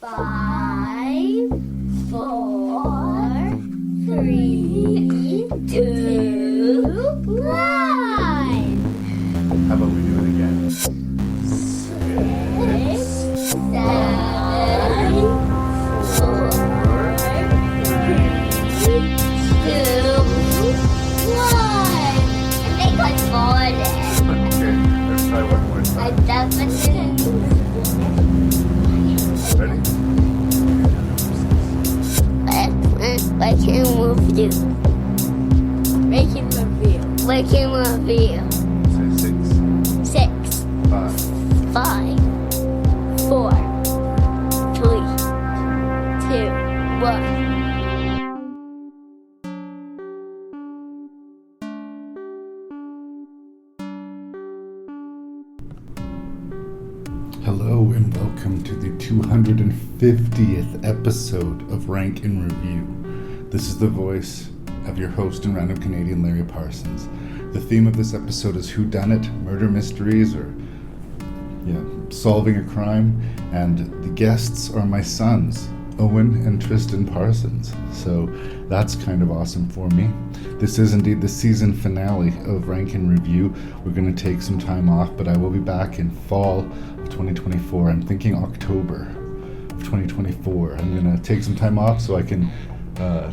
5, 4, 3, 2, 1. How about we do it again? 6, 7, 4, 3, 2, 1. I think I followed it. Okay, let's try one more I time. definitely. Ready? Ranking review. Ranking review. Ranking review. Say 6, 5. 5, 4, 3, 2, 1. Hello and welcome to the 250th episode of Rank and Review. This is the voice of your host and random Canadian Larry Parsons. The theme of this episode is whodunit, murder mysteries, or solving a crime, and the guests are my sons, Owen and Tristan Parsons. So that's kind of awesome for me. This is indeed the season finale of Rank and Review. We're going to take some time off, but I will be back in fall of 2024. I'm thinking October of 2024. I'm going to take some time off so I can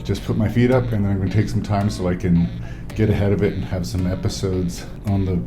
just put my feet up, and then I'm going to take some time so I can get ahead of it and have some episodes on the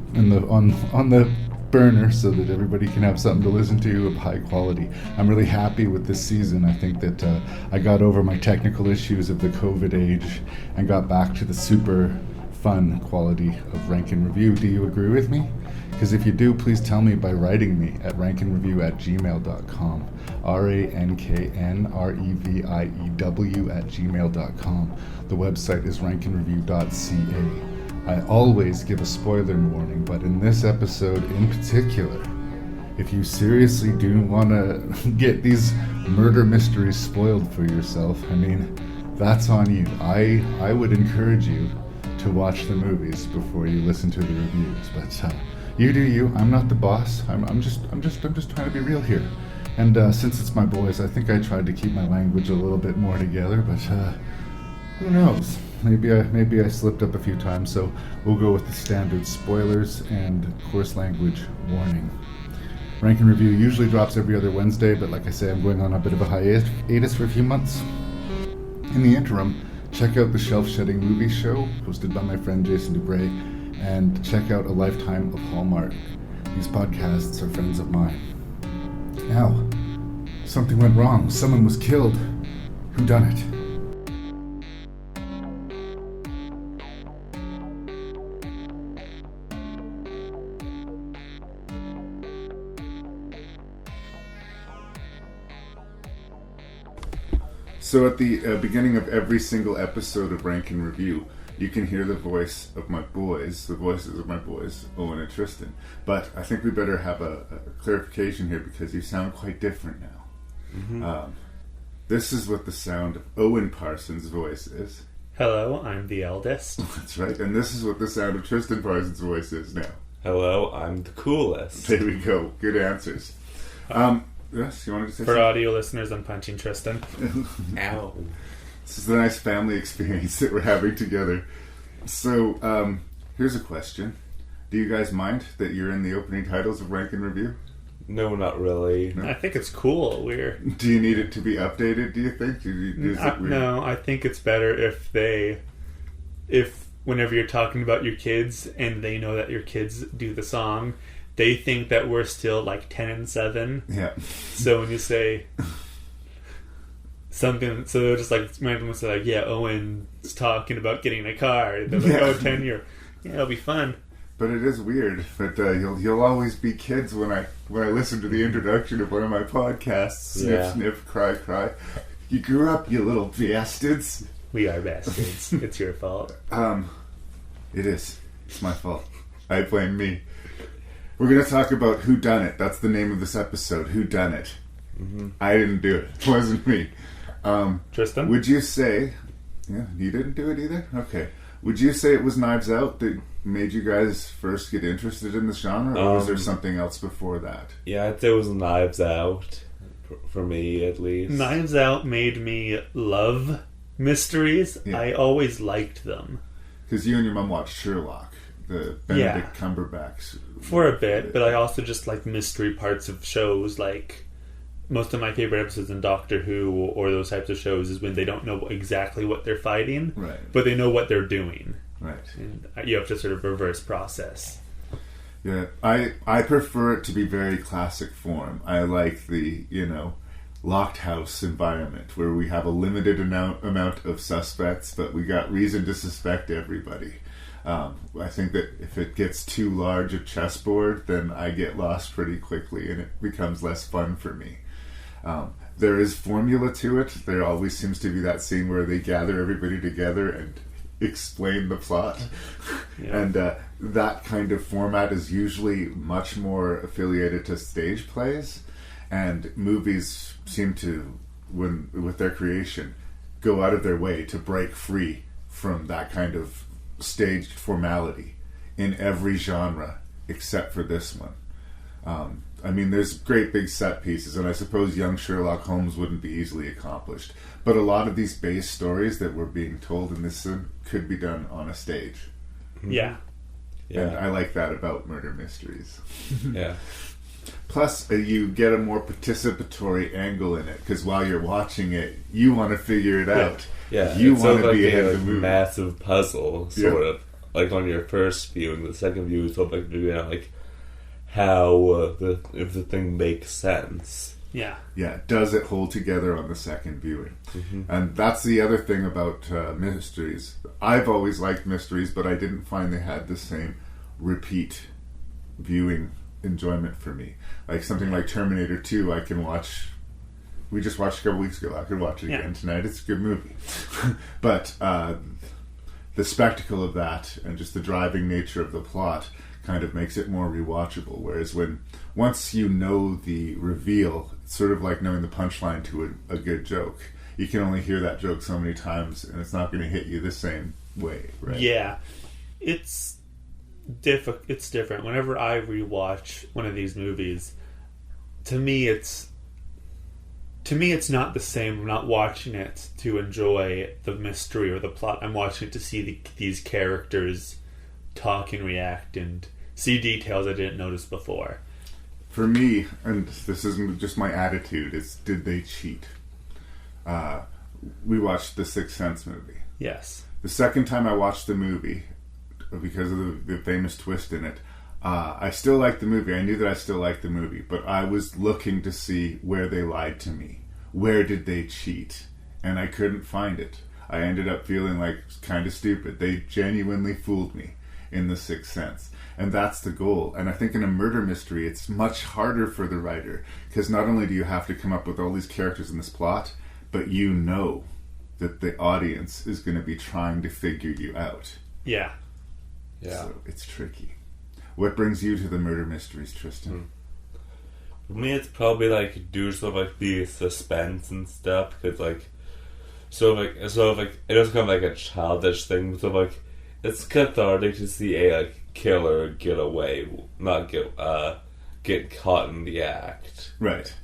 burner so that everybody can have something to listen to of high quality. I'm really happy with this season. I think that I got over my technical issues of the COVID age and got back to the super fun quality of Rank and Review. Do you agree with me? Because if you do, please tell me by writing me at ranknreview@gmail.com. ranknreview@gmail.com. The website is ranknreview.ca. I always give a spoiler warning, but in this episode in particular, if you seriously do want to get these murder mysteries spoiled for yourself, I mean, that's on you. I would encourage you to watch the movies before you listen to the reviews, but you do you. I'm not the boss. I'm just trying to be real here. And since it's my boys, I think I tried to keep my language a little bit more together, but who knows? Maybe I slipped up a few times, so we'll go with the standard spoilers and coarse language warning. Rank and Review usually drops every other Wednesday, but like I say, I'm going on a bit of a hiatus for a few months. In the interim, check out the Shelf Shedding Movie Show, hosted by my friend Jason Dubray, and check out A Lifetime of Hallmark. These podcasts are friends of mine. Now, something went wrong. Someone was killed. Who done it? So at the beginning of every single episode of Rank and Review, you can hear the voices of my boys, Owen and Tristan. But I think we better have a clarification here because you sound quite different now. Mm-hmm. This is what the sound of Owen Parsons' voice is. Hello, I'm the eldest. That's right. And this is what the sound of Tristan Parsons' voice is now. Hello, I'm the coolest. There we go. Good answers. Yes, you wanted to say For something? audio listeners, I'm punching Tristan. Ow. This is a nice family experience that we're having together. So, here's a question. Do you guys mind that you're in the opening titles of Rank and Review? No, not really. No? I think it's cool. Do you need it to be updated, do you think? No, I think it's better if whenever you're talking about your kids and they know that your kids do the song, they think that we're still like 10 and 7. Yeah. So when you say something, so they're just like, randomly say like, yeah, Owen's talking about getting a car. They're like, oh, 10 year. Yeah, it'll be fun. But it is weird. But you'll always be kids when I listen to the introduction of one of my podcasts. Sniff, sniff, cry, cry. You grew up, you little bastards. We are bastards. It's your fault. It is. It's my fault. I blame me. We're going to talk about Who Done It. That's the name of this episode. Who Done It. Mm-hmm. I didn't do it. It wasn't me. Tristan? Would you say... Yeah, you didn't do it either? Okay. Would you say it was Knives Out that made you guys first get interested in the genre? Or was there something else before that? Yeah, I'd say it was Knives Out. for me at least. Knives Out made me love mysteries. Yeah. I always liked them. Because you and your mom watched Sherlock, the Benedict Cumberbatch. For a bit, but I also just like mystery parts of shows. Like, most of my favorite episodes in Doctor Who or those types of shows is when they don't know exactly what they're fighting, Right. but they know what they're doing. Right. And you have to sort of reverse process. Yeah, I prefer it to be very classic form. I like the, locked house environment where we have a limited amount of suspects, but we got reason to suspect everybody. I think that if it gets too large a chessboard, then I get lost pretty quickly and it becomes less fun for me. There is formula to it. There always seems to be that scene where they gather everybody together and explain the plot. Yeah. And that kind of format is usually much more affiliated to stage plays, and movies seem to, with their creation, go out of their way to break free from that kind of staged formality in every genre except for this one. There's great big set pieces, and I suppose young Sherlock Holmes wouldn't be easily accomplished. But a lot of these base stories that were being told in this could be done on a stage. Yeah. And I like that about murder mysteries. Yeah. Plus, you get a more participatory angle in it, because while you're watching it, you want to figure it out. Yeah. You it's want sort to of be like ahead a of the movie. massive puzzle, sort Yeah. of. Like on your first viewing, the second view is sort of like figuring out like how if the thing makes sense. Yeah. Yeah, does it hold together on the second viewing? Mm-hmm. And that's the other thing about mysteries. I've always liked mysteries, but I didn't find they had the same repeat viewing enjoyment for me. Like something like Terminator 2, I can watch. We just watched a couple weeks ago. I could watch it again tonight. It's a good movie. But the spectacle of that and just the driving nature of the plot kind of makes it more rewatchable. Whereas once you know the reveal, it's sort of like knowing the punchline to a good joke. You can only hear that joke so many times, and it's not going to hit you the same way, right? Yeah. It's different. Whenever I rewatch one of these movies, to me it's not the same. I'm not watching it to enjoy the mystery or the plot. I'm watching it to see these characters talk and react and see details I didn't notice before. For me, and this isn't just my attitude, it's did they cheat? We watched the Sixth Sense movie. Yes. The second time I watched the movie, because of the famous twist in it, I still liked the movie. I knew that I still liked the movie, but I was looking to see where they lied to me. Where did they cheat? And I couldn't find it. I ended up feeling like kind of stupid. They genuinely fooled me in The Sixth Sense. And that's the goal. And I think in a murder mystery, it's much harder for the writer, because not only do you have to come up with all these characters in this plot, but you know that the audience is going to be trying to figure you out. Yeah. Yeah. So it's tricky. What brings you to the murder mysteries, Tristan? For me, it's probably like due to sort of like the suspense and stuff. Because like, it doesn't come like a childish thing. But sort of like, it's cathartic to see a killer get away, not get caught in the act. Right.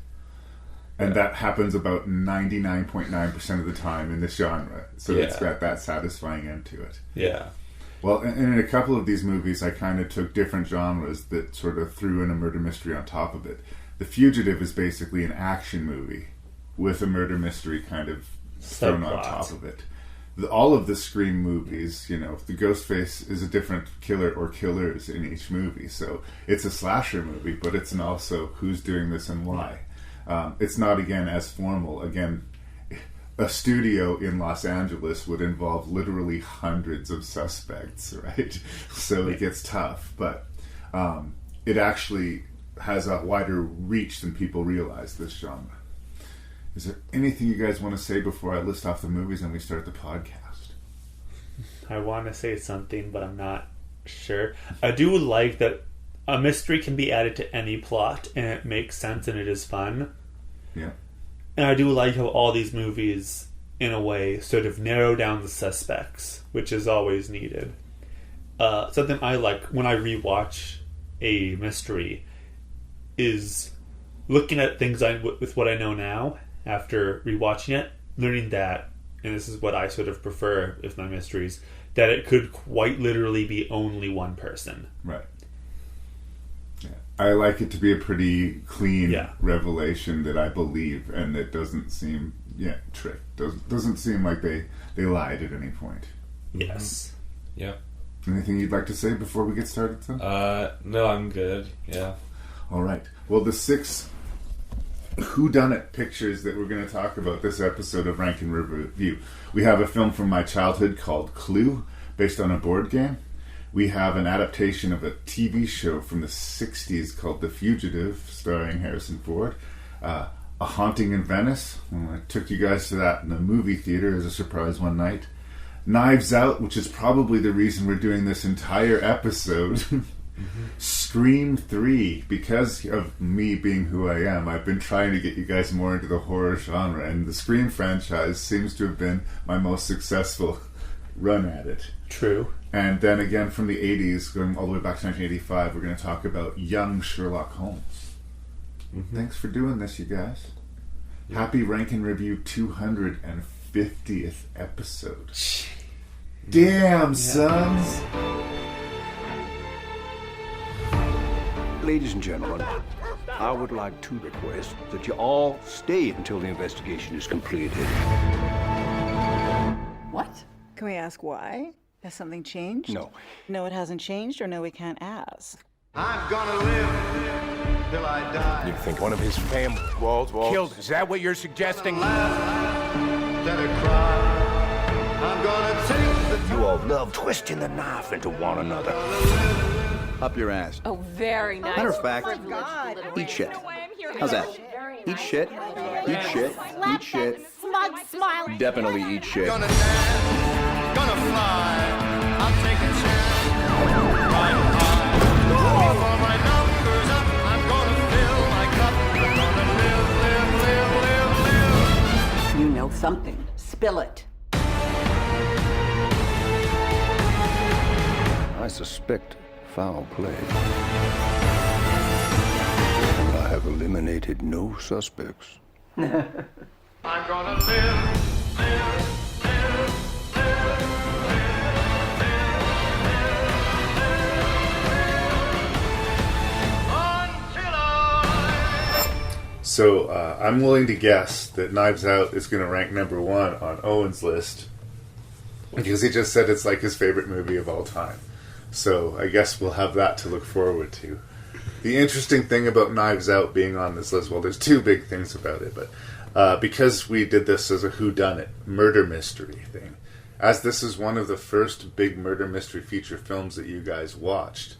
And that happens about 99.9% of the time in this genre. So it's got that satisfying end to it. Yeah. Well, and in a couple of these movies, I kind of took different genres that sort of threw in a murder mystery on top of it. The Fugitive is basically an action movie with a murder mystery kind of thrown on top of it. All of the Scream movies, the Ghostface is a different killer or killers in each movie. So it's a slasher movie, but it's also who's doing this and why. It's not, again, as formal. Again, a studio in Los Angeles would involve literally hundreds of suspects, right? So it gets tough, but it actually has a wider reach than people realize, this genre. Is there anything you guys want to say before I list off the movies and we start the podcast? I want to say something, but I'm not sure. I do like that a mystery can be added to any plot and it makes sense and it is fun. Yeah. And I do like how all these movies, in a way, sort of narrow down the suspects, which is always needed. Something I like when I rewatch a mystery is looking at things with what I know now after rewatching it, learning that, and this is what I sort of prefer with my mysteries, that it could quite literally be only one person. Right. Yeah. I like it to be a pretty clean revelation that I believe, and that doesn't seem tricked. Doesn't seem like they lied at any point. Yes. Yeah. Anything you'd like to say before we get started, Tim? No, I'm good. Yeah. All right. Well, the 6 whodunit pictures that we're going to talk about this episode of Rank and Review. We have a film from my childhood called Clue, based on a board game. We have an adaptation of a TV show from the 60s called The Fugitive, starring Harrison Ford. A Haunting in Venice. I took you guys to that in the movie theater as a surprise one night. Knives Out, which is probably the reason we're doing this entire episode. Scream 3, because of me being who I am, I've been trying to get you guys more into the horror genre, and the Scream franchise seems to have been my most successful run at it. True. And then again from the 80s, going all the way back to 1985, we're going to talk about young Sherlock Holmes. Thanks for doing this, you guys. Happy Rank and Review 250th episode. Damn, sons! Ladies and gentlemen, I would like to request that you all stay until the investigation is completed. What? Can we ask why? Has something changed? No. No, it hasn't changed, or no, we can't ask. I'm gonna live till I die. You think one of his family killed? Is that what you're suggesting? Let it cry. I'm gonna take the You all love twisting the knife into one another. Up your ass. Oh, very nice. Matter of fact, eat shit. How's that? Eat shit, eat shit, eat shit. Smug smile. Definitely eat shit. Gonna dance, gonna fly. I'll take a chance. Right high. Before my numbers up, I'm gonna fill my cup. I'm gonna live. You know something. Spill it. I suspect foul play. And I have eliminated no suspects. I'm gonna live, live, live, until I... So, I'm willing to guess that Knives Out is going to rank number 1 on Owen's list, because he just said it's like his favorite movie of all time. So I guess we'll have that to look forward to. The interesting thing about Knives Out being on this list, well, there's 2 big things about it, but because we did this as a whodunit, murder mystery thing, as this is one of the first big murder mystery feature films that you guys watched,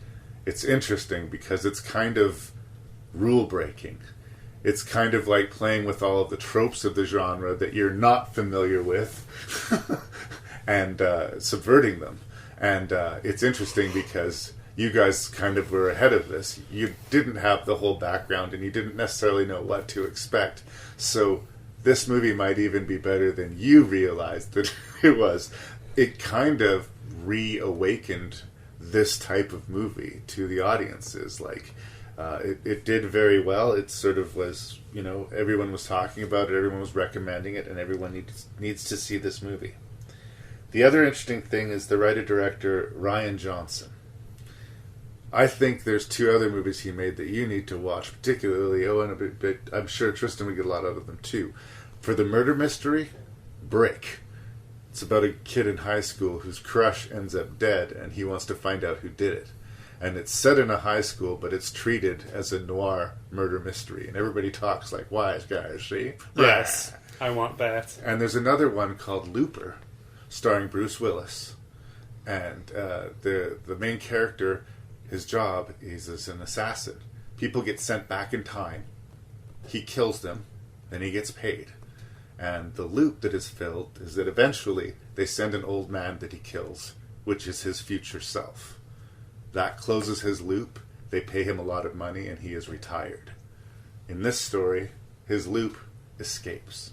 it's interesting because it's kind of rule-breaking. It's kind of like playing with all of the tropes of the genre that you're not familiar with and subverting them. And it's interesting because you guys kind of were ahead of this. You didn't have the whole background and you didn't necessarily know what to expect. So this movie might even be better than you realized that it was. It kind of reawakened this type of movie to the audiences. Like, it did very well. It sort of was, everyone was talking about it, everyone was recommending it, and everyone needs to see this movie. The other interesting thing is the writer-director Rian Johnson. I think there's 2 other movies he made that you need to watch, particularly Owen, but I'm sure Tristan would get a lot out of them too. For the murder mystery, Brick. It's about a kid in high school whose crush ends up dead and he wants to find out who did it. And it's set in a high school, but it's treated as a noir murder mystery. And everybody talks like wise guys, see? Yes, I want that. And there's another one called Looper, starring Bruce Willis. And the main character, his job is as an assassin. People get sent back in time. He kills them, then he gets paid. And the loop that is filled is that eventually they send an old man that he kills, which is his future self. That closes his loop. They pay him a lot of money and he is retired. In this story, his loop escapes.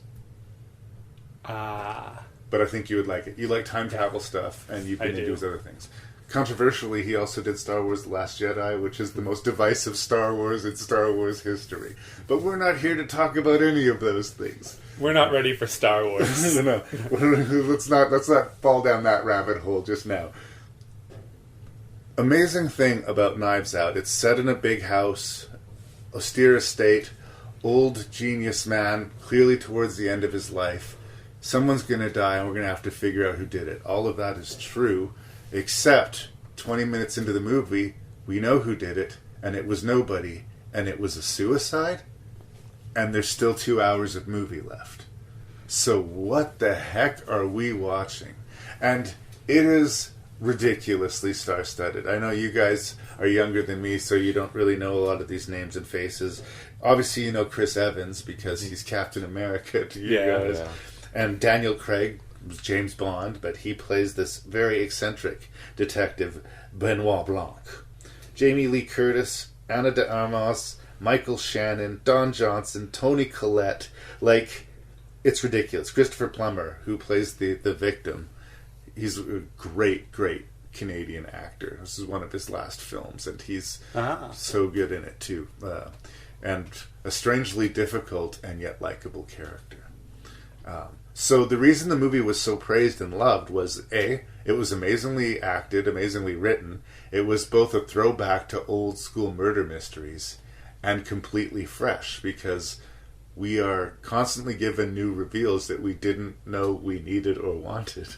But I think you would like it. You like time travel stuff, and you've been into his other things. controversially, he also did Star Wars The Last Jedi, which is the most divisive Star Wars in Star Wars history. But we're not here to talk about any of those things. We're not ready for Star Wars. No. Let's not fall down that rabbit hole just now. Amazing thing about Knives Out, it's set in a big house, austere estate, old genius man, clearly towards the end of his life. Someone's going to die and we're going to have to figure out who did it. All of that is true, except 20 minutes into the movie, we know who did it, and it was nobody, and it was a suicide, and there's still 2 hours of movie left. So what the heck are we watching? And it is ridiculously star-studded. I know you guys are younger than me, so you don't really know a lot of these names and faces. Obviously, you know Chris Evans because he's Captain America to you guys. Yeah. And Daniel Craig was James Bond, but he plays this very eccentric detective, Benoit Blanc. Jamie Lee Curtis, Ana de Armas, Michael Shannon, Don Johnson, Toni Collette. Like, it's ridiculous. Christopher Plummer, who plays the victim. He's a great Canadian actor. This is one of his last films, and he's so good in it, too. And a strangely difficult and yet likable character. So the reason the movie was so praised and loved was, A, it was amazingly acted, amazingly written. It was both a throwback to old school murder mysteries and completely fresh, because we are constantly given new reveals that we didn't know we needed or wanted.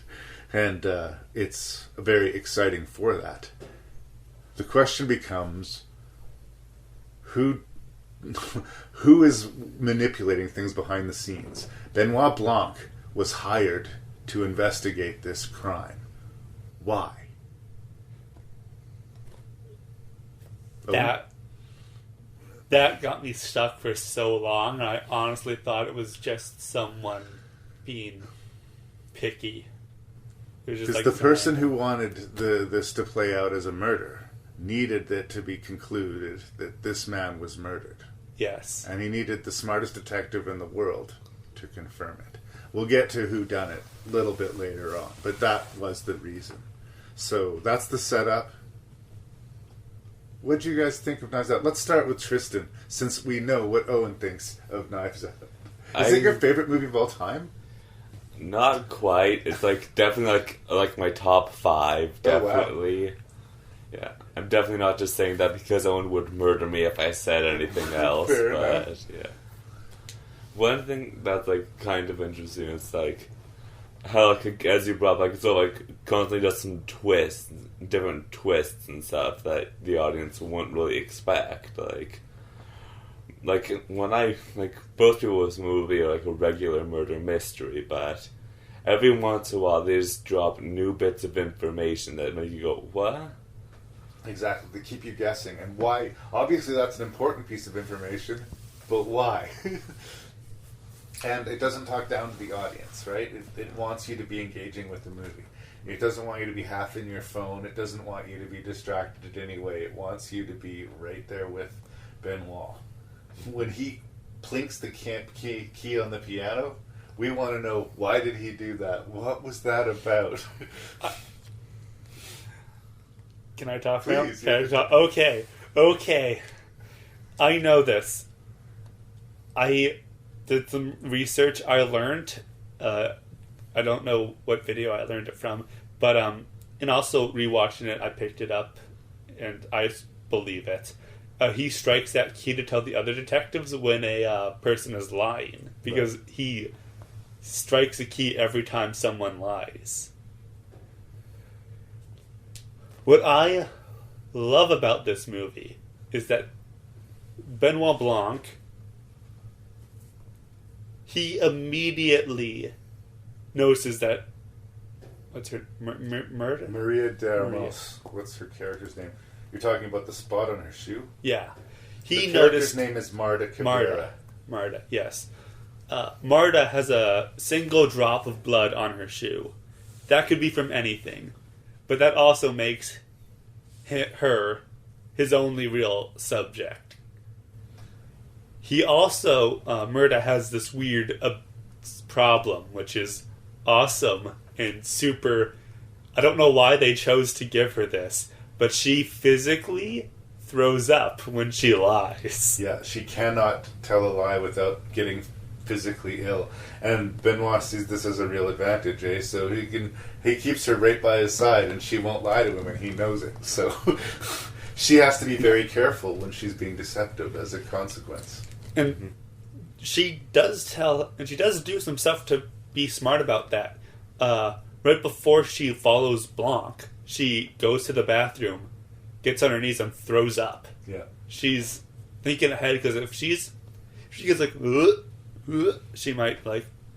And it's very exciting for that. The question becomes, who is manipulating things behind the scenes? Benoit Blanc was hired to investigate this crime. Why? That got me stuck for so long. I honestly thought it was just someone being picky. Because like the person who wanted this to play out as a murder needed it to be concluded that this man was murdered. Yes. And he needed the smartest detective in the world to confirm it. We'll get to who done it a little bit later on, but that was the reason. So that's the setup. What do you guys think of Knives Out? Let's start with Tristan, since we know what Owen thinks of Knives Out. Is it your favorite movie of all time? Not quite. It's like definitely like my top 5. Definitely. Oh, wow. Yeah, I'm definitely not just saying that because Owen would murder me if I said anything else. Fair but enough. Yeah, one thing that's like kind of interesting is like how like as you brought like so like constantly just some twists, different twists and stuff that the audience wouldn't really expect. Like when I like most people's movie are like a regular murder mystery, but every once in a while they just drop new bits of information that make you go, what? Exactly, they keep you guessing. And why? Obviously that's an important piece of information, but why? And it doesn't talk down to the audience, right? It wants you to be engaging with the movie. It doesn't want you to be half in your phone. It doesn't want you to be distracted in any way. It wants you to be right there with Benoit. When he plinks the key on the piano, we want to know, why did he do that? What was that about? Can I talk now? Please, Can I talk? Okay. I know this. I did some research. I learned. I don't know what video I learned it from, but and also rewatching it, I picked it up, and I believe it. He strikes that key to tell the other detectives when a person is lying, because he strikes a key every time someone lies. What I love about this movie is that Benoit Blanc, he immediately notices that, what's her, Maria de Armas. What's her character's name? You're talking about the spot on her shoe? Yeah. The character's name is Marta Cabrera. Marta, yes. Marta has a single drop of blood on her shoe. That could be from anything. But that also makes her his only real subject. He also, Marta has this weird problem, which is awesome and super I don't know why they chose to give her this, but she physically throws up when she lies. Yeah, she cannot tell a lie without getting physically ill. And Benoit sees this as a real advantage, eh? So he keeps her right by his side, and she won't lie to him, and he knows it. So she has to be very careful when she's being deceptive as a consequence. And she does do some stuff to be smart about that. Right before she follows Blanc, she goes to the bathroom, gets on her knees, and throws up. Yeah. She's thinking ahead, because if she gets like, she might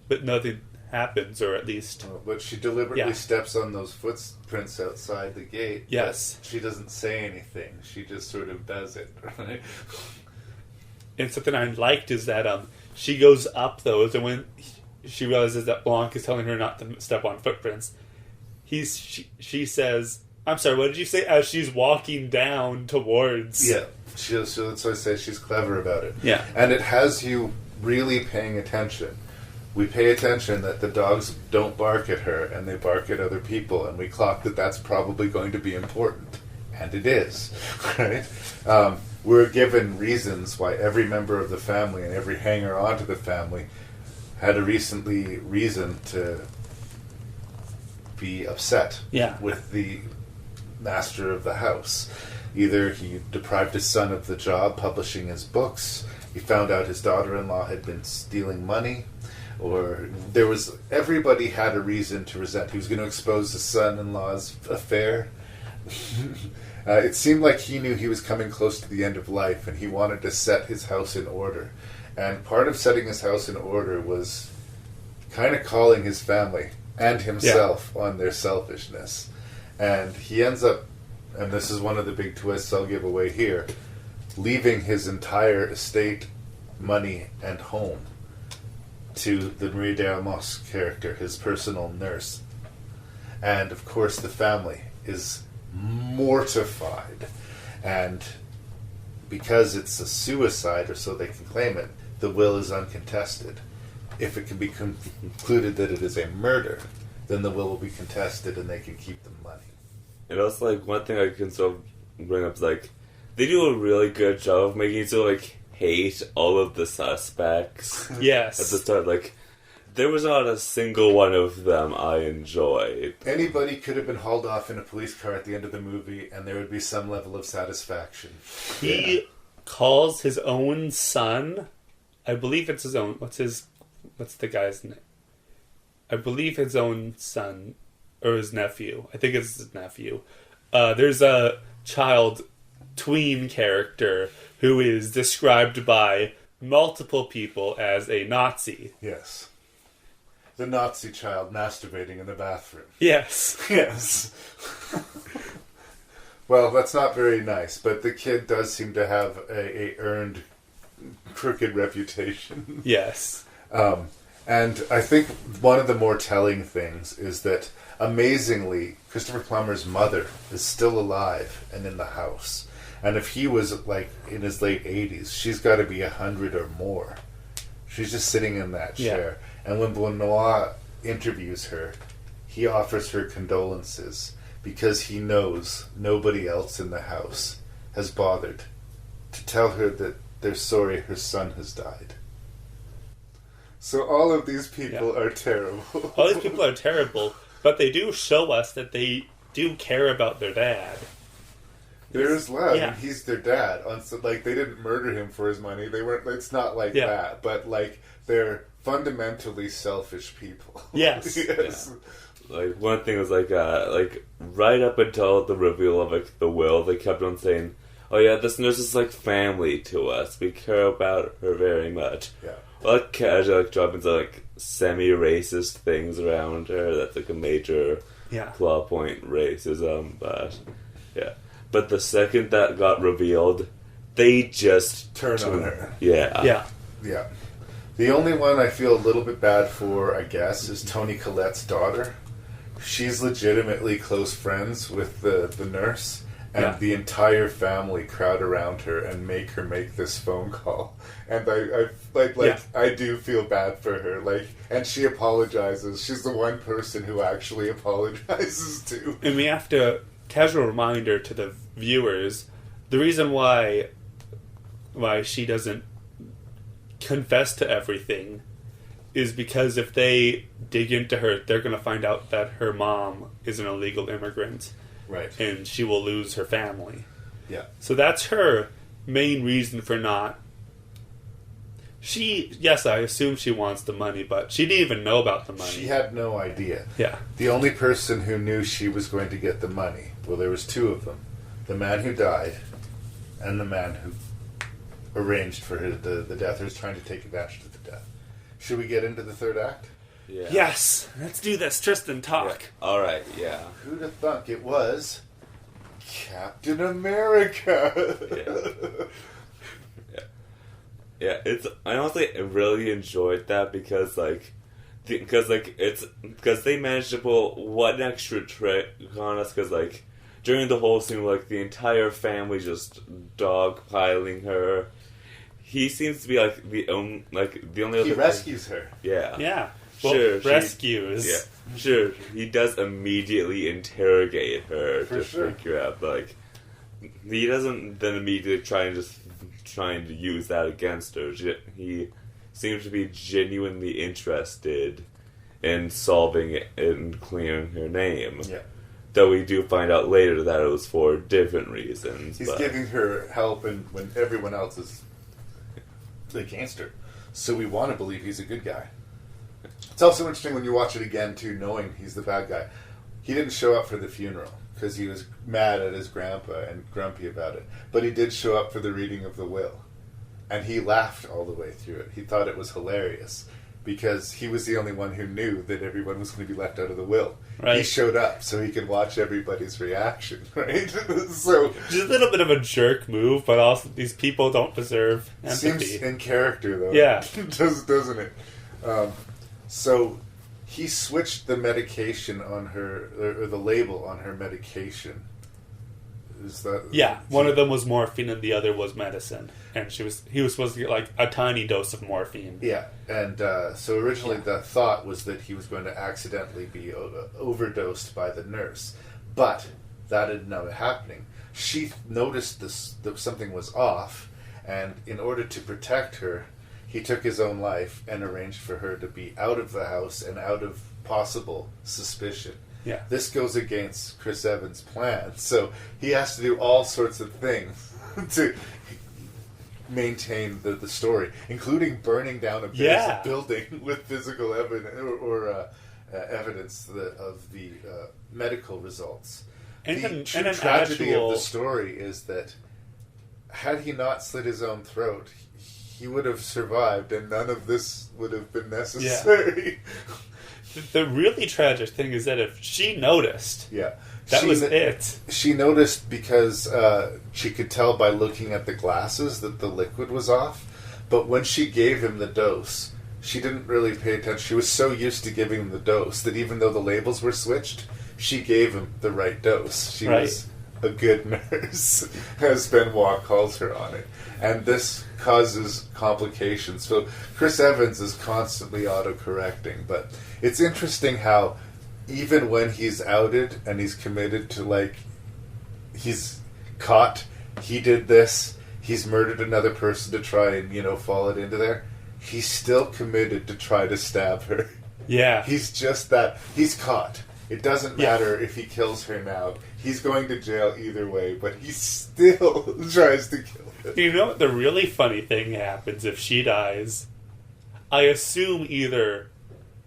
but nothing happens, or at least... But she deliberately steps on those footprints outside the gate. Yes. She doesn't say anything. She just sort of does it, right? And something I liked is that she goes up those, and when she realizes that Blanc is telling her not to step on footprints, she says, I'm sorry, what did you say? As she's walking down towards... Yeah. So that's why I say she's clever about it. Yeah. And it has you really paying attention. We pay attention that the dogs don't bark at her, and they bark at other people, and we clock that that's probably going to be important. And it is, right? We're given reasons why every member of the family and every hanger-on to the family had a reason to be upset with the master of the house. Either he deprived his son of the job publishing his books, he found out his daughter-in-law had been stealing money, or everybody had a reason to resent. He was going to expose his son-in-law's affair. It seemed like he knew he was coming close to the end of life, and he wanted to set his house in order. And part of setting his house in order was kind of calling his family and himself on their selfishness. And he ends up, and this is one of the big twists I'll give away here, leaving his entire estate, money, and home to the Marie d'Amos character, his personal nurse. And, of course, the family is mortified. And because it's a suicide, or so they can claim it, the will is uncontested. If it can be concluded that it is a murder, then the will be contested and they can keep the money. And also, one thing I can sort of bring up is, they do a really good job of making you sort of, hate all of the suspects. Yes. At the start, there was not a single one of them I enjoyed. Anybody could have been hauled off in a police car at the end of the movie, and there would be some level of satisfaction. He calls his own son, I believe it's his own, what's the guy's name? I believe his own son, or his nephew. I think it's his nephew. There's a child tween character who is described by multiple people as a Nazi. Yes. The Nazi child masturbating in the bathroom. Yes. Yes. Well, that's not very nice, but the kid does seem to have a earned crooked reputation. Yes. And I think one of the more telling things is that, amazingly, Christopher Plummer's mother is still alive and in the house. And if he was, in his late 80s, she's got to be 100 or more. She's just sitting in that chair. And when Benoit interviews her, he offers her condolences because he knows nobody else in the house has bothered to tell her that they're sorry her son has died. So all of these people are terrible. All these people are terrible, but they do show us that they do care about their dad. They're his lad, and he's their dad. They didn't murder him for his money. They weren't. It's not like that. But they're fundamentally selfish people. Yes. Yes. Yeah. One thing was right up until the reveal of the will, they kept on saying, "Oh yeah, this nurse is family to us. We care about her very much." Yeah. Casual dropping some semi-racist things around her. That's a major plot point racism, but yeah. But the second that got revealed, they just turn on her. Yeah. Yeah. Yeah. The only one I feel a little bit bad for, I guess, is Toni Collette's daughter. She's legitimately close friends with the nurse, and the entire family crowd around her and make her make this phone call. And I do feel bad for her. Like, and she apologizes. She's the one person who actually apologizes to. And we have to, casual reminder to the viewers, the reason why she doesn't confess to everything is because if they dig into her, they're going to find out that her mom is an illegal immigrant. Right. And she will lose her family. Yeah. So that's her main reason for not... Yes, I assume she wants the money, but she didn't even know about the money. She had no idea. Yeah. The only person who knew she was going to get the money, well, there was two of them. The man who died and the man who arranged for the death, or was trying to take advantage of the death. Should we get into the third act? Yeah. Yes! Let's do this. Tristan, talk. Yeah. Alright, yeah. Who'd have thunk it was Captain America? Yeah, I honestly really enjoyed that because they managed to pull one extra trick on us because during the whole scene, the entire family just dogpiling her. He seems to be the only other. He rescues her. Yeah. Yeah. Well, Sure. rescues. Yeah. Sure. He does immediately interrogate her For to sure. figure out he doesn't then immediately trying to use that against her. He seems to be genuinely interested in solving it and clearing her name. Yeah. Though we do find out later that it was for different reasons. He's giving her help when everyone else is against her. So we want to believe he's a good guy. It's also interesting when you watch it again, too, knowing he's the bad guy. He didn't show up for the funeral because he was mad at his grandpa and grumpy about it. But he did show up for the reading of the will. And he laughed all the way through it. He thought it was hilarious because he was the only one who knew that everyone was going to be left out of the will. Right. He showed up so he could watch everybody's reaction, right? So Just a little bit of a jerk move, but also these people don't deserve empathy. seems in character, though. Yeah. Doesn't it? So he switched the medication on her, or the label on her medication. Is that... Yeah, one of them was morphine and the other was medicine. And he was supposed to get a tiny dose of morphine. Yeah, and so originally the thought was that he was going to accidentally be overdosed by the nurse. But that ended up happening. She noticed that something was off, and in order to protect her, he took his own life and arranged for her to be out of the house and out of possible suspicion. Yeah. This goes against Chris Evans' plan, so he has to do all sorts of things to maintain the story, including burning down a building with physical evidence or evidence of the medical results. And The true tragedy of the story is that had he not slit his own throat, he would have survived, and none of this would have been necessary. The really tragic thing is that if she noticed, that was it. She noticed because she could tell by looking at the glasses that the liquid was off, but when she gave him the dose, she didn't really pay attention. She was so used to giving him the dose that even though the labels were switched, she gave him the right dose. She was a good nurse, as Benoit calls her on it. And this causes complications. So Chris Evans is constantly auto-correcting, but it's interesting how even when he's outed and he's committed to, he's caught, he did this, he's murdered another person to try and, fall it into there, he's still committed to try to stab her. Yeah. He's just that. He's caught. It doesn't matter if he kills her now. He's going to jail either way, but he still tries to kill her. You know what the really funny thing happens if she dies? I assume either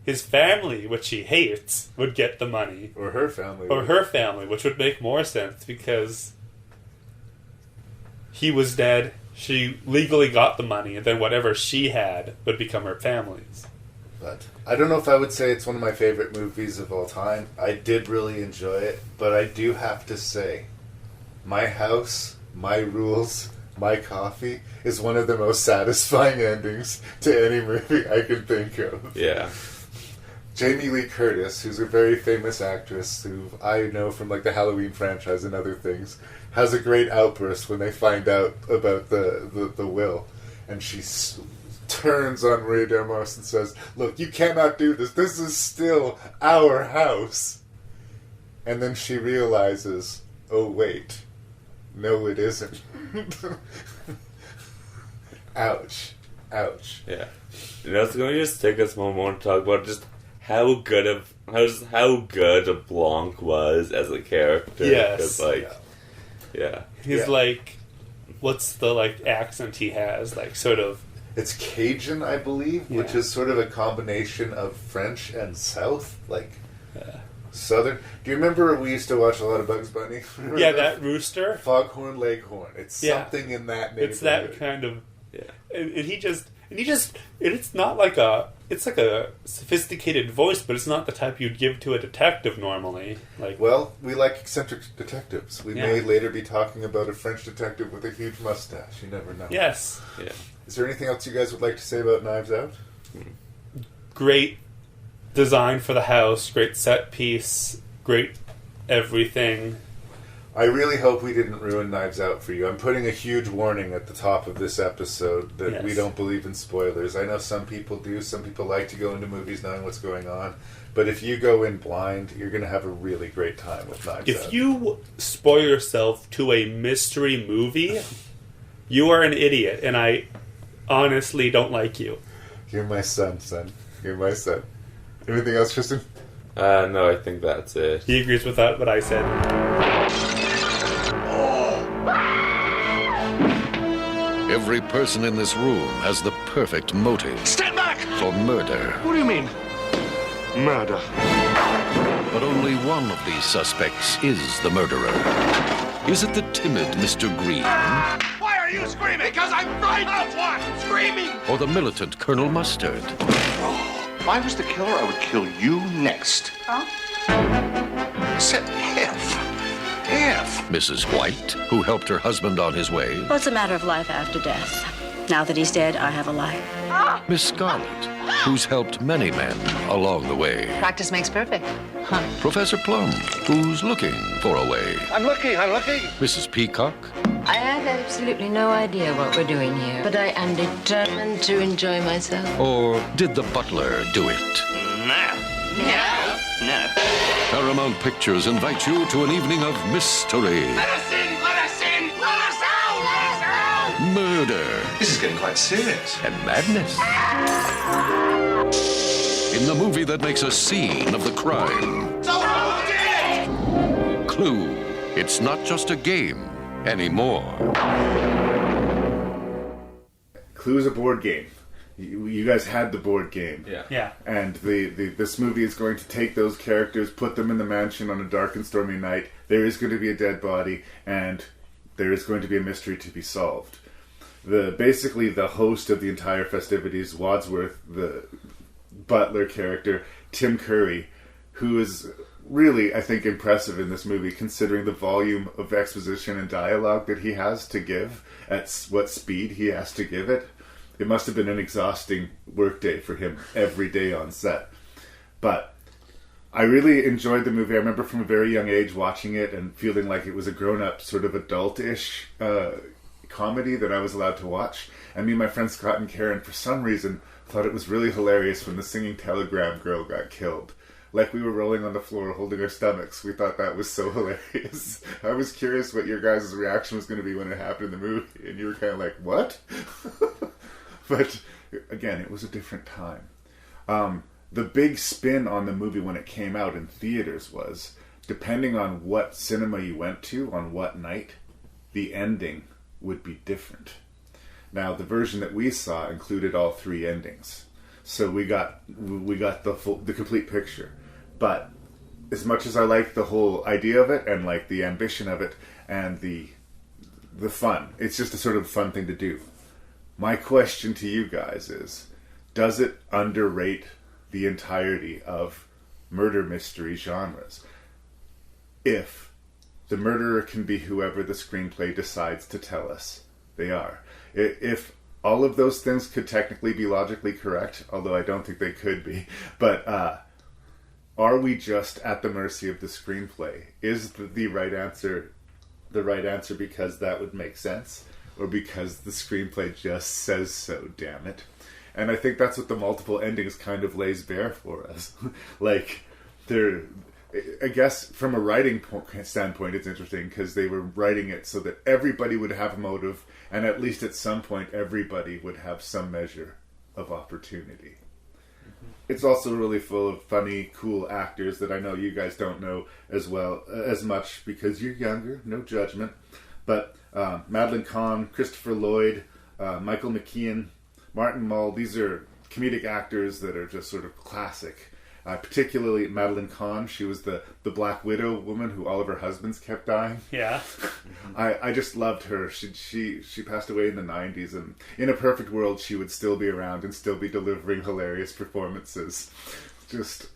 his family, which he hates, would get the money. Or her family. Or her family, which would make more sense because he was dead, she legally got the money, and then whatever she had would become her family's. But I don't know if I would say it's one of my favorite movies of all time. I did really enjoy it, but I do have to say, My House, My Rules, My Coffee is one of the most satisfying endings to any movie I can think of. Yeah. Jamie Lee Curtis, who's a very famous actress who I know from like the Halloween franchise and other things, has a great outburst when they find out about the will, and she turns on Ray Demos and says, "Look, you cannot do this. This is still our house." And then she realizes, oh wait, no it isn't. Ouch. Ouch. Yeah. You know, so can we just take this moment to talk about just how good Blanc was as a character? Yes. 'Cause, like, yeah. He's like, what's the like accent he has? Like sort of. It's Cajun, I believe, which is sort of a combination of French and South, like Southern. Do you remember we used to watch a lot of Bugs Bunny? Yeah, that rooster. Foghorn Leghorn. It's something in that neighborhood. It's that kind of. Yeah. And it's not like it's like a sophisticated voice, but it's not the type you'd give to a detective normally. Like, well, we like eccentric detectives. We may later be talking about a French detective with a huge mustache. You never know. Yes. Yeah. Is there anything else you guys would like to say about Knives Out? Great design for the house, great set piece, great everything. I really hope we didn't ruin Knives Out for you. I'm putting a huge warning at the top of this episode that we don't believe in spoilers. I know some people do. Some people like to go into movies knowing what's going on. But if you go in blind, you're going to have a really great time with Knives Out. If you spoil yourself to a mystery movie, you are an idiot, and I honestly don't like you. You're my son. You're my son. Anything else, Tristan? No, I think that's it. He agrees with what I said. Every person in this room has the perfect motive. Stand back! For murder. What do you mean? Murder. But only one of these suspects is the murderer. Is it the timid Mr. Green? Why are you screaming? Because I'm frightened of what? Screaming! Or the militant Colonel Mustard? If I was the killer, I would kill you next. Huh? I said if. Mrs. White, who helped her husband on his way? Well, it's a matter of life after death. Now that he's dead, I have a life. Miss Scarlet, who's helped many men along the way? Practice makes perfect. Huh. Professor Plum, who's looking for a way? I'm looking. Mrs. Peacock? I have absolutely no idea what we're doing here, but I am determined to enjoy myself. Or did the butler do it? No. Paramount Pictures invites you to an evening of mystery. Let us in! Let us in! Let us out! Let us out! Murder. This is getting quite serious. And madness. In the movie that makes a scene of the crime. So who did it? Clue. It's not just a game anymore. Clue is a board game. You guys had the board game. Yeah. And this movie is going to take those characters, put them in the mansion on a dark and stormy night. There is going to be a dead body, and there is going to be a mystery to be solved. Basically, the host of the entire festivities, Wadsworth, the butler character, Tim Curry, who is really, I think, impressive in this movie, considering the volume of exposition and dialogue that he has to give, at what speed he has to give it. It must have been an exhausting workday for him every day on set. But I really enjoyed the movie. I remember from a very young age watching it and feeling like it was a grown-up, sort of adult-ish comedy that I was allowed to watch. And me and my friend Scott and Karen, for some reason, thought it was really hilarious when the singing telegram girl got killed. Like we were rolling on the floor holding our stomachs. We thought that was so hilarious. I was curious what your guys' reaction was going to be when it happened in the movie. And you were kind of like, what? But again, it was a different time. The big spin on the movie when it came out in theaters was, depending on what cinema you went to, on what night, the ending would be different. Now, the version that we saw included all three endings. So we got the complete picture. But as much as I like the whole idea of it and like the ambition of it and the fun, it's just a sort of fun thing to do. My question to you guys is, does it underrate the entirety of murder mystery genres? If the murderer can be whoever the screenplay decides to tell us they are. If all of those things could technically be logically correct, although I don't think they could be, but are we just at the mercy of the screenplay? Is the right answer because that would make sense, or because the screenplay just says so, damn it? And I think that's what the multiple endings kind of lays bare for us. Like, I guess from a writing standpoint, it's interesting because they were writing it so that everybody would have a motive, and at least at some point, everybody would have some measure of opportunity. It's also really full of funny, cool actors that I know you guys don't know as much because you're younger, no judgment. But Madeline Kahn, Christopher Lloyd, Michael McKean, Martin Mull, these are comedic actors that are just sort of classic. Particularly Madeline Kahn, she was the Black Widow woman who all of her husbands kept dying. Yeah. I just loved her. She passed away in the 90s, and in a perfect world she would still be around and still be delivering hilarious performances.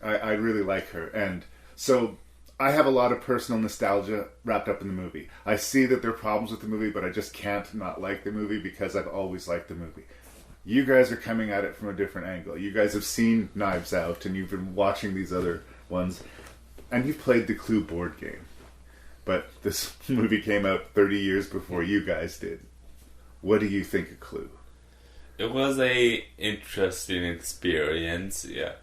I really like her. And so I have a lot of personal nostalgia wrapped up in the movie. I see that there are problems with the movie, but I just can't not like the movie because I've always liked the movie. You guys are coming at it from a different angle. You guys have seen Knives Out, and you've been watching these other ones, and you've played the Clue board game. But this movie came out 30 years before you guys did. What do you think of Clue? It was a interesting experience, yeah.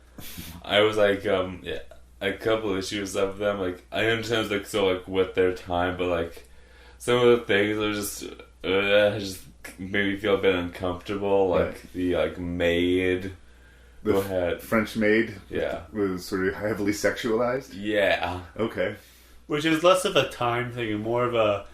I was like, a couple issues of them, like, I understand, like, so, like, with their time, but, like, some of the things are just made me feel a bit uncomfortable, like right. the maid. Go ahead. French maid. Yeah, was sort of heavily sexualized. Yeah. Okay. Which is less of a time thing and more of a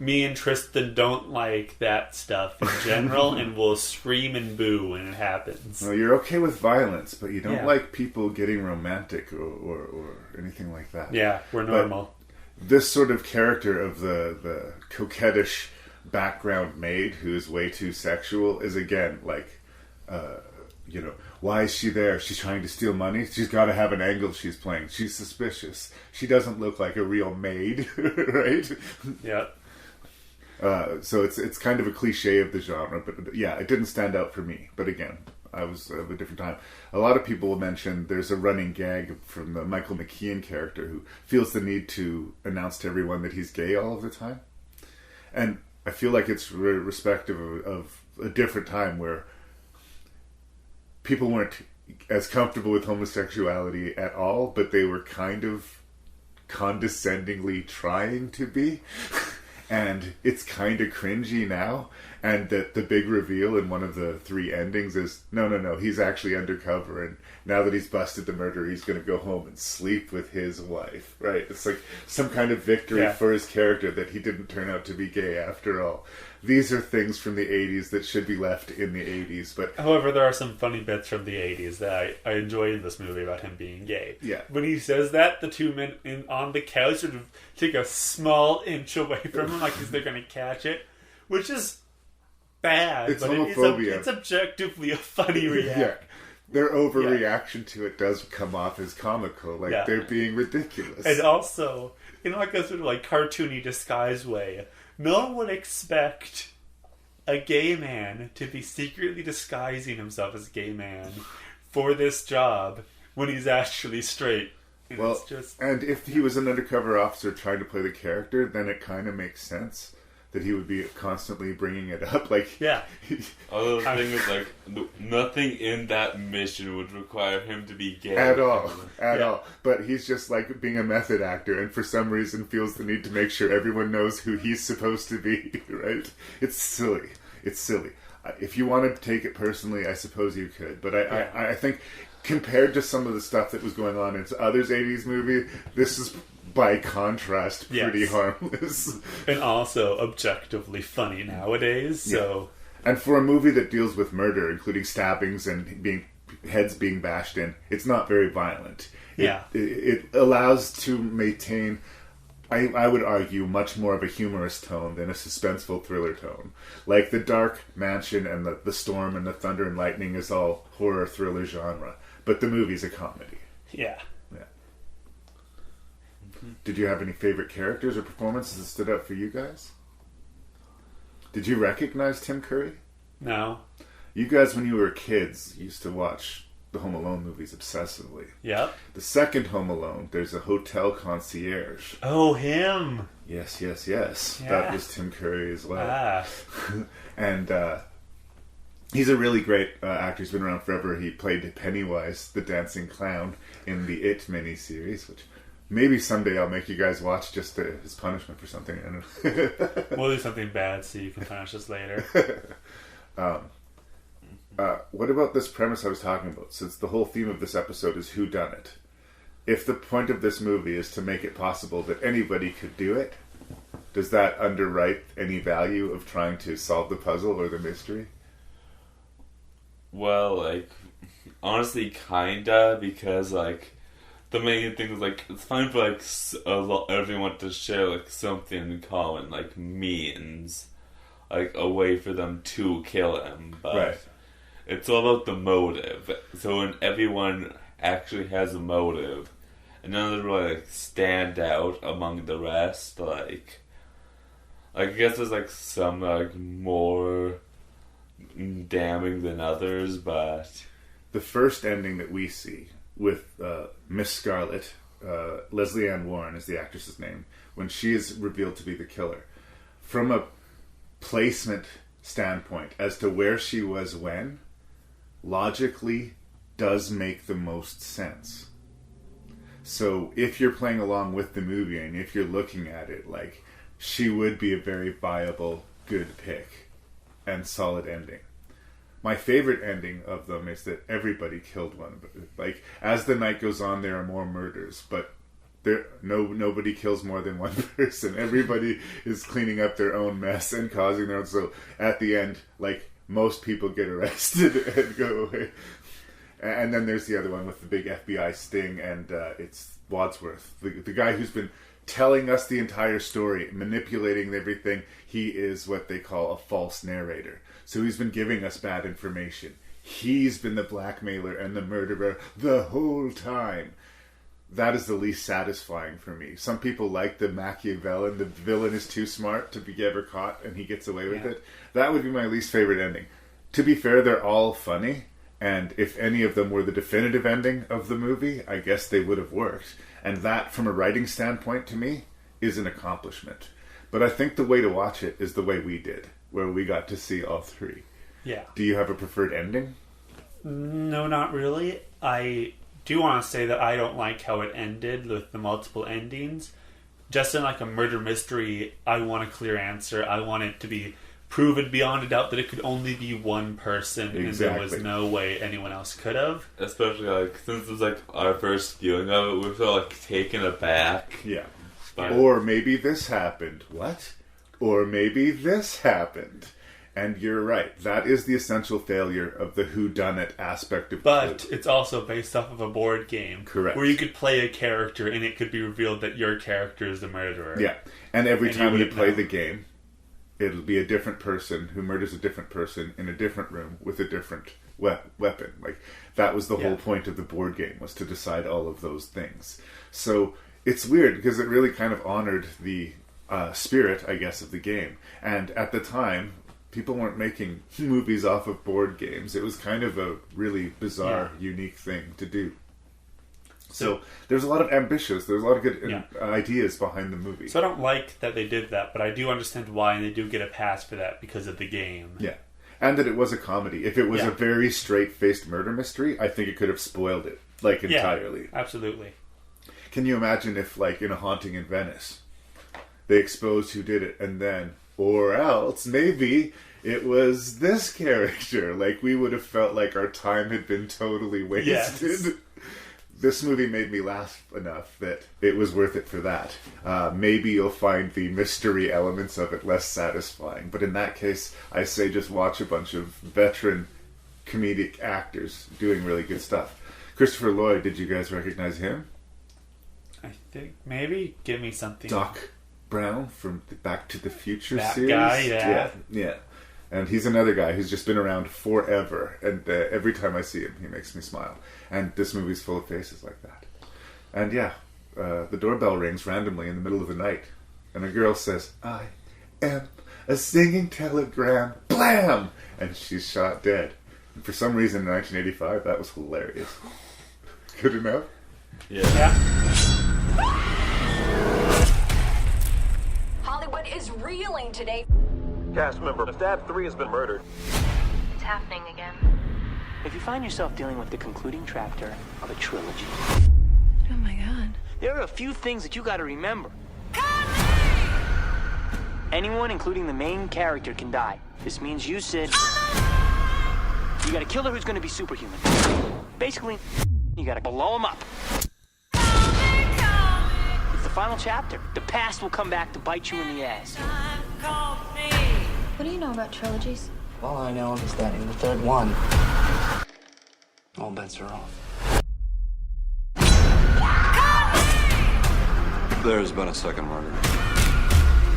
me and Tristan don't like that stuff in general, and we'll scream and boo when it happens. Well, you're okay with violence, but you don't like people getting romantic or anything like that. Yeah, we're normal. But this sort of character of the coquettish background maid who is way too sexual is again like, why is she there? She's trying to steal money. She's got to have an angle she's playing. She's suspicious. She doesn't look like a real maid, right? Yeah. So it's kind of a cliche of the genre, but yeah, it didn't stand out for me. But again, I was of a different time. A lot of people will mention there's a running gag from the Michael McKean character who feels the need to announce to everyone that he's gay all of the time. And I feel like it's respective of a different time where people weren't as comfortable with homosexuality at all, but they were kind of condescendingly trying to be. And it's kind of cringy now. And that the big reveal in one of the 3 endings is, no, he's actually undercover. And now that he's busted the murderer, he's going to go home and sleep with his wife. Right? It's like some kind of victory for his character that he didn't turn out to be gay after all. These are things from the 80s that should be left in the 80s. But however, there are some funny bits from the 80s that I enjoy in this movie about him being gay. Yeah. When he says that, the 2 men on the couch sort of take a small inch away from him like they're going to catch it, which is bad. It's but homophobia. It's objectively a funny reaction. Yeah. Their overreaction to it does come off as comical, like they're being ridiculous. And also, in like a sort of like cartoony disguise way, no one would expect a gay man to be secretly disguising himself as a gay man for this job when he's actually straight. And well, and if he was an undercover officer trying to play the character, then it kind of makes sense that he would be constantly bringing it up. Like, yeah. Although the thing is, like, nothing in that mission would require him to be gay. At all. But he's just, like, being a method actor, and for some reason feels the need to make sure everyone knows who he's supposed to be, right? It's silly. If you wanted to take it personally, I suppose you could. But I think, compared to some of the stuff that was going on in others' 80s movie, this is, by contrast, pretty harmless. And also objectively funny nowadays, so... Yeah. And for a movie that deals with murder, including stabbings and heads being bashed in, it's not very violent. It allows to maintain, I would argue, much more of a humorous tone than a suspenseful thriller tone. Like the dark mansion and the storm and the thunder and lightning is all horror thriller genre, but the movie's a comedy. Yeah. Did you have any favorite characters or performances that stood out for you guys? Did you recognize Tim Curry? No. You guys, when you were kids, used to watch the Home Alone movies obsessively. Yep. The second Home Alone, there's a hotel concierge. Oh, him. Yes. Yeah. That was Tim Curry as well. Ah. And he's a really great actor. He's been around forever. He played Pennywise, the dancing clown, in the It miniseries, which maybe someday I'll make you guys watch just as punishment for something. I don't know. We'll do something bad so you can punish us later. What about this premise I was talking about? Since the whole theme of this episode is who done it. If the point of this movie is to make it possible that anybody could do it, does that underwrite any value of trying to solve the puzzle or the mystery? Well, like, honestly, kinda, because, like, the main thing is, like, it's fine for, like, everyone to share, like, something in common, like, means, like, a way for them to kill him, but right. It's all about the motive. So when everyone actually has a motive, and none of them really, like, stand out among the rest, like, I guess there's, like, some, like, more damning than others, but the first ending that we see with Miss Scarlet, Leslie Ann Warren is the actress's name, when she is revealed to be the killer, from a placement standpoint as to where she was when, logically does make the most sense. So if you're playing along with the movie and if you're looking at it, like, she would be a very viable, good pick and solid ending. My favorite ending of them is that everybody killed one. Like, as the night goes on, there are more murders, but nobody kills more than one person. Everybody is cleaning up their own mess and causing their own. So at the end, like, most people get arrested and go away. And then there's the other one with the big FBI sting, and it's Wadsworth, the guy who's been telling us the entire story, manipulating everything. He is what they call a false narrator. So he's been giving us bad information. He's been the blackmailer and the murderer the whole time. That is the least satisfying for me. Some people like the Machiavellian, the villain is too smart to be ever caught and he gets away with it. That would be my least favorite ending. To be fair, they're all funny, and if any of them were the definitive ending of the movie, I guess they would have worked. And that, from a writing standpoint, to me, is an accomplishment. But I think the way to watch it is the way we did, where we got to see all three. Yeah. Do you have a preferred ending? No, not really. I do want to say that I don't like how it ended with the multiple endings. Just in like a murder mystery, I want a clear answer. I want it to be proven beyond a doubt that it could only be one person, and there was no way anyone else could have. Especially, like, since it was, like, our first viewing of it, we felt, like, taken aback. Yeah. But, or maybe this happened. What? Or maybe this happened. And you're right. That is the essential failure of the whodunit aspect of But Clue. it's also based off of a board game. Correct. Where you could play a character and it could be revealed that your character is the murderer. Yeah. And every time you play know. the game, it'll be a different person who murders a different person in a different room with a different weapon. Like, that was the whole point of the board game, was to decide all of those things. So it's weird because it really kind of honored the spirit, I guess, of the game. And at the time, people weren't making movies off of board games. It was kind of a really bizarre, unique thing to do. So there's a lot of there's a lot of good ideas behind the movie. So I don't like that they did that, but I do understand why, and they do get a pass for that because of the game. Yeah. And that it was a comedy. If it was a very straight-faced murder mystery, I think it could have spoiled it, like, entirely. Yeah, absolutely. Can you imagine if, like, in A Haunting in Venice, they exposed who did it, and then, or else, maybe it was this character. Like, we would have felt like our time had been totally wasted. Yes. This movie made me laugh enough that it was worth it for that. Maybe you'll find the mystery elements of it less satisfying, but in that case, I say just watch a bunch of veteran comedic actors doing really good stuff. Christopher Lloyd, did you guys recognize him? I think maybe give me something. Doc Brown from the Back to the Future that series. Guy, yeah. And he's another guy who's just been around forever. And every time I see him, he makes me smile. And this movie's full of faces like that. And the doorbell rings randomly in the middle of the night. And a girl says, "I am a singing telegram." Blam! And she's shot dead. For some reason, in 1985, that was hilarious. Good enough? Yeah. Hollywood is reeling today. Cast member, Stab 3 has been murdered. It's happening again. If you find yourself dealing with the concluding chapter of a trilogy, Oh my god. there are a few things that you gotta remember. Anyone, including the main character, can die. This means you, Sid, you got a killer who's gonna be superhuman. Basically, you gotta blow him up. It's the final chapter. The past will come back to bite you in the ass. What do you know about trilogies? All I know is that in the third one, all bets are off. There's been a second murder.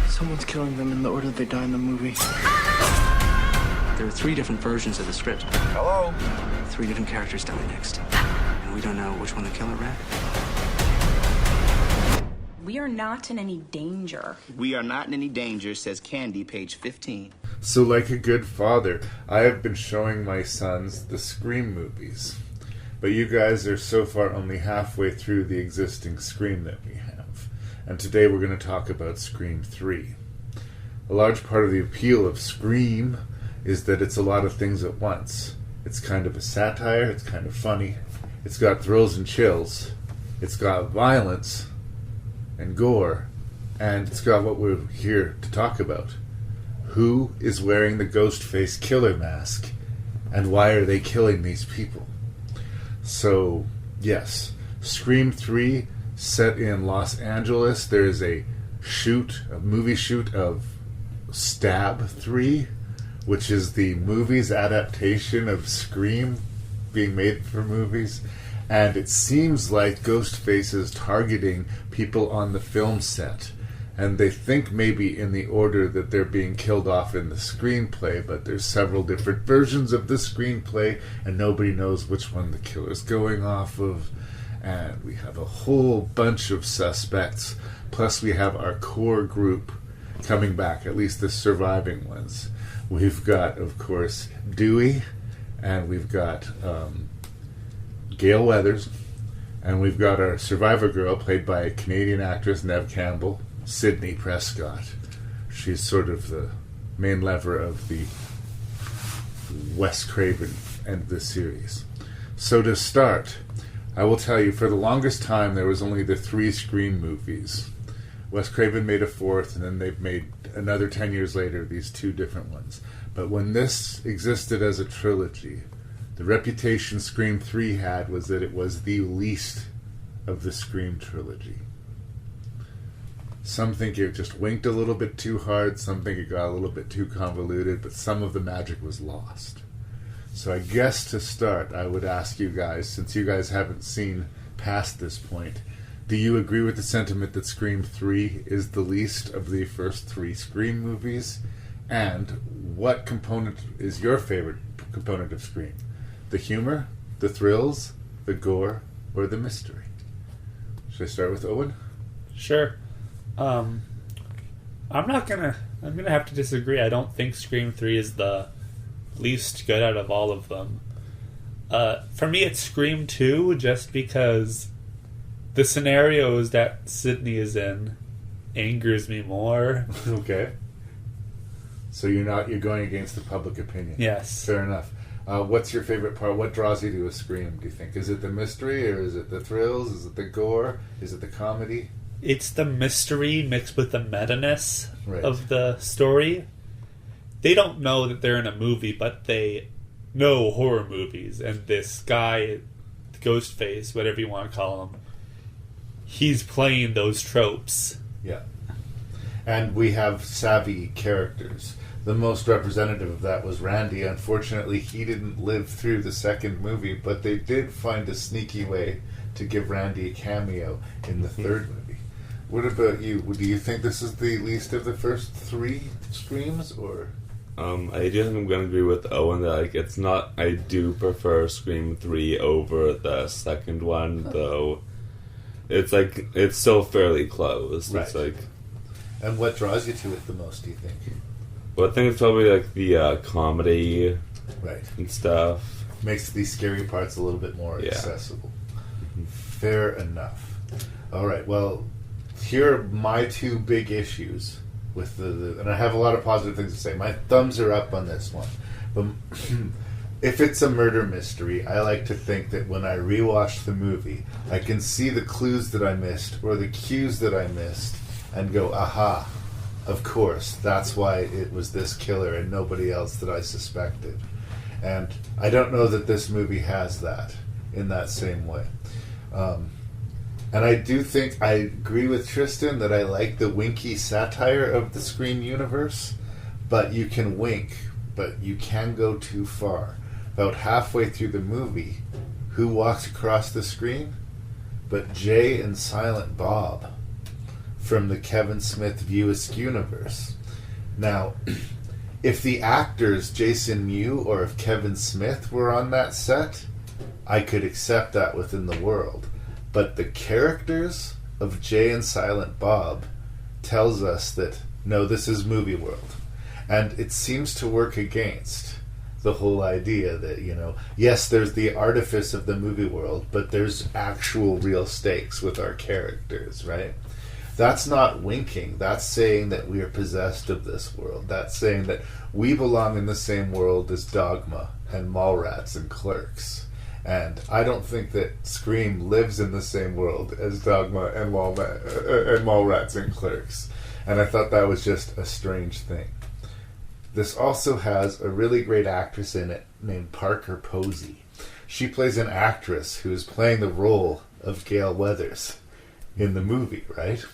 Someone's killing them in the order they die in the movie. There are 3 different versions of the script. Hello? 3 different characters die next. And we don't know which one the killer read. We are not in any danger. We are not in any danger, says Candy, page 15. So, like a good father, I have been showing my sons the Scream movies. But you guys are so far only halfway through the existing Scream that we have. And today we're going to talk about Scream 3. A large part of the appeal of Scream is that it's a lot of things at once. It's kind of a satire, it's kind of funny, it's got thrills and chills, it's got violence and gore, and it's got what we're here to talk about. Who is wearing the Ghostface killer mask, and why are they killing these people? So, yes, Scream 3, set in Los Angeles. There is a movie shoot of Stab 3, which is the movie's adaptation of Scream being made for movies. And it seems like Ghostface is targeting people on the film set. And they think maybe in the order that they're being killed off in the screenplay, but there's several different versions of the screenplay, and nobody knows which one the killer's going off of. And we have a whole bunch of suspects, plus we have our core group coming back, at least the surviving ones. We've got, of course, Dewey, and we've got Gail Weathers, and we've got our survivor girl, played by a Canadian actress, Neve Campbell, Sydney Prescott. She's sort of the main lever of the Wes Craven end of the series. So to start, I will tell you, for the longest time, there was only the 3 Scream movies. Wes Craven made a 4th, and then they've made another 10 years later these 2 different ones. But when this existed as a trilogy, the reputation Scream 3 had was that it was the least of the Scream trilogy. Some think it just winked a little bit too hard, some think it got a little bit too convoluted, but some of the magic was lost. So I guess to start, I would ask you guys, since you guys haven't seen past this point, do you agree with the sentiment that Scream 3 is the least of the first 3 Scream movies? And what component is your favorite component of Scream? The humor, the thrills, the gore, or the mystery? Should I start with Owen? Sure. I'm gonna have to disagree. I don't think Scream 3 is the least good out of all of them. For me, it's Scream 2, just because the scenarios that Sydney is in angers me more. Okay. So you're going against the public opinion. Yes. Fair enough. What's your favorite part? What draws you to a Scream, do you think? Is it the mystery, or is it the thrills? Is it the gore? Is it the comedy? It's the mystery mixed with the meta-ness of the story. They don't know that they're in a movie, but they know horror movies. And this guy, Ghostface, whatever you want to call him, he's playing those tropes. Yeah. And we have savvy characters. The most representative of that was Randy. Unfortunately, he didn't live through the second movie, but they did find a sneaky way to give Randy a cameo in the third movie. What about you? Do you think this is the least of the first 3 Screams, or? I do think I'm going to agree with Owen that it's not. I do prefer Scream 3 over the second one, though. It's still fairly close. Right. It's and what draws you to it the most, do you think? Well, I think it's probably the comedy Right. and stuff. Makes these scary parts a little bit more accessible. Fair enough. All right, well, here are my two big issues with the and I have a lot of positive things to say. My thumbs are up on this one. But if it's a murder mystery, I like to think that when I rewatch the movie, I can see the clues that I missed or the cues that I missed and go, aha, of course, that's why it was this killer and nobody else that I suspected. And I don't know that this movie has that in that same way. And I do think I agree with Tristan that I like the winky satire of the Scream universe, but you can wink, but you can go too far. About halfway through the movie, who walks across the screen? But Jay and Silent Bob from the Kevin Smith View Askew universe. Now, if the actors Jason Mew or if Kevin Smith were on that set, I could accept that within the world. But the characters of Jay and Silent Bob tells us that, no, this is movie world. And it seems to work against the whole idea that, you know, yes, there's the artifice of the movie world, but there's actual real stakes with our characters, right? That's not winking. That's saying that we are possessed of this world. That's saying that we belong in the same world as Dogma and Mallrats and Clerks. And I don't think that Scream lives in the same world as Dogma and Mallrats and Clerks. And I thought that was just a strange thing. This also has a really great actress in it named Parker Posey. She plays an actress who is playing the role of Gail Weathers in the movie, right?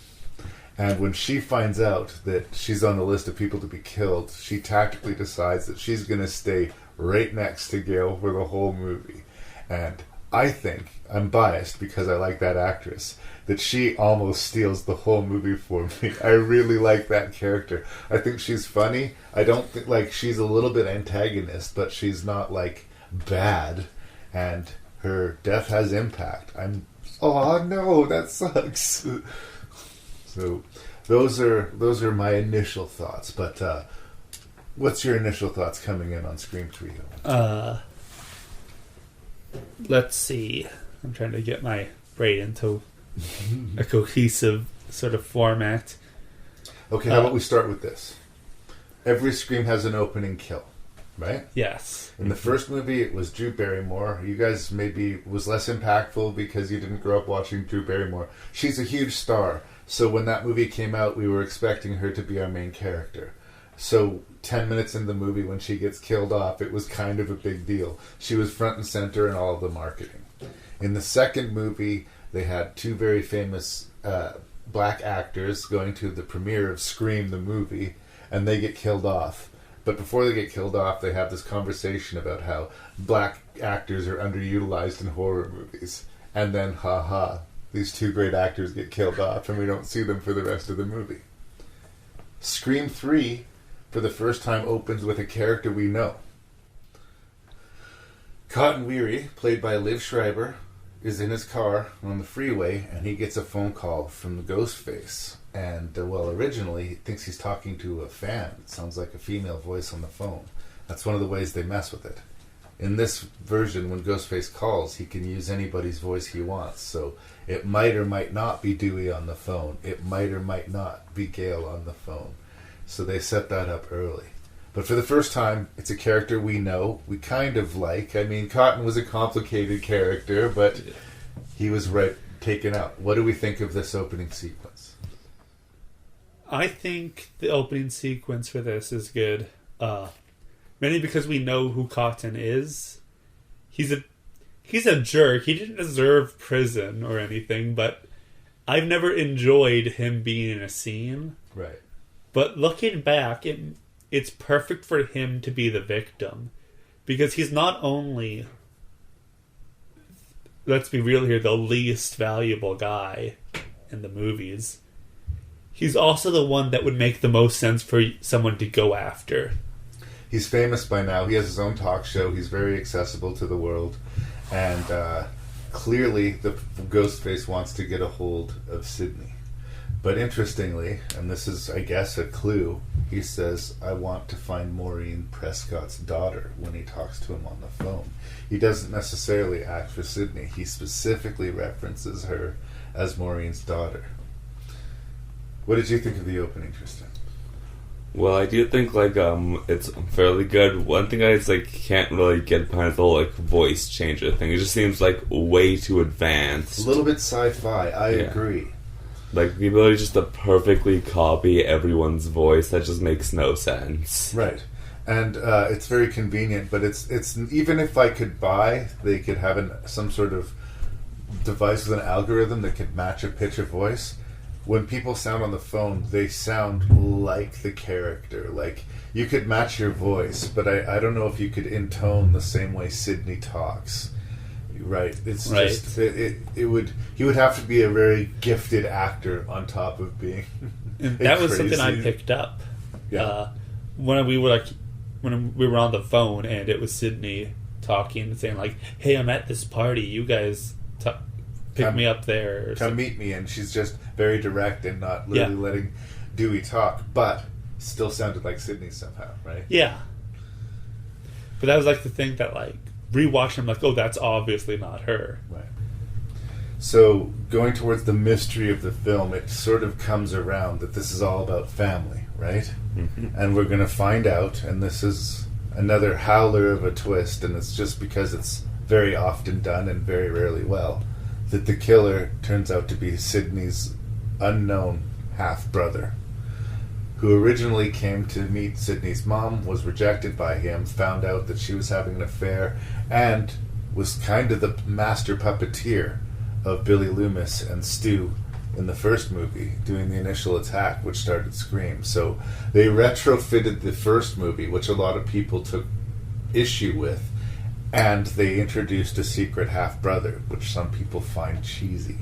And when she finds out that she's on the list of people to be killed, she tactically decides that she's going to stay right next to Gail for the whole movie. And I think, I'm biased because I like that actress, that she almost steals the whole movie for me. I really like that character. I think she's funny. I don't think, like, she's a little bit antagonist, but she's not, like, bad. And her death has impact. Oh no, that sucks. So those are my initial thoughts. But what's your initial thoughts coming in on Scream 3? Let's see. I'm trying to get my brain into a cohesive sort of format. Okay, how about we start with this? Every Scream has an opening kill, right? Yes. In the first movie, it was Drew Barrymore. You guys maybe was less impactful because you didn't grow up watching Drew Barrymore. She's a huge star, so when that movie came out, we were expecting her to be our main character. So 10 minutes in the movie when she gets killed off, it was kind of a big deal. She was front and center in all of the marketing. In the second movie, they had two very famous black actors going to the premiere of Scream, the movie, and they get killed off. But before they get killed off, they have this conversation about how black actors are underutilized in horror movies. And then, these two great actors get killed off, and we don't see them for the rest of the movie. Scream 3, for the first time, opens with a character we know. Cotton Weary, played by Liv Schreiber, is in his car on the freeway, and he gets a phone call from the Ghostface. And, originally, he thinks he's talking to a fan. It sounds like a female voice on the phone. That's one of the ways they mess with it. In this version, when Ghostface calls, he can use anybody's voice he wants. So it might or might not be Dewey on the phone. It might or might not be Gail on the phone. So they set that up early. But for the first time, it's a character we know, we kind of like. I mean, Cotton was a complicated character, but he was taken out. What do we think of this opening sequence? I think the opening sequence for this is good. Mainly because we know who Cotton is. He's a jerk. He didn't deserve prison or anything, but I've never enjoyed him being in a scene. Right. But looking back, it's perfect for him to be the victim. Because he's not only, let's be real here, the least valuable guy in the movies. He's also the one that would make the most sense for someone to go after. He's famous by now. He has his own talk show. He's very accessible to the world. And clearly the Ghostface wants to get a hold of Sydney. But interestingly, and this is, I guess, a clue, he says, I want to find Maureen Prescott's daughter when he talks to him on the phone. He doesn't necessarily act for Sydney. He specifically references her as Maureen's daughter. What did you think of the opening, Tristan? Well, I do think it's fairly good. One thing I just can't really get behind is the whole voice changer thing. It just seems way too advanced. A little bit sci-fi. I agree. The ability just to perfectly copy everyone's voice, that just makes no sense. Right. And it's very convenient, but it's even if I could buy, they could have some sort of device with an algorithm that could match a pitch of voice. When people sound on the phone, they sound like the character. You could match your voice, but I don't know if you could intone the same way Sydney talks. Right. It's right. Just he would have to be a very gifted actor on top of being that was something I picked up. Yeah. When we were on the phone and it was Sydney talking and saying hey, I'm at this party, you guys pick me up there. Come meet me, and she's just very direct and not literally letting Dewey talk, but still sounded like Sydney somehow, right? Yeah. But that was the thing that rewatching, I'm oh, that's obviously not her. Right. So going towards the mystery of the film, it sort of comes around that this is all about family, right? Mm-hmm. And we're going to find out, and this is another howler of a twist, and it's just because it's very often done and very rarely well, that the killer turns out to be Sydney's unknown half-brother, who originally came to meet Sydney's mom, was rejected by him, found out that she was having an affair, and was kind of the master puppeteer of Billy Loomis and Stu in the first movie, doing the initial attack, which started Scream. So they retrofitted the first movie, which a lot of people took issue with, and they introduced a secret half-brother, which some people find cheesy.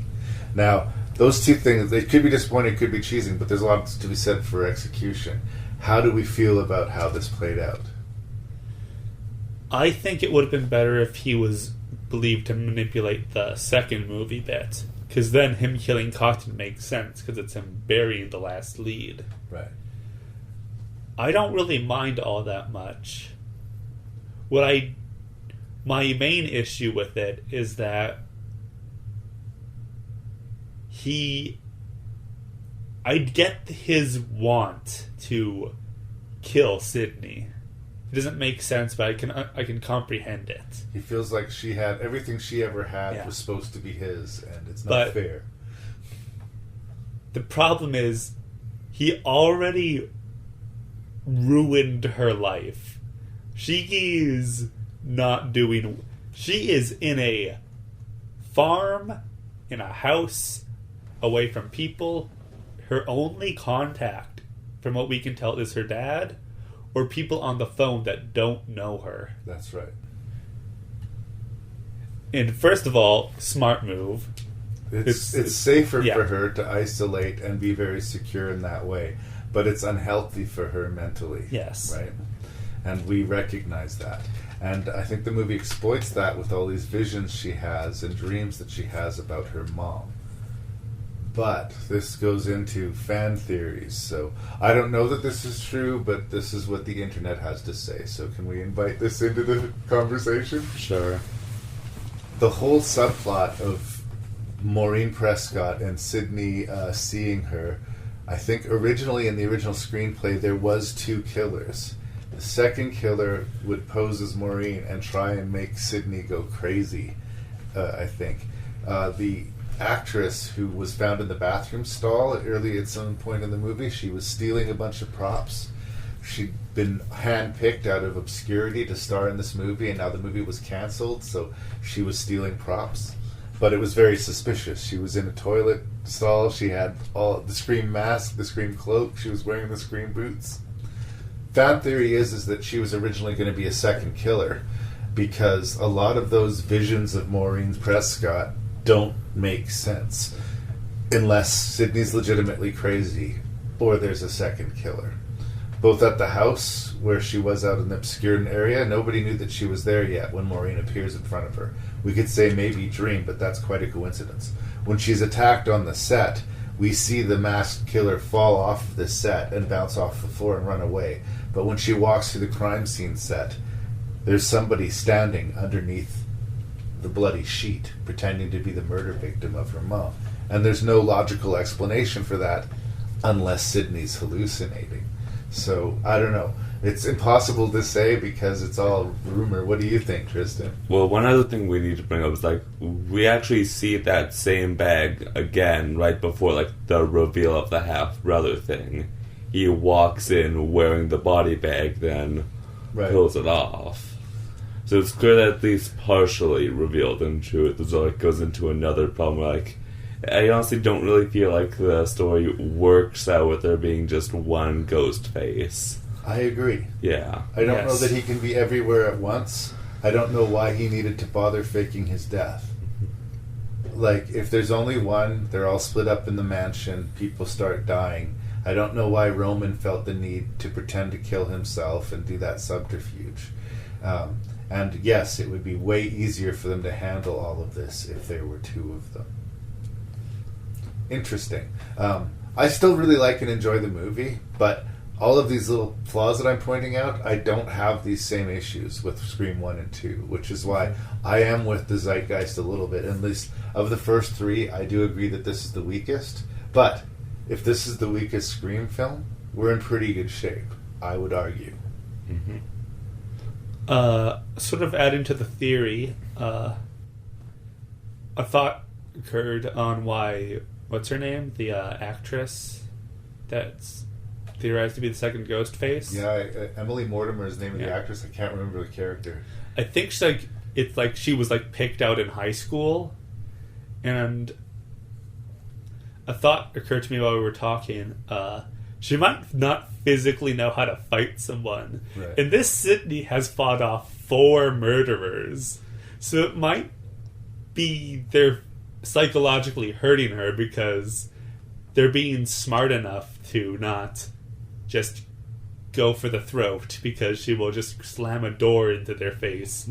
Now, those two things, they could be disappointing, could be cheesy, but there's a lot to be said for execution. How do we feel about how this played out? I think it would have been better if he was believed to manipulate the second movie bit, because then him killing Cotton makes sense, because it's him burying the last lead. Right. I don't really mind all that much. My main issue with it is that I'd get his want to kill Sydney. It doesn't make sense, but I can comprehend it. He feels like she had everything she ever had was supposed to be his, and it's not fair. The problem is, he already ruined her life. She is in a farm, in a house, away from people. Her only contact, from what we can tell, is her dad or people on the phone that don't know her. That's right. And first of all, smart move. It's safer for her to isolate and be very secure in that way, but it's unhealthy for her mentally. Yes. Right? And we recognize that. And I think the movie exploits that with all these visions she has and dreams that she has about her mom. But this goes into fan theories, so I don't know that this is true, but this is what the internet has to say. So can we invite this into the conversation? Sure. The whole subplot of Maureen Prescott and Sydney seeing her, I think originally in the original screenplay there was two killers. The second killer would pose as Maureen and try and make Sydney go crazy, I think. The actress who was found in the bathroom stall early at some point in the movie, she was stealing a bunch of props. She'd been handpicked out of obscurity to star in this movie, and now the movie was cancelled, so she was stealing props. But it was very suspicious. She was in a toilet stall, she had all the Scream mask, the Scream cloak, she was wearing the Scream boots. Fan theory is that she was originally going to be a second killer, because a lot of those visions of Maureen Prescott don't make sense unless Sydney's legitimately crazy or there's a second killer. Both at the house where she was out in the obscure area, nobody knew that she was there yet when Maureen appears in front of her. We could say maybe dream, but that's quite a coincidence. When she's attacked on the set, we see the masked killer fall off the set and bounce off the floor and run away. But when she walks through the crime scene set, there's somebody standing underneath the bloody sheet, pretending to be the murder victim of her mom. And there's no logical explanation for that unless Sydney's hallucinating. So, I don't know. It's impossible to say because it's all rumor. What do you think, Tristan? Well, one other thing we need to bring up is, like, we actually see that same bag again right before, like, the reveal of the half-brother thing. He walks in wearing the body bag, then pulls it off. So it's clear that at least partially revealed into it. So it goes into another problem. Like, I honestly don't really feel like the story works out with there being just one ghost face. I agree. Yeah. I don't know that he can be everywhere at once. I don't know why he needed to bother faking his death. Like, if there's only one, they're all split up in the mansion, people start dying. I don't know why Roman felt the need to pretend to kill himself and do that subterfuge. And yes, it would be way easier for them to handle all of this if there were two of them. Interesting. I still really like and enjoy the movie, but all of these little flaws that I'm pointing out, I don't have these same issues with Scream 1 and 2, which is why I am with the zeitgeist a little bit. At least of the first three, I do agree that this is the weakest. But if this is the weakest Scream film, we're in pretty good shape, I would argue. Mm-hmm. Sort of adding to the theory, a thought occurred on why, what's her name? The actress that's theorized to be the second ghost face. Yeah, Emily Mortimer is the name of the actress. I can't remember the character. I think it's like she was like picked out in high school, and a thought occurred to me while we were talking. She might not physically know how to fight someone. Right. And this Sydney has fought off 4 murderers. So it might be they're psychologically hurting her because they're being smart enough to not just go for the throat, because she will just slam a door into their face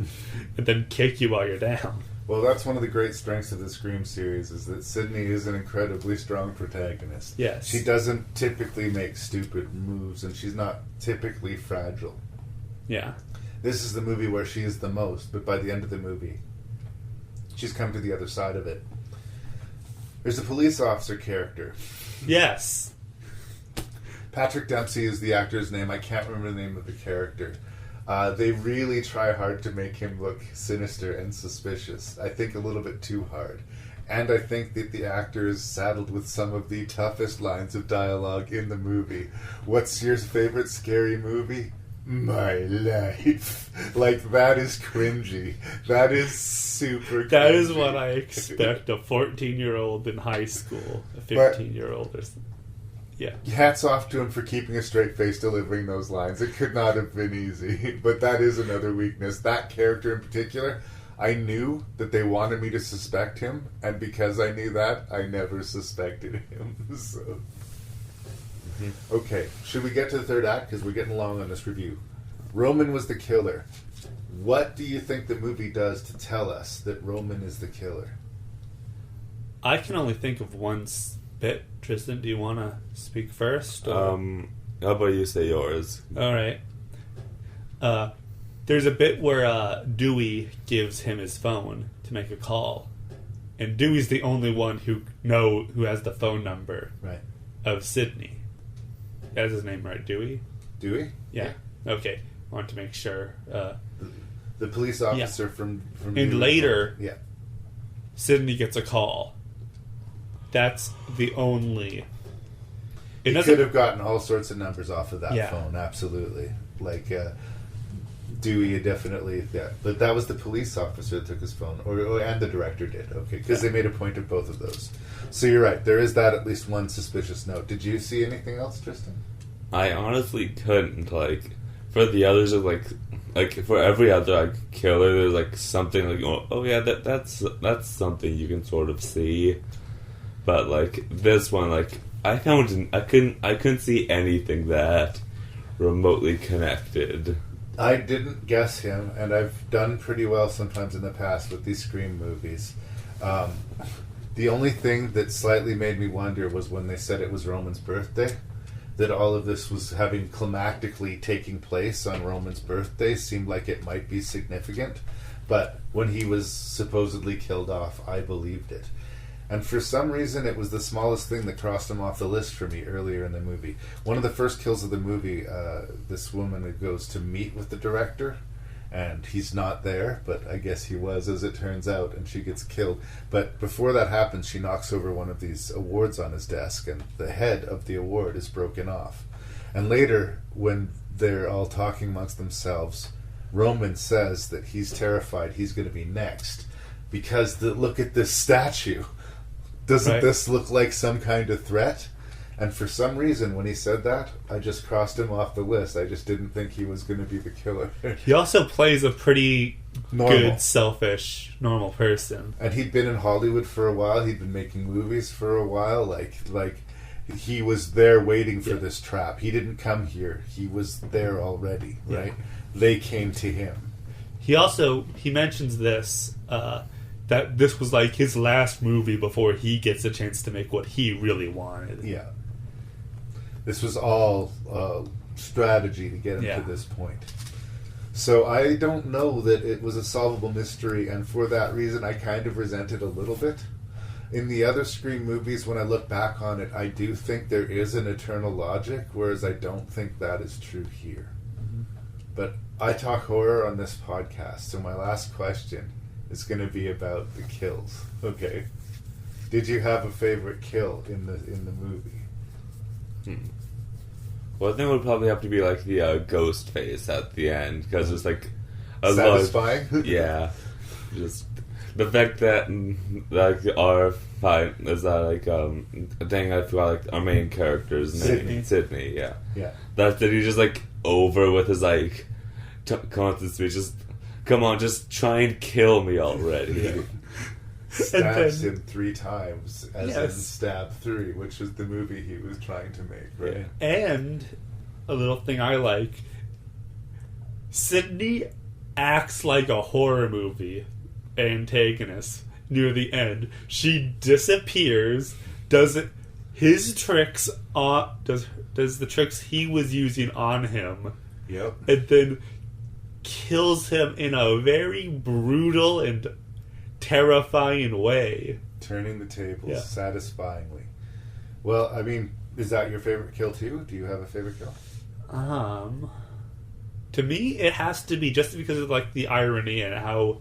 and then kick you while you're down. Well, that's one of the great strengths of the Scream series, is that Sydney is an incredibly strong protagonist. Yes. She doesn't typically make stupid moves, and she's not typically fragile. Yeah. This is the movie where she is the most, but by the end of the movie, she's come to the other side of it. There's a police officer character. Yes. Patrick Dempsey is the actor's name. I can't remember the name of the character. They really try hard to make him look sinister and suspicious. I think a little bit too hard. And I think that the actor is saddled with some of the toughest lines of dialogue in the movie. What's your favorite scary movie? My life. Like, that is cringy. That is super cringy. That is what I expect a 14-year-old in high school, a 15-year-old or something. Yeah. Hats off to him for keeping a straight face delivering those lines. It could not have been easy. But that is another weakness. That character in particular, I knew that they wanted me to suspect him, and because I knew that, I never suspected him. So, okay, should we get to the third act? Because we're getting long on this review. Roman was the killer. What do you think the movie does to tell us that Roman is the killer? I can only think of one bit. Tristan, do you want to speak first? Or? How about you say yours? All right. There's a bit where Dewey gives him his phone to make a call, and Dewey's the only one who has the phone number of Sydney. That's his name, right? Dewey? Dewey? Yeah. Okay. I want to make sure. The police officer from and later, Sydney gets a call. That's the only... He could have gotten all sorts of numbers off of that phone, absolutely. Like, Dewey definitely... Yeah. But that was the police officer that took his phone, and the director did, okay, because they made a point of both of those. So you're right, there is that at least one suspicious note. Did you see anything else, Tristan? I honestly couldn't, like... For the others, like for every other killer, there's like something like, oh yeah, that's something you can sort of see. But like this one, like I couldn't see anything that remotely connected. I didn't guess him, and I've done pretty well sometimes in the past with these Scream movies. The only thing that slightly made me wonder was when they said it was Roman's birthday, that all of this was having climactically taking place on Roman's birthday seemed like it might be significant. But when he was supposedly killed off, I believed it. And for some reason, it was the smallest thing that crossed him off the list for me earlier in the movie. One of the first kills of the movie, this woman goes to meet with the director, and he's not there, but I guess he was, as it turns out, and she gets killed. But before that happens, she knocks over one of these awards on his desk, and the head of the award is broken off. And later, when they're all talking amongst themselves, Roman says that he's terrified he's going to be next, because look at this statue. Doesn't this look like some kind of threat? And for some reason, when he said that, I just crossed him off the list. I just didn't think he was going to be the killer. He also plays a pretty Normal. good, selfish, normal person. And he'd been in Hollywood for a while. He'd been making movies for a while. Like he was there waiting for this trap. He didn't come here. He was there already, right? They came to him. He mentions this, that this was like his last movie before he gets a chance to make what he really wanted. Yeah. This was all strategy to get him to this point. So I don't know that it was a solvable mystery, and for that reason I kind of resent it a little bit. In the other Scream movies, when I look back on it, I do think there is an eternal logic, whereas I don't think that is true here. Mm-hmm. But I talk horror on this podcast, so my last question is going to be about the kills. Okay. Did you have a favorite kill in the movie? Well, I think it would probably have to be like the ghost face at the end, because it's like satisfying. Yeah, just the fact that like our fight is that like I think I forgot like our main character's name, Sydney. Yeah. That he just like over with his like constant speech, just come on, just try and kill me already. Stabs him 3 times, as in Stab 3, which is the movie he was trying to make, right? And a little thing I like, Sydney acts like a horror movie antagonist near the end. She disappears, does the tricks he was using on him. Yep. And then kills him in a very brutal and terrifying way. Turning the tables satisfyingly. Well, I mean, is that your favorite kill too? Do you have a favorite kill? To me, it has to be just because of like the irony and how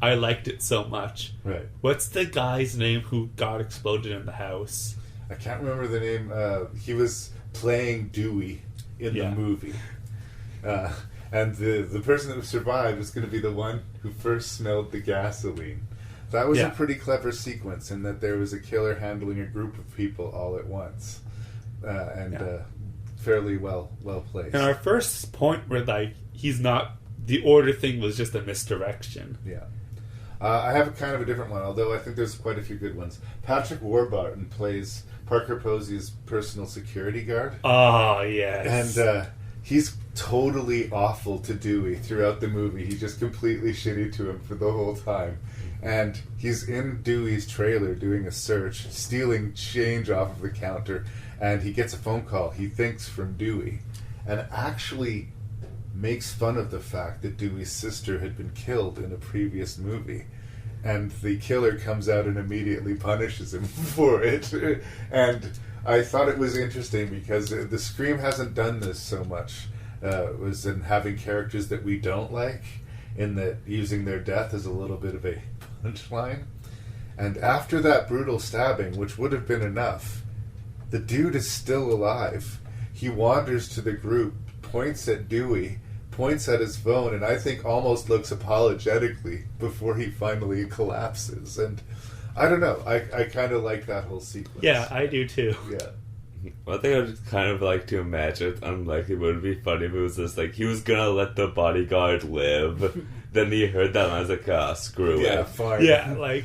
I liked it so much. Right. What's the guy's name who got exploded in the house? I can't remember the name. He was playing Dewey in the movie. And the person that survived was going to be the one who first smelled the gasoline. That was a pretty clever sequence in that there was a killer handling a group of people all at once. Fairly well placed. And our first point where like he's not, the order thing was just a misdirection. Yeah. I have a kind of a different one, although I think there's quite a few good ones. Patrick Warburton plays Parker Posey's personal security guard. Oh, yes. And he's totally awful to Dewey throughout the movie. He's just completely shitty to him for the whole time. And he's in Dewey's trailer doing a search, stealing change off of the counter, and he gets a phone call, he thinks from Dewey, and actually makes fun of the fact that Dewey's sister had been killed in a previous movie. And the killer comes out and immediately punishes him for it. And I thought it was interesting because the Scream hasn't done this so much. Was in having characters that we don't like, in that using their death as a little bit of a punchline. And after that brutal stabbing, which would have been enough, the dude is still alive. He wanders to the group, points at Dewey, points at his phone, and I think almost looks apologetically before he finally collapses. And I don't know, I kind of like that whole sequence. Yeah, I do too. Yeah. Well, I think I would just kind of like to imagine, unlike it would be funny if it was just like he was gonna let the bodyguard live. Then he heard that and I was like, screw it. Fine. Yeah, like,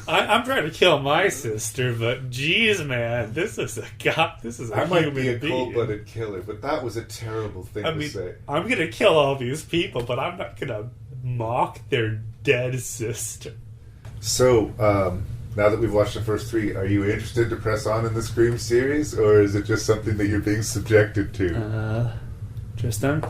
I'm trying to kill my sister, but geez, man, this is a I might be a being. cold-blooded killer, but that was a terrible thing to say. I'm gonna kill all these people, but I'm not gonna mock their dead sister. So, now that we've watched the first 3, are you interested to press on in the Scream series, or is it just something that you're being subjected to? Tristan?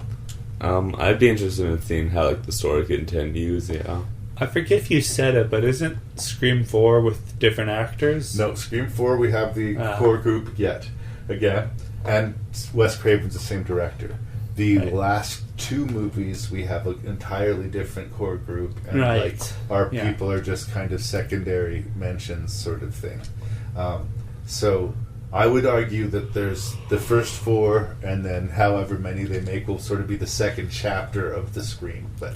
I'd be interested in seeing how like the story continues. Yeah. I forget if you said it, but isn't Scream 4 with different actors? No, Scream 4 we have the core group yet again, and Wes Craven's the same director. The last 2 movies we have an entirely different core group, and like our people are just kind of secondary mentions, sort of thing. So I would argue that there's the first 4, and then however many they make will sort of be the second chapter of the Scream. But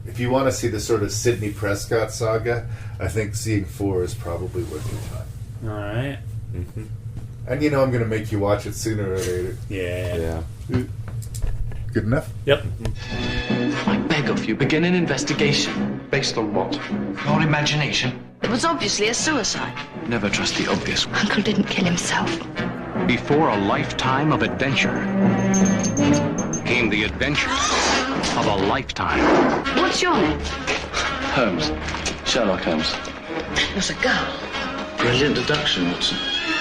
if you want to see the sort of Sidney Prescott saga, I think seeing 4 is probably worth your time. All right. Mm-hmm. And you know I'm going to make you watch it sooner or later. Yeah. Good enough? Yep. I beg of you, begin an investigation. Based on what? Your imagination. It was obviously a suicide. Never trust the obvious. Uncle didn't kill himself. Before a lifetime of adventure came the adventure of a lifetime. What's your name? Holmes. Sherlock Holmes. It was a girl. Brilliant deduction, Watson.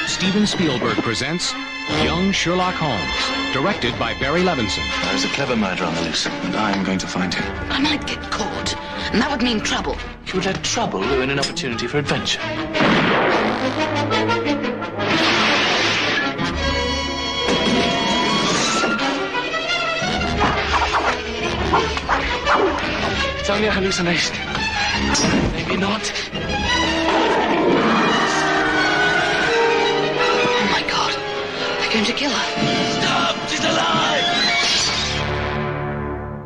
Steven Spielberg presents Young Sherlock Holmes, directed by Barry Levinson. There's a clever murderer on the loose, and I am going to find him. I might get caught, and that would mean trouble. You would let trouble ruin an opportunity for adventure. It's only a hallucination. Maybe not. Oh my God, they're going to kill her. Stop! She's alive!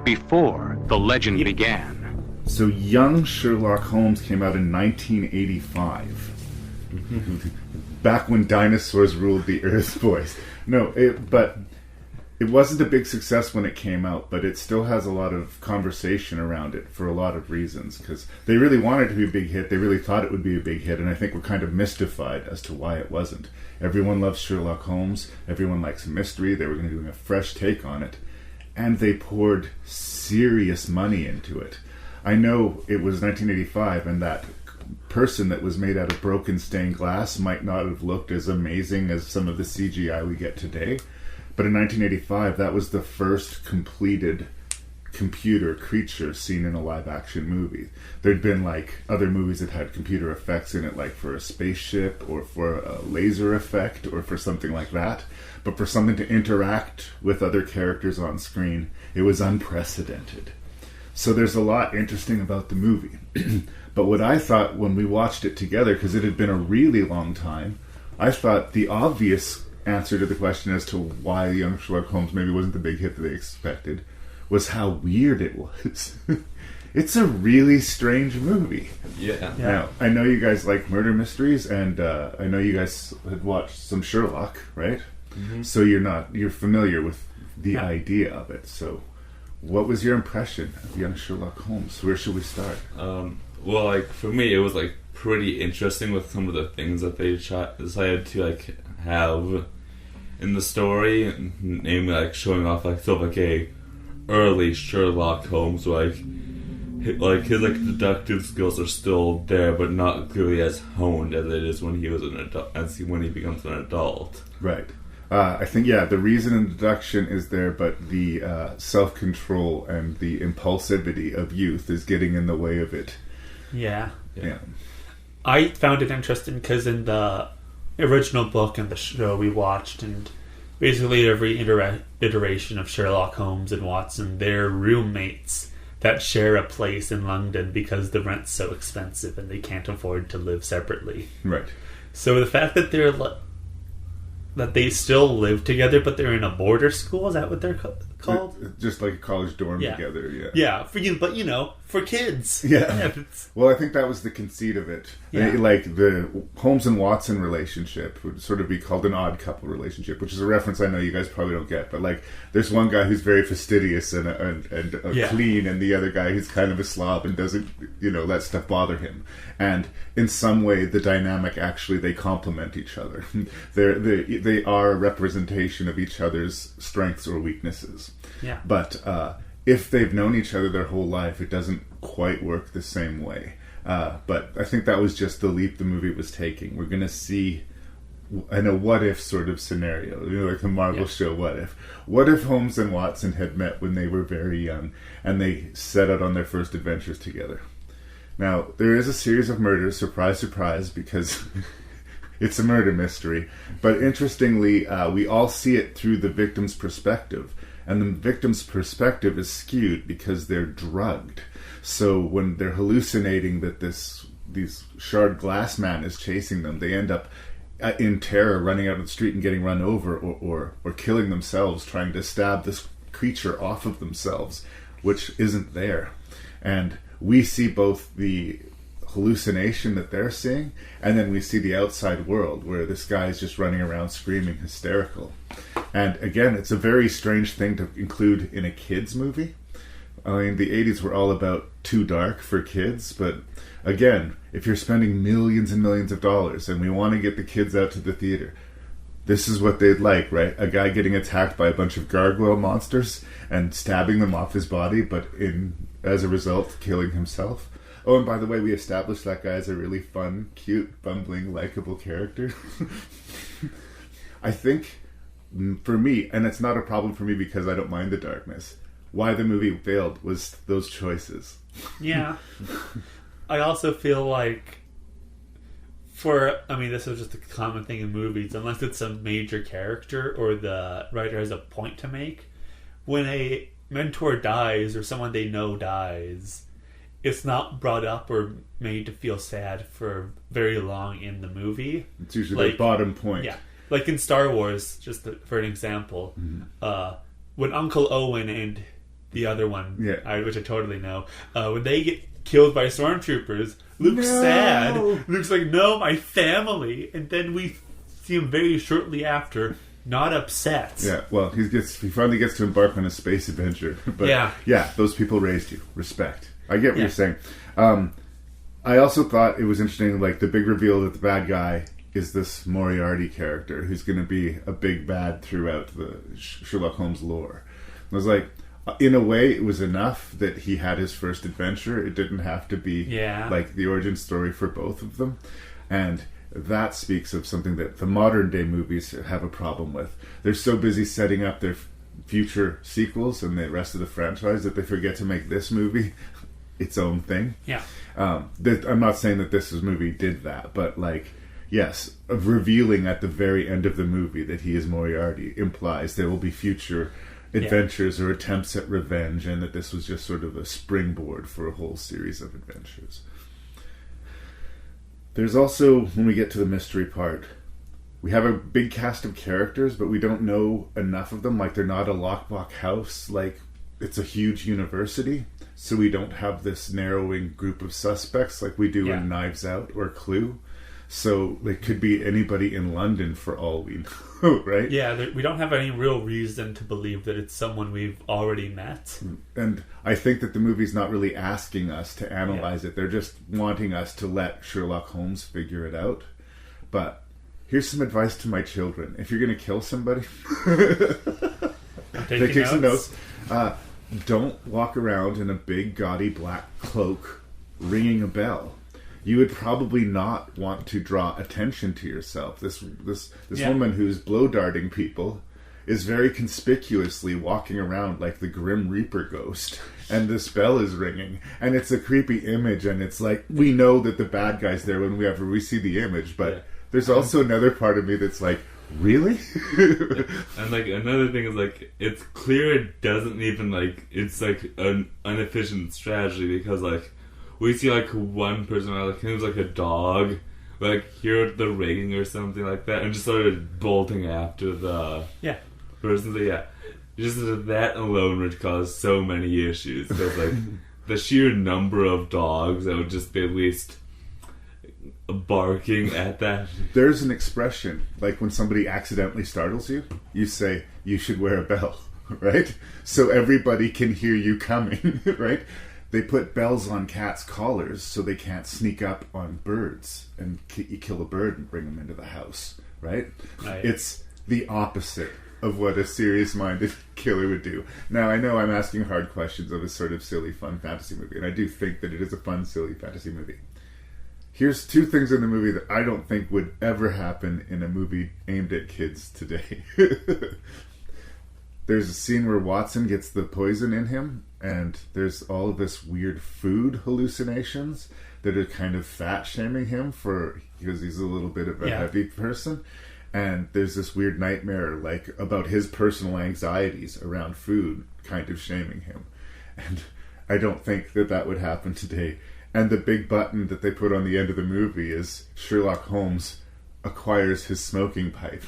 Before the legend began. So Young Sherlock Holmes came out in 1985. Back when dinosaurs ruled the earth, boys. No, but it wasn't a big success when it came out, but it still has a lot of conversation around it for a lot of reasons, because they really wanted it to be a big hit. They really thought it would be a big hit, and I think we're kind of mystified as to why it wasn't. Everyone loves Sherlock Holmes. Everyone likes mystery. They were going to do a fresh take on it, and they poured serious money into it. I know it was 1985, and that person that was made out of broken stained glass might not have looked as amazing as some of the CGI we get today. But in 1985, that was the first completed computer creature seen in a live-action movie. There'd been, like, other movies that had computer effects in it, like for a spaceship or for a laser effect or for something like that. But for something to interact with other characters on screen, it was unprecedented. So there's a lot interesting about the movie. But what I thought when we watched it together, because it had been a really long time, I thought the obvious answer to the question as to why Young Sherlock Holmes maybe wasn't the big hit that they expected was how weird it was. It's a really strange movie. Yeah. Now, I know you guys like murder mysteries, and I know you guys had watched some Sherlock, right? Mm-hmm. So you're familiar with the idea of it. So what was your impression of Young Sherlock Holmes? Where should we start? Well, like, for me, it was, like, pretty interesting with some of the things that they decided to, like, have in the story, namely, like, showing off, like, sort of, like, a early Sherlock Holmes, like his deductive skills are still there, but not clearly as honed as it is when he was an adult, when he becomes an adult. Right. I think, the reason and deduction is there, but the self-control and the impulsivity of youth is getting in the way of it. Yeah. Yeah. I found it interesting because in the original book and the show we watched, and basically every iteration of Sherlock Holmes and Watson, they're roommates that share a place in London because the rent's so expensive and they can't afford to live separately. Right. So the fact that that they still live together, but they're in a boarder school, is that what they're called? Just like a college dorm together, Yeah, for kids. Yeah. Well, I think that was the conceit of it. Yeah. Like, the Holmes and Watson relationship would sort of be called an odd couple relationship, which is a reference I know you guys probably don't get, but, like, there's one guy who's very fastidious and clean, and the other guy who's kind of a slob and doesn't, let stuff bother him. And in some way, the dynamic, actually, they complement each other. They are a representation of each other's strengths or weaknesses. Yeah. But if they've known each other their whole life, it doesn't quite work the same way. But I think that was just the leap the movie was taking. We're going to see in a what-if sort of scenario, like the Marvel show What If. What if Holmes and Watson had met when they were very young and they set out on their first adventures together? Now, there is a series of murders, surprise, surprise, because it's a murder mystery. But interestingly, we all see it through the victim's perspective. And the victim's perspective is skewed because they're drugged. So when they're hallucinating that these shard glass man is chasing them, they end up in terror running out of the street and getting run over, or killing themselves trying to stab this creature off of themselves, which isn't there. And we see both the hallucination that they're seeing, and then we see the outside world where this guy is just running around screaming hysterical. And again, it's a very strange thing to include in a kids movie. I mean, the 80s were all about too dark for kids, but again, if you're spending millions and millions of dollars and we want to get the kids out to the theater, this is what they'd like, right? A guy getting attacked by a bunch of gargoyle monsters and stabbing them off his body, but as a result, killing himself. Oh, and by the way, we established that guy as a really fun, cute, bumbling, likable character. I think, for me, and it's not a problem for me because I don't mind the darkness, why the movie failed was those choices. Yeah. I also feel like this is just a common thing in movies, unless it's a major character or the writer has a point to make, when a mentor dies or someone they know dies, it's not brought up or made to feel sad for very long in the movie. It's usually the bottom point. Yeah. Like in Star Wars, just for an example, when Uncle Owen and the other one, which I totally know, when they get killed by stormtroopers, Luke's sad. Luke's like, no, my family. And then we see him very shortly after not upset. Yeah, well, he finally gets to embark on a space adventure. But yeah, those people raised you. Respect. I get what you're saying. I also thought it was interesting, like the big reveal that the bad guy is this Moriarty character who's going to be a big bad throughout the Sherlock Holmes lore. I was like, in a way, it was enough that he had his first adventure. It didn't have to be like the origin story for both of them. And that speaks of something that the modern day movies have a problem with. They're so busy setting up their future sequels and the rest of the franchise that they forget to make this movie its own thing. Yeah. I'm not saying that this movie did that, but like, yes, of revealing at the very end of the movie that he is Moriarty implies there will be future adventures or attempts at revenge, and that this was just sort of a springboard for a whole series of adventures. There's also, when we get to the mystery part, we have a big cast of characters, but we don't know enough of them. Like, they're not a lockbox house. Like, it's a huge university, so we don't have this narrowing group of suspects like we do in Knives Out or Clue. So it could be anybody in London for all we know, right? Yeah, we don't have any real reason to believe that it's someone we've already met. And I think that the movie's not really asking us to analyze it. They're just wanting us to let Sherlock Holmes figure it out. But here's some advice to my children. If you're going to kill somebody, take some notes. Don't walk around in a big, gaudy black cloak ringing a bell. You would probably not want to draw attention to yourself. This woman who's blow darting people is very conspicuously walking around like the Grim Reaper ghost, and this bell is ringing, and it's a creepy image, and it's like, we know that the bad guy's there whenever we see the image, but there's also another part of me that's like, really? And like another thing is like, it's clear it doesn't even like, it's like an inefficient strategy, because like we see like one person, like it was like a dog, like hear the ringing or something like that, and just started bolting after the person. So just that alone would cause so many issues, because like the sheer number of dogs that would just be at least barking at that. There's an expression, like when somebody accidentally startles you, you say, you should wear a bell, right? So everybody can hear you coming, right? They put bells on cats' collars so they can't sneak up on birds and you kill a bird and bring them into the house, right? It's the opposite of what a serious-minded killer would do. Now, I know I'm asking hard questions of a sort of silly, fun fantasy movie, and I do think that it is a fun, silly fantasy movie. Here's two things in the movie that I don't think would ever happen in a movie aimed at kids today. There's a scene where Watson gets the poison in him, and there's all of this weird food hallucinations that are kind of fat-shaming him because he's a little bit of a heavy person. And there's this weird nightmare like about his personal anxieties around food kind of shaming him. And I don't think that would happen today. And the big button that they put on the end of the movie is Sherlock Holmes acquires his smoking pipe.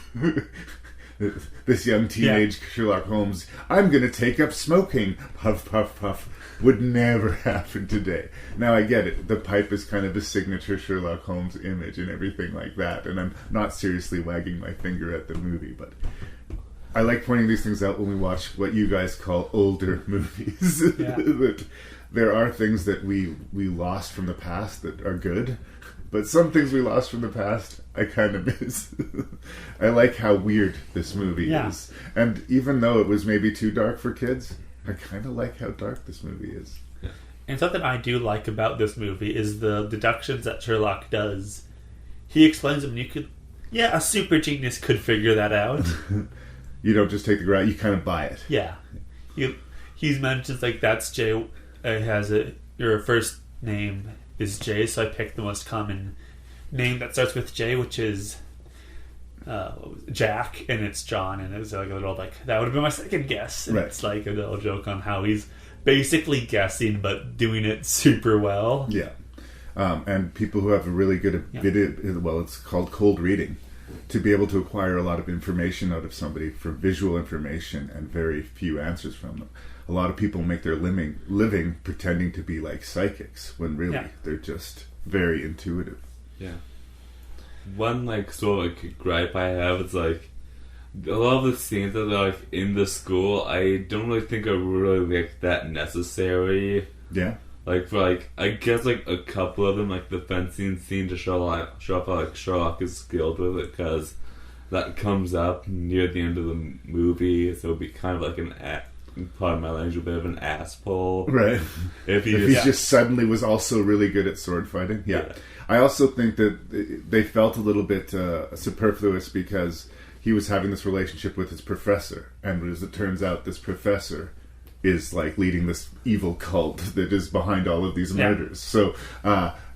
This young teenage Sherlock Holmes, I'm going to take up smoking. Puff, puff, puff. Would never happen today. Now I get it. The pipe is kind of a signature Sherlock Holmes image and everything like that. And I'm not seriously wagging my finger at the movie, but I like pointing these things out when we watch what you guys call older movies. That there are things that we lost from the past that are good, but some things we lost from the past I kind of miss. I like how weird this movie is. And even though it was maybe too dark for kids, I kind of like how dark this movie is. And something I do like about this movie is the deductions that Sherlock does. He explains them, and a super genius could figure that out. You don't just take the ground, you kind of buy it. Yeah. He mentions, like, that's Jay, your first name is Jay, so I picked the most common name that starts with J, which is Jack, and it's John, and it's like a little, like, that would have been my second guess. And it's like a little joke on how he's basically guessing, but doing it super well. Yeah. And people who have a really good video, well, it's called cold reading, to be able to acquire a lot of information out of somebody for visual information and very few answers from them. A lot of people make their living pretending to be like psychics when really they're just very intuitive. Yeah. One sort of gripe I have is a lot of the scenes that are in the school I don't really think are really that necessary. Yeah. I guess a couple of them, the fencing scene to show up how Sherlock is skilled with it, because that comes up near the end of the movie, so it'd be kind of pardon my language, a bit of an asshole. Right. If he just suddenly was also really good at sword fighting. Yeah. I also think that they felt a little bit superfluous because he was having this relationship with his professor, and as it turns out, this professor is leading this evil cult that is behind all of these murders. So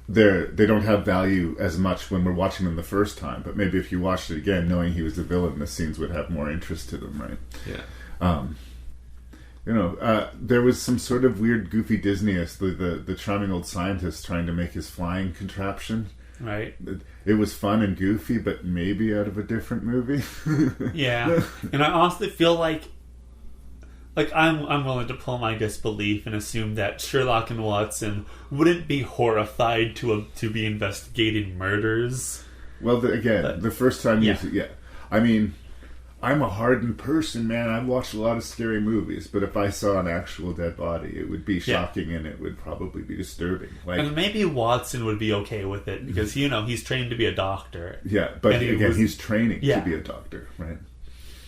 they don't have value as much when we're watching them the first time, but maybe if you watched it again knowing he was the villain, the scenes would have more interest to them, right? Yeah. There was some sort of weird goofy Disney-ness, the charming old scientist trying to make his flying contraption. Right. It was fun and goofy, but maybe out of a different movie. Yeah. And I honestly feel like I'm willing to pull my disbelief and assume that Sherlock and Watson wouldn't be horrified to be investigating murders. Well, the first time I mean, I'm a hardened person, man. I've watched a lot of scary movies, but if I saw an actual dead body, it would be shocking and it would probably be disturbing. And maybe Watson would be okay with it because, he's trained to be a doctor. Yeah, but he's training to be a doctor, right?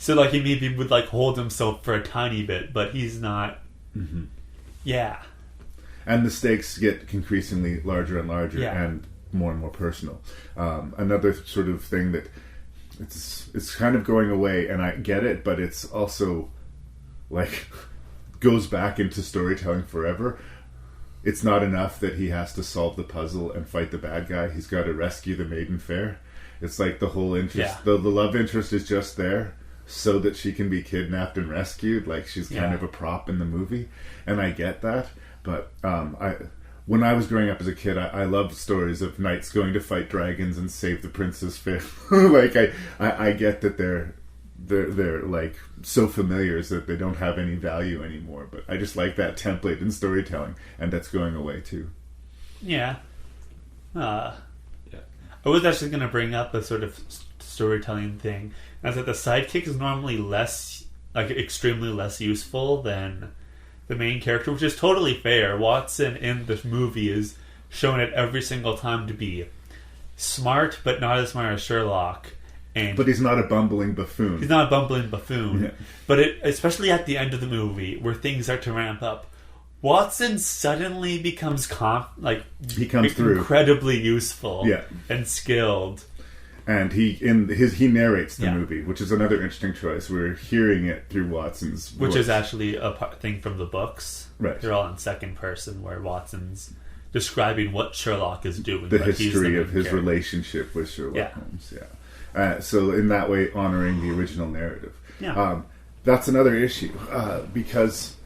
So, he maybe would, hold himself for a tiny bit, but he's not... Mm-hmm. Yeah. And the stakes get increasingly larger and larger and more personal. Another sort of thing that it's kind of going away, and I get it, but it's also, goes back into storytelling forever. It's not enough that he has to solve the puzzle and fight the bad guy. He's got to rescue the maiden fair. It's the whole interest... The love interest is just there so that she can be kidnapped and rescued, she's kind of a prop in the movie, and I get that, but when I was growing up as a kid, I loved stories of knights going to fight dragons and save the princess fair. I get that they're so familiar that they don't have any value anymore, but I just like that template in storytelling, and that's going away too. Yeah. I was actually going to bring up a sort of storytelling thing, as that the sidekick is normally extremely less useful than the main character, which is totally fair. Watson in the movie is shown at every single time to be smart, but not as smart as Sherlock. But he's not a bumbling buffoon. He's not a bumbling buffoon. Yeah. But especially at the end of the movie, where things start to ramp up, Watson suddenly becomes he comes through incredibly useful, yeah, and skilled. And he narrates the movie, which is another interesting choice. We're hearing it through Watson's voice. Which is actually a thing from the books. Right. They're all in second person, where Watson's describing what Sherlock is doing. The history of his relationship with Sherlock Holmes. Yeah. So in that way, honoring the original narrative. Yeah. That's another issue, because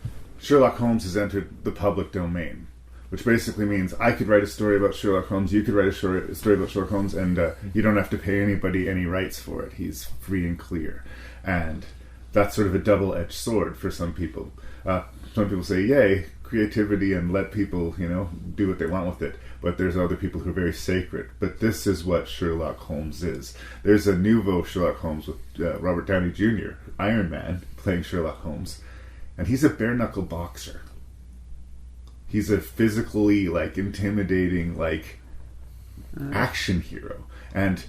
Sherlock Holmes has entered the public domain. Which basically means I could write a story about Sherlock Holmes, you could write a story about Sherlock Holmes, and you don't have to pay anybody any rights for it. He's free and clear. And that's sort of a double-edged sword for some people. Some people say, yay, creativity, and let people, do what they want with it. But there's other people who are very sacred. But this is what Sherlock Holmes is. There's a nouveau Sherlock Holmes with Robert Downey Jr., Iron Man, playing Sherlock Holmes. And he's a bare-knuckle boxer. He's a physically, intimidating, action hero. And,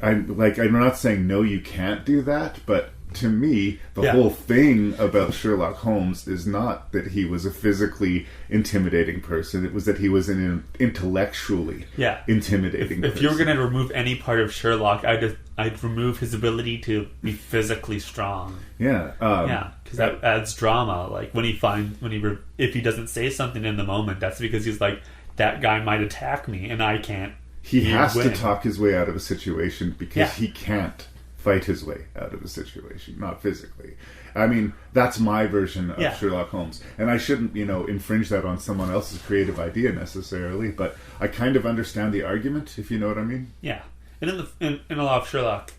I'm not saying, no, you can't do that, but to me, the whole thing about Sherlock Holmes is not that he was a physically intimidating person. It was that he was an intellectually intimidating person. If you were going to remove any part of Sherlock, I'd remove his ability to be physically strong. Yeah. Because that adds drama. Like, if he doesn't say something in the moment, that's because he's like, that guy might attack me, and I can't. He has to talk his way out of a situation because he can't fight his way out of a situation, not physically. I mean, that's my version of Sherlock Holmes. And I shouldn't, infringe that on someone else's creative idea necessarily, but I kind of understand the argument, if you know what I mean. Yeah. And in a lot of Sherlock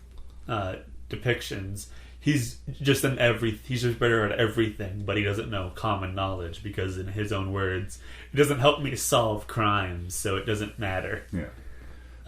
depictions, he's just better at everything, but he doesn't know common knowledge because, in his own words, it doesn't help me solve crimes, so it doesn't matter. Yeah.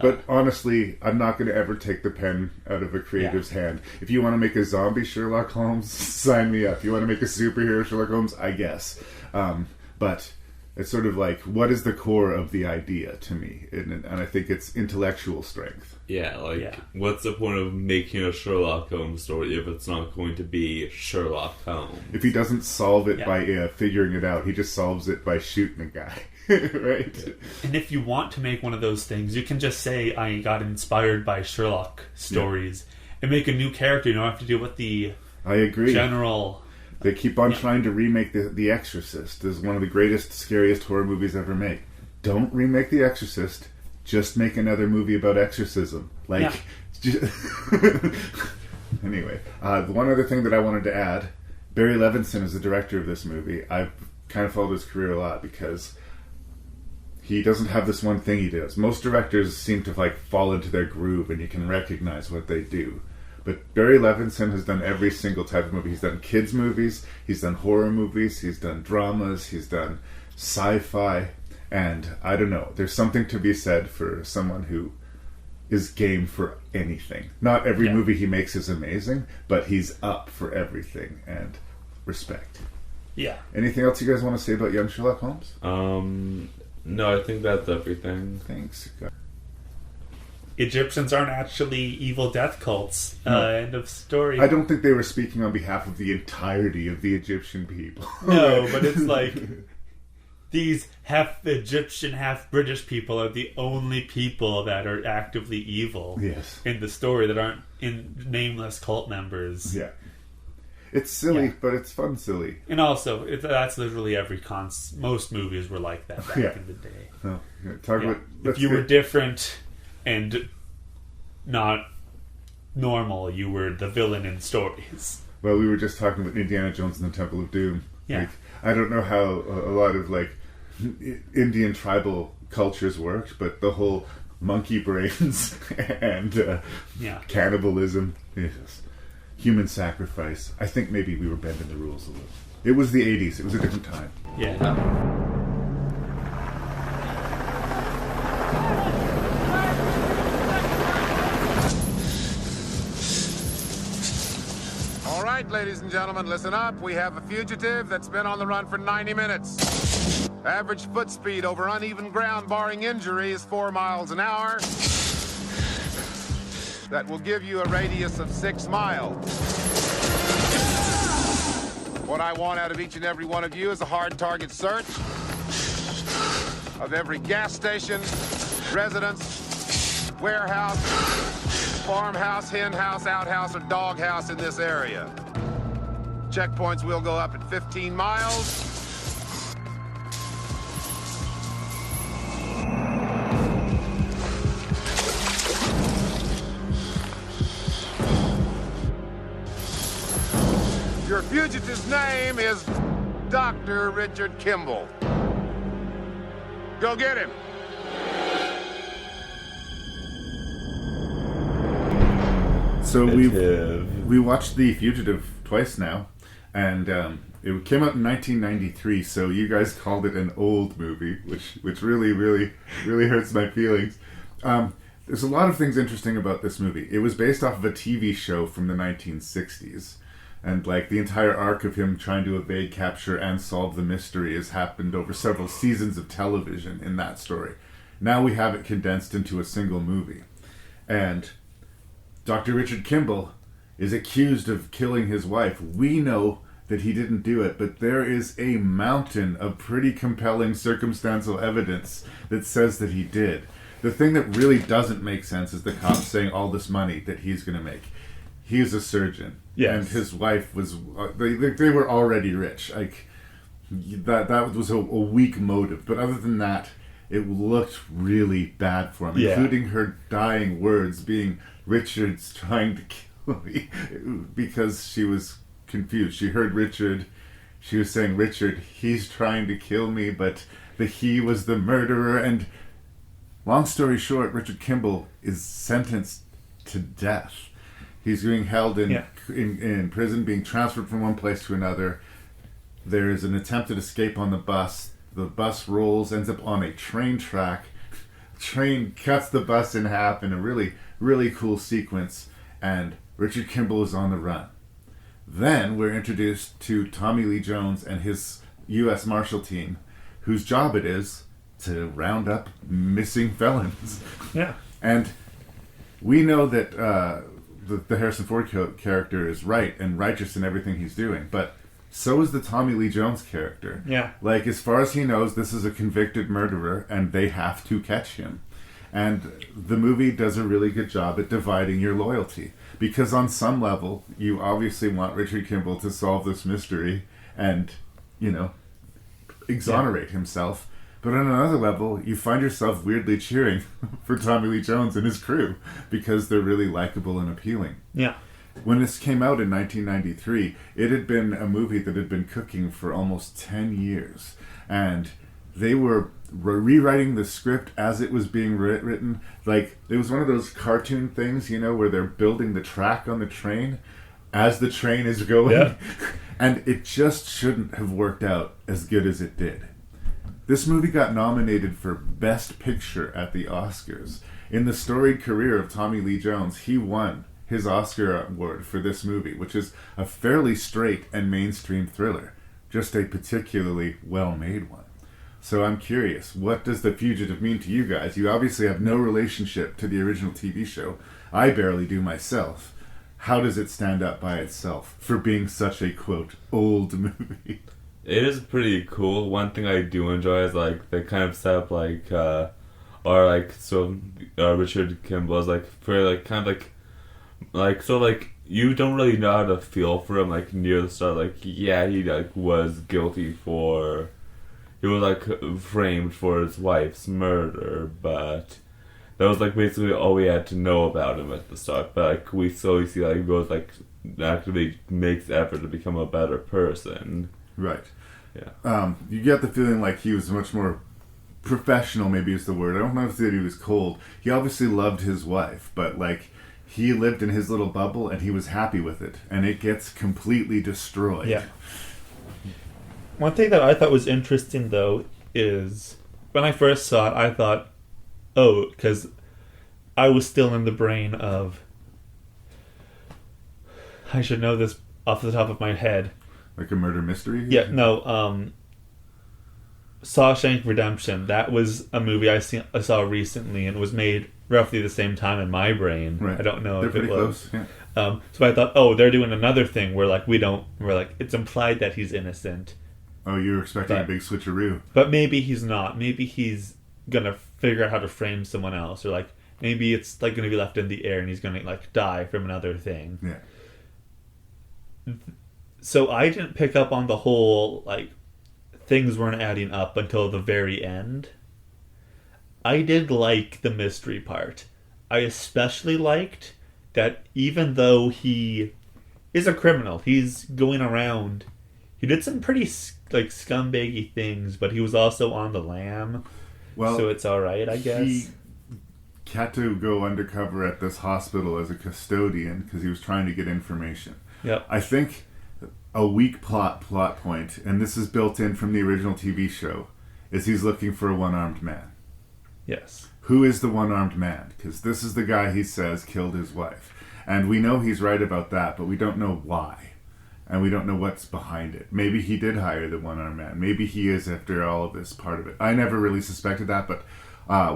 But honestly, I'm not going to ever take the pen out of a creative's hand. If you want to make a zombie Sherlock Holmes, sign me up. If you want to make a superhero Sherlock Holmes, I guess. But it's sort of like, what is the core of the idea to me? And I think it's intellectual strength. Yeah, what's the point of making a Sherlock Holmes story if it's not going to be Sherlock Holmes? If he doesn't solve it by figuring it out, he just solves it by shooting a guy. Right? And if you want to make one of those things, you can just say, I got inspired by Sherlock stories, and make a new character. You don't have to deal with the general... They keep on trying to remake The Exorcist. This is one of the greatest, scariest horror movies ever made. Don't remake The Exorcist. Just make another movie about exorcism. Anyway, one other thing that I wanted to add. Barry Levinson is the director of this movie. I've kind of followed his career a lot because he doesn't have this one thing he does. Most directors seem to fall into their groove and you can recognize what they do. But Barry Levinson has done every single type of movie. He's done kids movies, he's done horror movies, he's done dramas, he's done sci-fi, and I don't know. There's something to be said for someone who is game for anything. Not every movie he makes is amazing, but he's up for everything, and respect. Yeah. Anything else you guys want to say about young Sherlock Holmes? No, I think that's everything. Thanks. Egyptians aren't actually evil death cults. No. End of story. I don't think they were speaking on behalf of the entirety of the Egyptian people. No, but it's like these half Egyptian, half British people are the only people that are actively evil in the story that aren't nameless cult members. Yeah. It's silly, but it's fun silly. And also, that's literally most movies were like that back in the day. Oh, about, if you were different and not normal, you were the villain in stories. Well, we were just talking about Indiana Jones and the Temple of Doom. Yeah. I don't know how a lot of Indian tribal cultures worked, but the whole monkey brains and cannibalism, human sacrifice. I think maybe we were bending the rules a little. It was the 80s. It was a different time. Yeah. All right, ladies and gentlemen, listen up. We have a fugitive that's been on the run for 90 minutes. Average foot speed over uneven ground barring injury is 4 miles an hour. That will give you a radius of 6 miles. What I want out of each and every one of you is a hard target search of every gas station, residence, warehouse, farmhouse, hen house, outhouse, or dog house in this area. Checkpoints will go up at 15 miles. Your fugitive's name is Dr. Richard Kimball. Go get him. So we watched The Fugitive twice now, and it came out in 1993. So you guys called it an old movie, which really hurts my feelings. There's a lot of things interesting about this movie. It was based off of a TV show from the 1960s. And like the entire arc of him trying to evade capture and solve the mystery has happened over several seasons of television in that story. Now we have it condensed into a single movie. And Dr. Richard Kimball is accused of killing his wife. We know that he didn't do it, but there is a mountain of pretty compelling circumstantial evidence that says that he did. The thing that really doesn't make sense is the cops saying all this money that he's going to make. He's a surgeon. Yes. And his wife was... They were already rich. Like, that was a weak motive. But other than that, it looked really bad for him. Yeah. Including her dying words being, Richard's trying to kill me. Because she was confused. She heard Richard. She was saying, Richard, he's trying to kill me. But the he was the murderer. And long story short, Richard Kimball is sentenced to death. He's being held in prison, being transferred from one place to another. There is an attempted escape on the bus. The bus rolls, ends up on a train track. Train cuts the bus in half in a really cool sequence. And Richard Kimball is on the run. Then we're introduced to Tommy Lee Jones and his U.S. Marshal team, whose job it is to round up missing felons. Yeah. And we know that... the Harrison Ford character is right and righteous in everything he's doing, but so is the Tommy Lee Jones character. Yeah. Like, as far as he knows, this is a convicted murderer, and they have to catch him. And the movie does a really good job at dividing your loyalty, because on some level, you obviously want Richard Kimball to solve this mystery and, exonerate himself. But on another level, you find yourself weirdly cheering for Tommy Lee Jones and his crew because they're really likable and appealing. Yeah. When this came out in 1993, it had been a movie that had been cooking for almost 10 years. And they were rewriting the script as it was being written. Like, it was one of those cartoon things, where they're building the track on the train as the train is going. Yeah. And it just shouldn't have worked out as good as it did. This movie got nominated for Best Picture at the Oscars. In the storied career of Tommy Lee Jones, he won his Oscar award for this movie, which is a fairly straight and mainstream thriller, just a particularly well-made one. So I'm curious, what does The Fugitive mean to you guys? You obviously have no relationship to the original TV show. I barely do myself. How does it stand up by itself for being such a, quote, old movie? It is pretty cool. One thing I do enjoy is they kind of set up Richard Kimball is you don't really know how to feel for him near the start. He was guilty he was framed for his wife's murder, but that was basically all we had to know about him at the start. But we slowly see he goes actively makes effort to become a better person. Right. Yeah. You get the feeling he was much more professional, maybe is the word. I don't know if he was cold. He obviously loved his wife, but he lived in his little bubble and he was happy with it. And it gets completely destroyed. Yeah. One thing that I thought was interesting, though, is when I first saw it, I thought, because I was still in the brain of, I should know this off the top of my head. Like a murder mystery? Yeah, no. Shawshank Redemption. That was a movie I saw recently, and it was made roughly the same time in my brain. Right. I don't know They're if it pretty was. close, yeah. So I thought, oh, they're doing another thing where like we're like it's implied that he's innocent. Oh, you were expecting a big switcheroo. But maybe he's not. Maybe he's gonna figure out how to frame someone else, or like maybe it's like gonna be left in the air and he's gonna like die from another thing. Yeah. So I didn't pick up on the whole like things weren't adding up until the very end. I did like the mystery part. I especially liked that even though he is a criminal, he's going around. He did some pretty like scumbaggy things, but he was also on the lam. Well, so it's all right, I guess. He had to go undercover at this hospital as a custodian because he was trying to get information. Yep. I think a weak plot point, and this is built in from the original TV show, is he's looking for a one-armed man. Yes. Who is the one-armed man? Because this is the guy he says killed his wife. And we know he's right about that, but we don't know why. And we don't know what's behind it. Maybe he did hire the one-armed man. Maybe he is, after all of this, part of it. I never really suspected that, but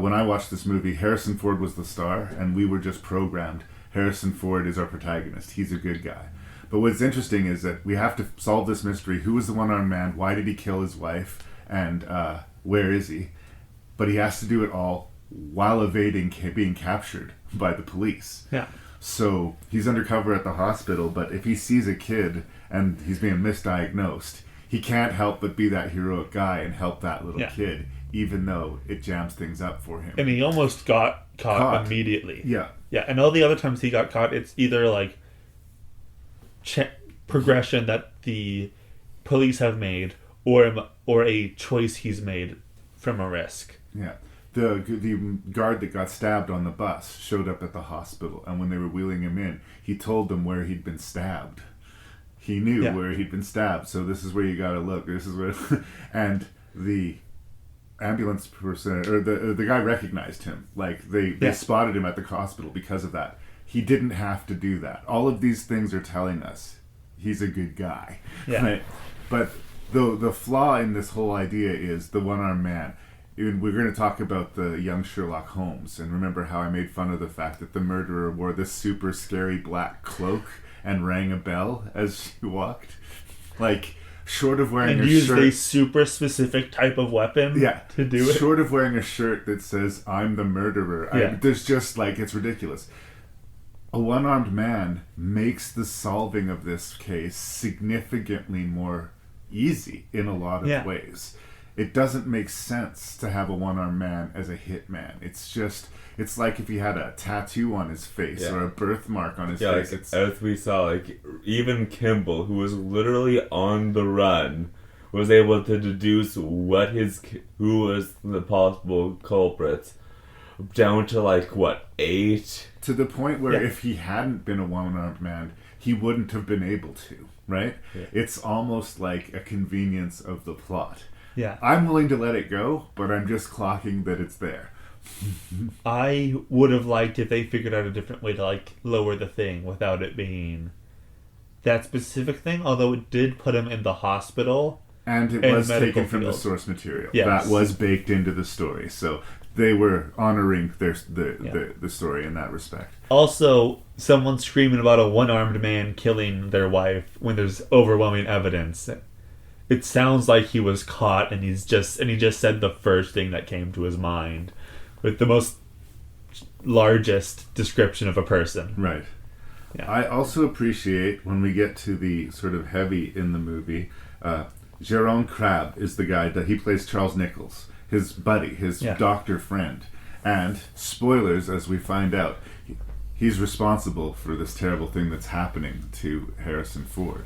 when I watched this movie, Harrison Ford was the star, and we were just programmed. Harrison Ford is our protagonist. He's a good guy. But what's interesting is that we have to solve this mystery. Who is the one-armed man? Why did he kill his wife? And where is he? But he has to do it all while evading being captured by the police. Yeah. So he's undercover at the hospital, but if he sees a kid and he's being misdiagnosed, he can't help but be that heroic guy and help that little kid, even though it jams things up for him. And he almost got caught immediately. Yeah. Yeah, and all the other times he got caught, it's either like progression that the police have made or a choice he's made from a risk. Yeah. The guard that got stabbed on the bus showed up at the hospital, and when they were wheeling him in, he told them where he'd been stabbed. He knew where he'd been stabbed, so this is where you gotta look. This is where, and the ambulance person or the guy recognized him. Like they spotted him at the hospital because of that. He didn't have to do that. All of these things are telling us he's a good guy. Yeah. Right? But the flaw in this whole idea is the one-armed man. We're going to talk about the young Sherlock Holmes, and remember how I made fun of the fact that the murderer wore this super scary black cloak and rang a bell as she walked? Like, short of wearing and a used shirt... a super specific type of weapon to do it. Short of wearing a shirt that says, I'm the murderer. There's just, like, it's ridiculous. A one-armed man makes the solving of this case significantly more easy in a lot of ways. It doesn't make sense to have a one-armed man as a hitman. It's like if he had a tattoo on his face or a birthmark on his face. Like, as we saw, like, even Kimball, who was literally on the run, was able to deduce who was the possible culprits down to, like, what, 8? To the point where if he hadn't been a one-armed man, he wouldn't have been able to, right? Yeah. It's almost like a convenience of the plot. Yeah. I'm willing to let it go, but I'm just clocking that it's there. I would have liked if they figured out a different way to like lower the thing without it being that specific thing, although it did put him in the hospital. And it was taken from the source material. Yes. That was baked into the story. So they were honoring the story in that respect. Also, someone screaming about a one-armed man killing their wife when there's overwhelming evidence. It sounds like he was caught and he just said the first thing that came to his mind with the most largest description of a person. Right. Yeah. I also appreciate when we get to the sort of heavy in the movie, Jerome Crabb is the guy that he plays Charles Nichols, his buddy, his doctor friend. And spoilers, as we find out, he's responsible for this terrible thing that's happening to Harrison Ford.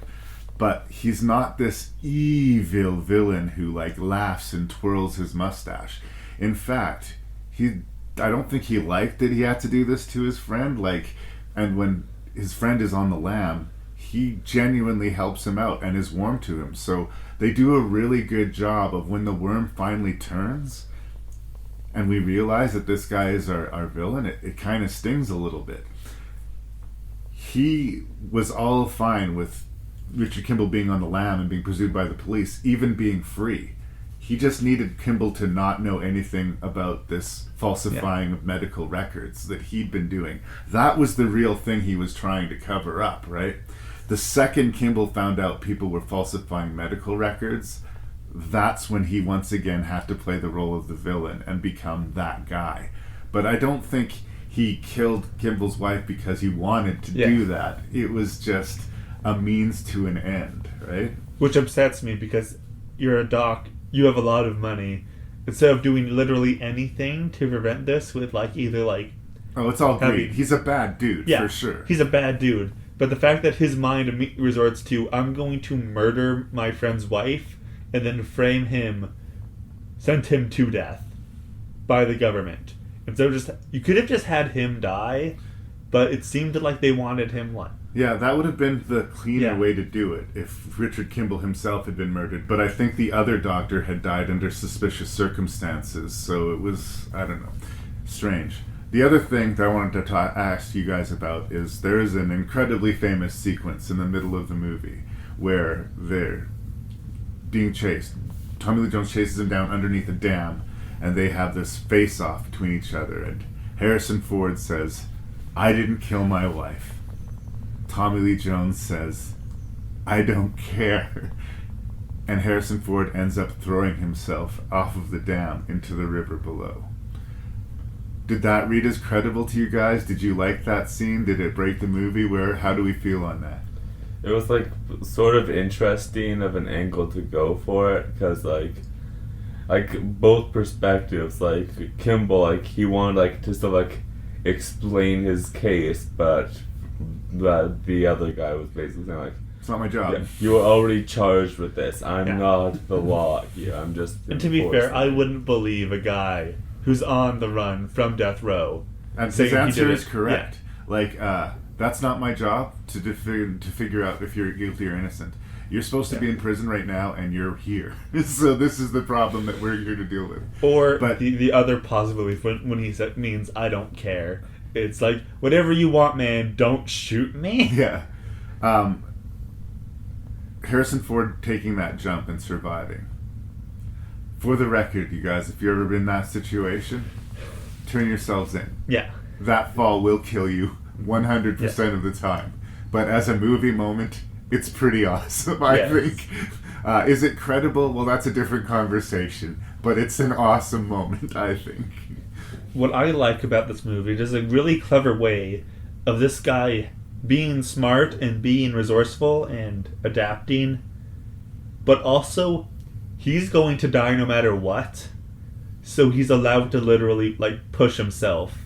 But he's not this evil villain who like laughs and twirls his mustache. In fact, I don't think he liked that he had to do this to his friend. And when his friend is on the lam, he genuinely helps him out and is warm to him. So they do a really good job of when the worm finally turns and we realize that this guy is our villain, it kind of stings a little bit. He was all fine with Richard Kimball being on the lam and being pursued by the police, even being free. He just needed Kimball to not know anything about this falsifying of medical records that he'd been doing. That was the real thing he was trying to cover up, right? The second Kimball found out people were falsifying medical records, that's when he once again had to play the role of the villain and become that guy. But I don't think he killed Kimball's wife because he wanted to do that. It was just a means to an end, right? Which upsets me because you're a doc, you have a lot of money. Instead of doing literally anything to prevent this with oh, it's all greed. He's a bad dude, for sure. He's a bad dude. But the fact that his mind resorts to, I'm going to murder my friend's wife and then frame him, send him to death by the government. And so you could have just had him die, but it seemed like they wanted him what? Yeah, that would have been the cleaner way to do it if Richard Kimball himself had been murdered. But I think the other doctor had died under suspicious circumstances, so it was, I don't know, strange. The other thing that I wanted to ask you guys about is there is an incredibly famous sequence in the middle of the movie where they're being chased. Tommy Lee Jones chases him down underneath a dam, and they have this face-off between each other, and Harrison Ford says, "I didn't kill my wife." Tommy Lee Jones says, "I don't care." And Harrison Ford ends up throwing himself off of the dam into the river below. Did that read as credible to you guys? Did you like that scene? Did it break the movie? How do we feel on that? It was sort of interesting of an angle to go for it, because both perspectives, Kimball, he wanted to sort of explain his case, but the other guy was basically saying it's not my job. Yeah, you were already charged with this. I'm not the law here. I'm just. And to be fair, I wouldn't believe a guy who's on the run from death row. And his answer is correct. Yeah. That's not my job to figure out if you're guilty or innocent. You're supposed to be in prison right now, and you're here. So this is the problem that we're here to deal with. But the other possibility when he means I don't care. It's whatever you want, man. Don't shoot me. Yeah. Harrison Ford taking that jump and surviving. For the record, you guys, if you've ever been in that situation, turn yourselves in. Yeah. That fall will kill you 100% of the time. But as a movie moment, it's pretty awesome, I think. Is it credible? Well, that's a different conversation. But it's an awesome moment, I think. What I like about this movie, there's a really clever way of this guy being smart and being resourceful and adapting, but also he's going to die no matter what, so he's allowed to literally push himself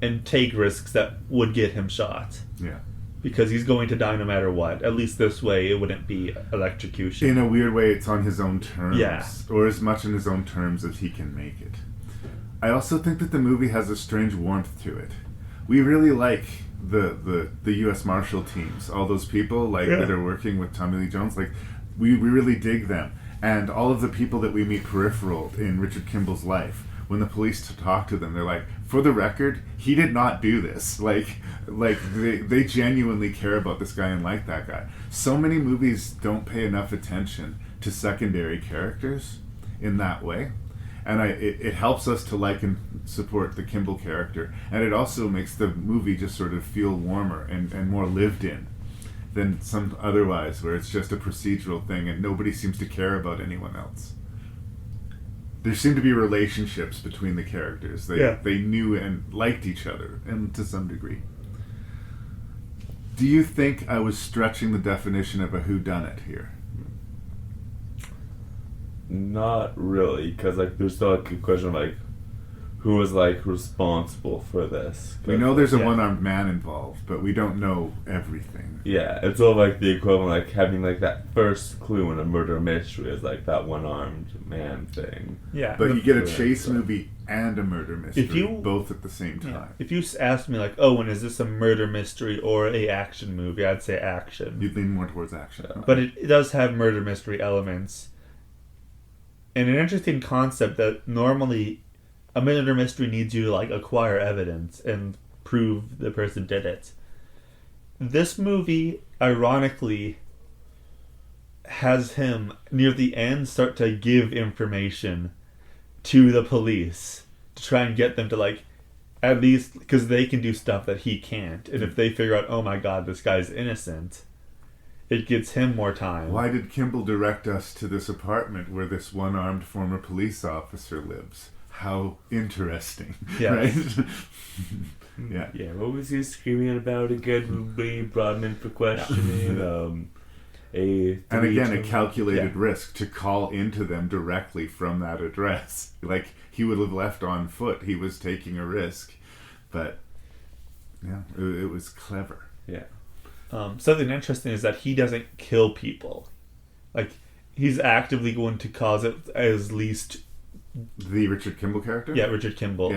and take risks that would get him shot. Yeah. Because he's going to die no matter what. At least this way it wouldn't be electrocution. In a weird way, it's on his own terms. Yeah. Or as much on his own terms as he can make it. I also think that the movie has a strange warmth to it. We really like the U.S. Marshal teams, all those people that are working with Tommy Lee Jones. We really dig them, and all of the people that we meet peripheral in Richard Kimball's life. When the police talk to them, they're like, "For the record, he did not do this." They genuinely care about this guy and like that guy. So many movies don't pay enough attention to secondary characters in that way. And it helps us to like and support the Kimball character. And it also makes the movie just sort of feel warmer and more lived in than some otherwise, where it's just a procedural thing and nobody seems to care about anyone else. There seem to be relationships between the characters. They knew and liked each other, and to some degree. Do you think I was stretching the definition of a whodunit here? Not really, because there's still a question of who was responsible for this. We know there's a one-armed man involved, but we don't know everything. Yeah, it's all the equivalent having that first clue in a murder mystery is that one-armed man thing. Yeah, but you get a chase movie and a murder mystery both at the same time. Yeah. If you asked me Owen, is this a murder mystery or a action movie? I'd say action. You'd lean more towards action. But it does have murder mystery elements. And an interesting concept that normally a murder mystery needs you to acquire evidence and prove the person did it. This movie, ironically, has him, near the end, start to give information to the police to try and get them to, like, at least, because they can do stuff that he can't. And if they figure out, oh my god, this guy's innocent, it gives him more time. Why did Kimball direct us to this apartment where this one-armed former police officer lives? How interesting. Yes. Right? Yeah. Yeah, what was he screaming about again? We brought him in for questioning. And again, a calculated risk to call into them directly from that address. Like, he would have left on foot. He was taking a risk. But, yeah, it was clever. Yeah. Something interesting is that he doesn't kill people. Like, he's actively going to cause it as least... The Richard Kimball character? Yeah, Richard Kimball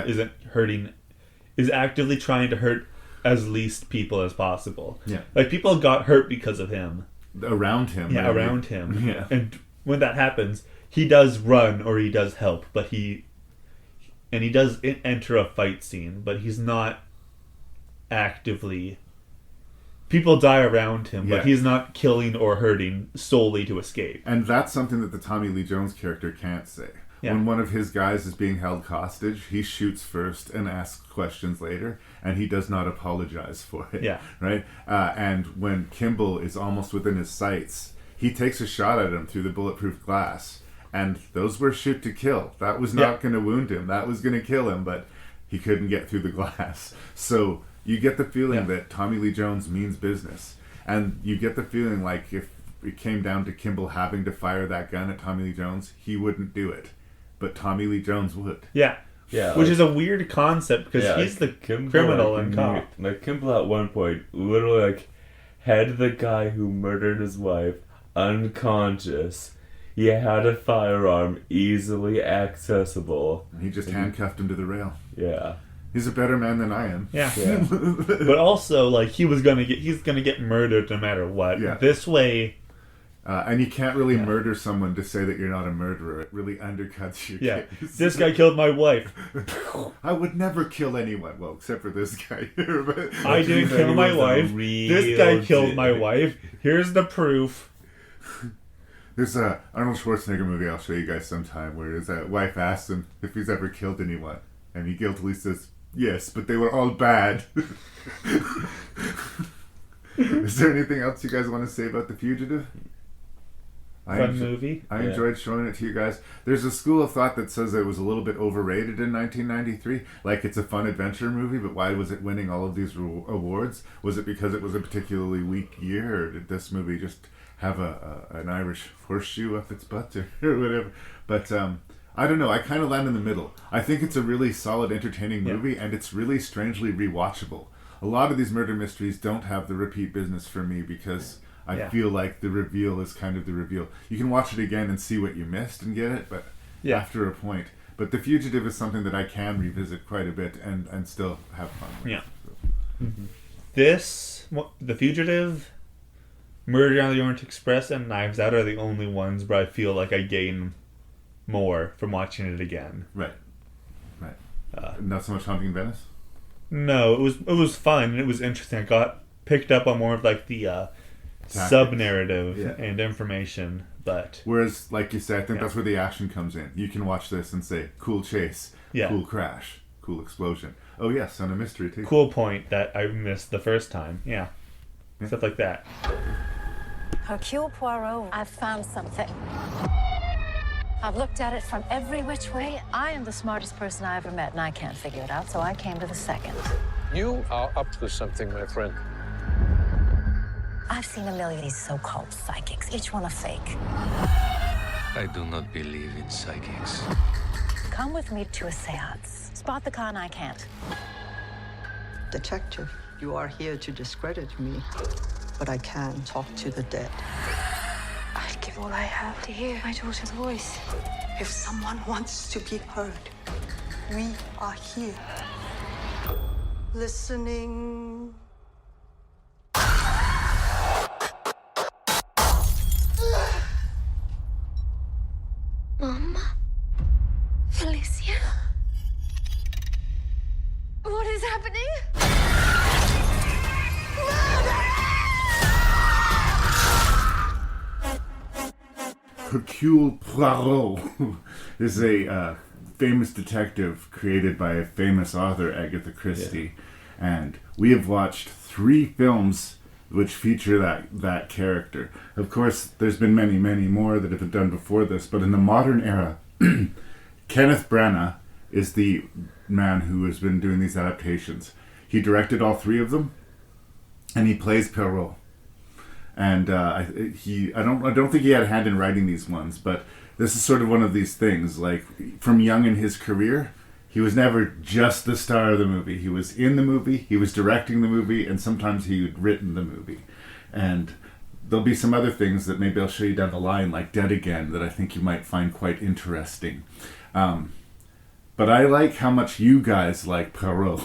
is actively trying to hurt as least people as possible. Yeah. Like, people got hurt because of him. Around him. Yeah, maybe. around him. Yeah. And when that happens, he does run or he does help, but he does enter a fight scene, but he's not actively... People die around him, but he's not killing or hurting solely to escape. And that's something that the Tommy Lee Jones character can't say. Yeah. When one of his guys is being held hostage, he shoots first and asks questions later, and he does not apologize for it. Yeah. Right? And when Kimball is almost within his sights, he takes a shot at him through the bulletproof glass, and those were shoot to kill. That was not going to wound him. That was going to kill him, but he couldn't get through the glass. So you get the feeling that Tommy Lee Jones means business. And you get the feeling like if it came down to Kimball having to fire that gun at Tommy Lee Jones, he wouldn't do it. But Tommy Lee Jones would. Yeah. Yeah. Which is a weird concept because he's the criminal and cop. Like, Kimball at one point literally, like, had the guy who murdered his wife unconscious. He had a firearm easily accessible. He just handcuffed him to the rail. Yeah. He's a better man than I am. Yeah. But also, like, he's gonna get murdered no matter what. Yeah. This way... and you can't really murder someone to say that you're not a murderer. It really undercuts your case. This guy killed my wife. I would never kill anyone. Well, except for this guy here. But I didn't kill my wife. This guy killed my wife. Here's the proof. There's a Arnold Schwarzenegger movie I'll show you guys sometime where his wife asks him if he's ever killed anyone. And he guiltily says, yes, but they were all bad. Is there anything else you guys want to say about The Fugitive? Fun movie. I enjoyed showing it to you guys. There's a school of thought that says it was a little bit overrated in 1993. Like, it's a fun adventure movie, but why was it winning all of these awards? Was it because it was a particularly weak year, or did this movie just have an Irish horseshoe up its butt or whatever? But I don't know. I kind of land in the middle. I think it's a really solid, entertaining movie, and it's really strangely rewatchable. A lot of these murder mysteries don't have the repeat business for me because I feel like the reveal is kind of the reveal. You can watch it again and see what you missed and get it, but after a point. But The Fugitive is something that I can revisit quite a bit and still have fun with. Yeah. Mm-hmm. The Fugitive, Murder on the Orient Express, and Knives Out are the only ones where I feel like I gain more from watching it again. Right. Not so much Haunting in Venice? No, it was fun and it was interesting. I got picked up on more of like the sub-narrative and information, but... Whereas, like you said, I think that's where the action comes in. You can watch this and say, cool chase, cool crash, cool explosion. Oh yes, and a mystery too. Cool point that I missed the first time. Yeah. Stuff like that. Hercule Poirot, I've found something. I've looked at it from every which way. I am the smartest person I ever met, and I can't figure it out, so I came to the second. You are up to something, my friend. I've seen a million of these so-called psychics, each one a fake. I do not believe in psychics. Come with me to a seance. Spot the con I can't. Detective, you are here to discredit me, but I can talk to the dead. I'd give all I have to hear my daughter's voice. If someone wants to be heard, we are here. Listening. Mama? Felicia? What is happening? Hercule Poirot is a famous detective created by a famous author, Agatha Christie. Yeah. And we have watched 3 films which feature that character. Of course, there's been many, many more that have been done before this, but in the modern era, Kenneth Branagh is the man who has been doing these adaptations. He directed all 3 of them, and he plays Poirot. And I don't think he had a hand in writing these ones, but this is sort of one of these things. Like, from young in his career, he was never just the star of the movie. He was in the movie, he was directing the movie, and sometimes he had written the movie. And there'll be some other things that maybe I'll show you down the line, like Dead Again, that I think you might find quite interesting. But I like how much you guys like Poirot.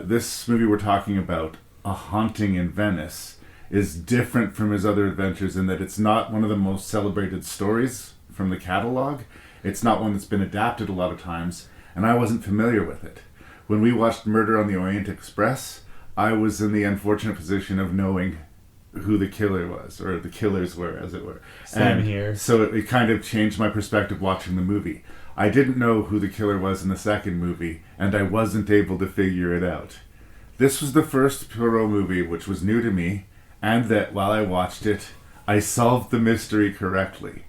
This movie we're talking about, A Haunting in Venice, is different from his other adventures in that it's not one of the most celebrated stories from the catalog. It's not one that's been adapted a lot of times, and I wasn't familiar with it. When we watched Murder on the Orient Express, I was in the unfortunate position of knowing who the killer was, or the killers were, as it were. Same here. So it kind of changed my perspective watching the movie. I didn't know who the killer was in the second movie, and I wasn't able to figure it out. This was the first Poirot movie which was new to me, and that while I watched it, I solved the mystery correctly.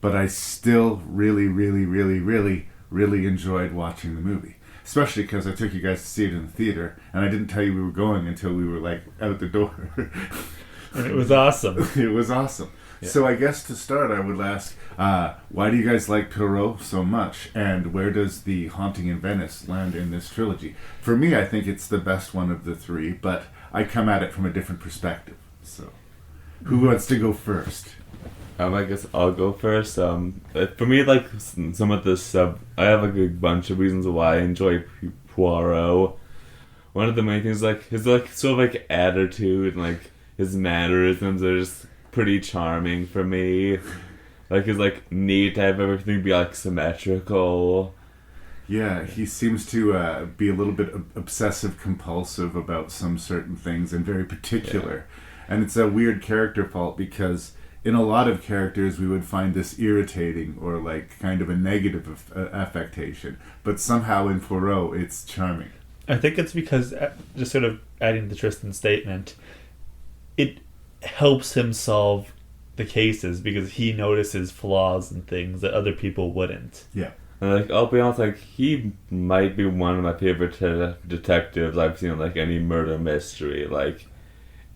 But I still really, really, really, really, really enjoyed watching the movie. Especially because I took you guys to see it in the theater, and I didn't tell you we were going until we were, like, out the door. And it was awesome. It was awesome. Yeah. So I guess to start, I would ask, why do you guys like Poirot so much? And where does The Haunting in Venice land in this trilogy? For me, I think it's the best one of the 3, but I come at it from a different perspective. So, who wants to go first? I guess I'll go first. For me, like, some of this stuff, I have like a bunch of reasons why I enjoy Poirot. One of the main things, like, his like sort of like attitude and like his mannerisms are just pretty charming for me. Like, his like need to have everything be like symmetrical. Yeah, he seems to be a little bit obsessive compulsive about some certain things and very particular. Yeah. And it's a weird character fault because in a lot of characters we would find this irritating or like kind of a negative affectation. But somehow in Poirot it's charming. I think it's because, just sort of adding to Tristan's statement, it helps him solve the cases because he notices flaws and things that other people wouldn't. Yeah. And like, I'll be honest, like, he might be one of my favorite detectives I've seen in like any murder mystery. Like,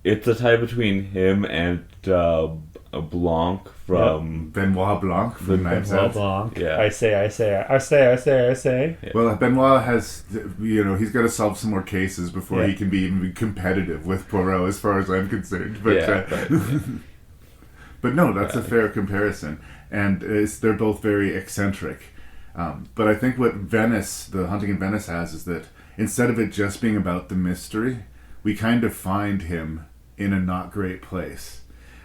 it's a tie between him and Blanc from Benoit Blanc from Knives Out. Blanc. Yeah. I say. Yeah. Well, Benoit has, he's got to solve some more cases before he can be even competitive with Poirot, as far as I'm concerned. But but no, that's a fair comparison, and they're both very eccentric. But I think what Venice, The Haunting in Venice, has is that instead of it just being about the mystery, we kind of find him in a not great place.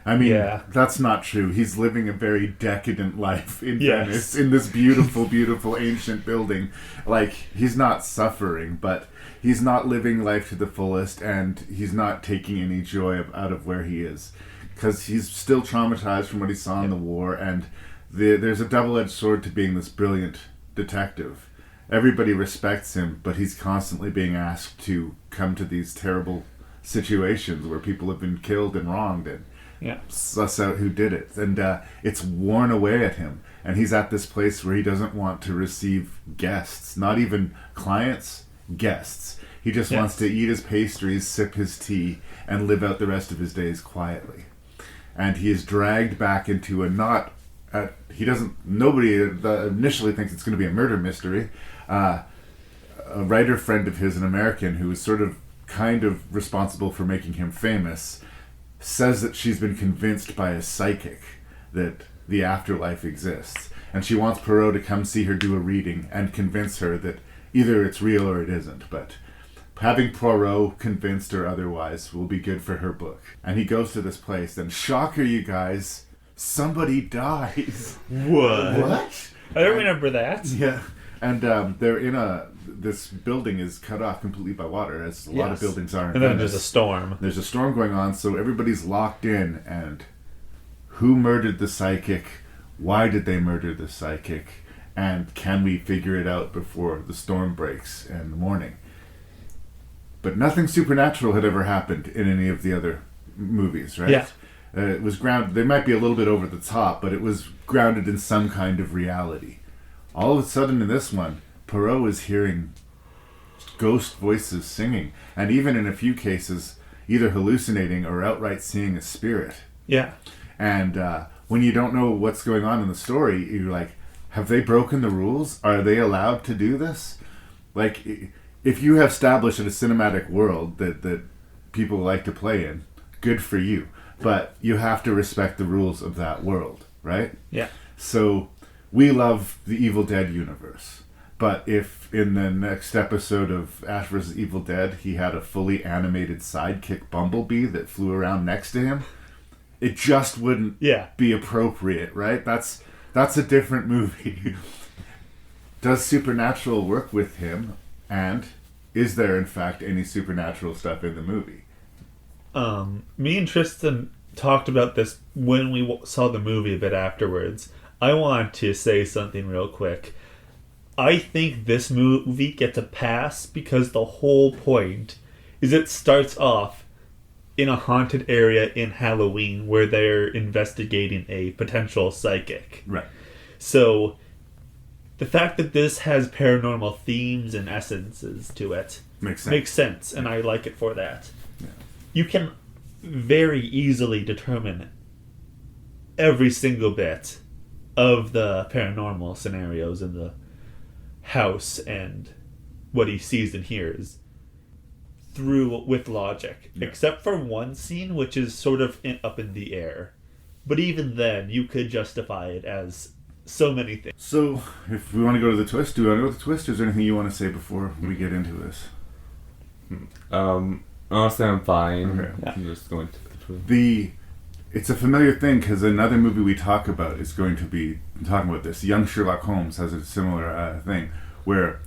I mean, that's not true. He's living a very decadent life in Venice, in this beautiful, beautiful ancient building. Like, he's not suffering, but he's not living life to the fullest, and he's not taking any joy out of where he is. Because he's still traumatized from what he saw in the war, and there's a double-edged sword to being this brilliant detective. Everybody respects him, but he's constantly being asked to come to these terrible situations where people have been killed and wronged, and suss out who did it. And it's worn away at him. And he's at this place where he doesn't want to receive guests, not even clients, guests. He just wants to eat his pastries, sip his tea, and live out the rest of his days quietly. And he is dragged back into a nobody initially thinks it's going to be a murder mystery. A writer friend of his, an American, who is sort of kind of responsible for making him famous, says that she's been convinced by a psychic that the afterlife exists. And she wants Poirot to come see her do a reading and convince her that either it's real or it isn't. But having Poirot convinced or otherwise will be good for her book. And he goes to this place, and shocker, you guys, somebody dies. What? I don't remember that. Yeah. And they're in this building is cut off completely by water, as a lot of buildings are in And then Venice. there's a storm. There's a storm going on, so everybody's locked in, and who murdered the psychic, why did they murder the psychic, and can we figure it out before the storm breaks in the morning? But nothing supernatural had ever happened in any of the other movies, right? Yeah. It was grounded, they might be a little bit over the top, but it was grounded in some kind of reality. All of a sudden in this one, Poirot is hearing ghost voices singing, and even in a few cases, either hallucinating or outright seeing a spirit. Yeah. And when you don't know what's going on in the story, you're like, have they broken the rules? Are they allowed to do this? Like, if you have established a cinematic world that people like to play in, good for you. But you have to respect the rules of that world, right? Yeah. So we love the Evil Dead universe. But if in the next episode of Ash vs. Evil Dead, he had a fully animated sidekick Bumblebee that flew around next to him, it just wouldn't be appropriate, right? That's a different movie. Does supernatural work with him? And is there, in fact, any supernatural stuff in the movie? Me and Tristan talked about this when we saw the movie a bit afterwards. I want to say something real quick. I think this movie gets a pass because the whole point is it starts off in a haunted area in Halloween where they're investigating a potential psychic. Right. So the fact that this has paranormal themes and essences to it makes sense, and I like it for that. Yeah. You can very easily determine every single bit of the paranormal scenarios in the house and what he sees and hears through with logic, except for one scene which is sort of up in the air. But even then, you could justify it as so many things. So, if we want to go to the twist, do we want to go to the twist? Or is there anything you want to say before we get into this? Honestly, I'm fine. Okay. I'm just going to the twist. It's a familiar thing because another movie we talk about is going to be talking about this. Young Sherlock Holmes has a similar thing where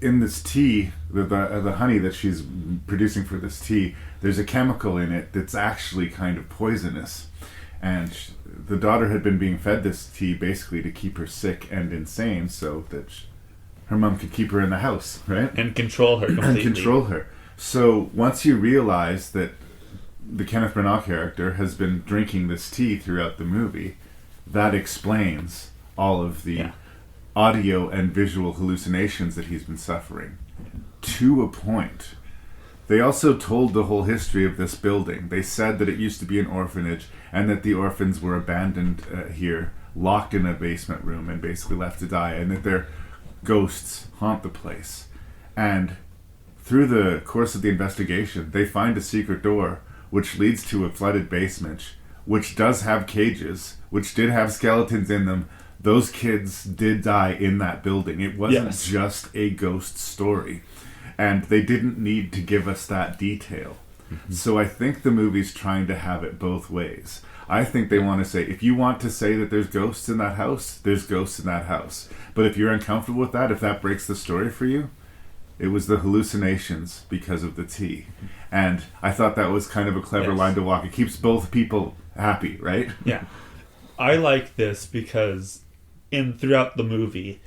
in this tea, the honey that she's producing for this tea, there's a chemical in it that's actually kind of poisonous. And the daughter had been being fed this tea basically to keep her sick and insane so that her mom could keep her in the house, right? And control her completely. And control her. So once you realize that the Kenneth Branagh character has been drinking this tea throughout the movie, that explains all of the audio and visual hallucinations that he's been suffering. To a point. They also told the whole history of this building. They said that it used to be an orphanage and that the orphans were abandoned here, locked in a basement room and basically left to die, and that their ghosts haunt the place. And through the course of the investigation, they find a secret door which leads to a flooded basement, which does have cages, which did have skeletons in them. Those kids did die in that building. It wasn't just a ghost story. And they didn't need to give us that detail. Mm-hmm. So I think the movie's trying to have it both ways. I think they want to say, if you want to say that there's ghosts in that house, there's ghosts in that house. But if you're uncomfortable with that, if that breaks the story for you, it was the hallucinations because of the tea. And I thought that was kind of a clever line to walk. It keeps both people happy, right? Yeah. I like this because throughout the movie,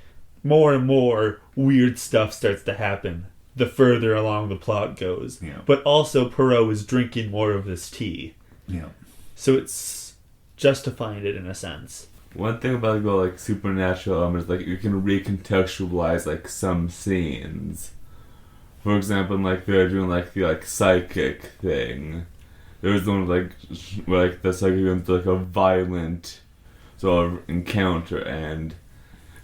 more and more weird stuff starts to happen the further along the plot goes. Yeah. But also Poirot is drinking more of this tea. Yeah. So it's justifying it in a sense. One thing about like supernatural elements, like you can recontextualize like some scenes. For example, like they're doing like the psychic thing. There's one where the psychic went through like a violent sort of encounter, and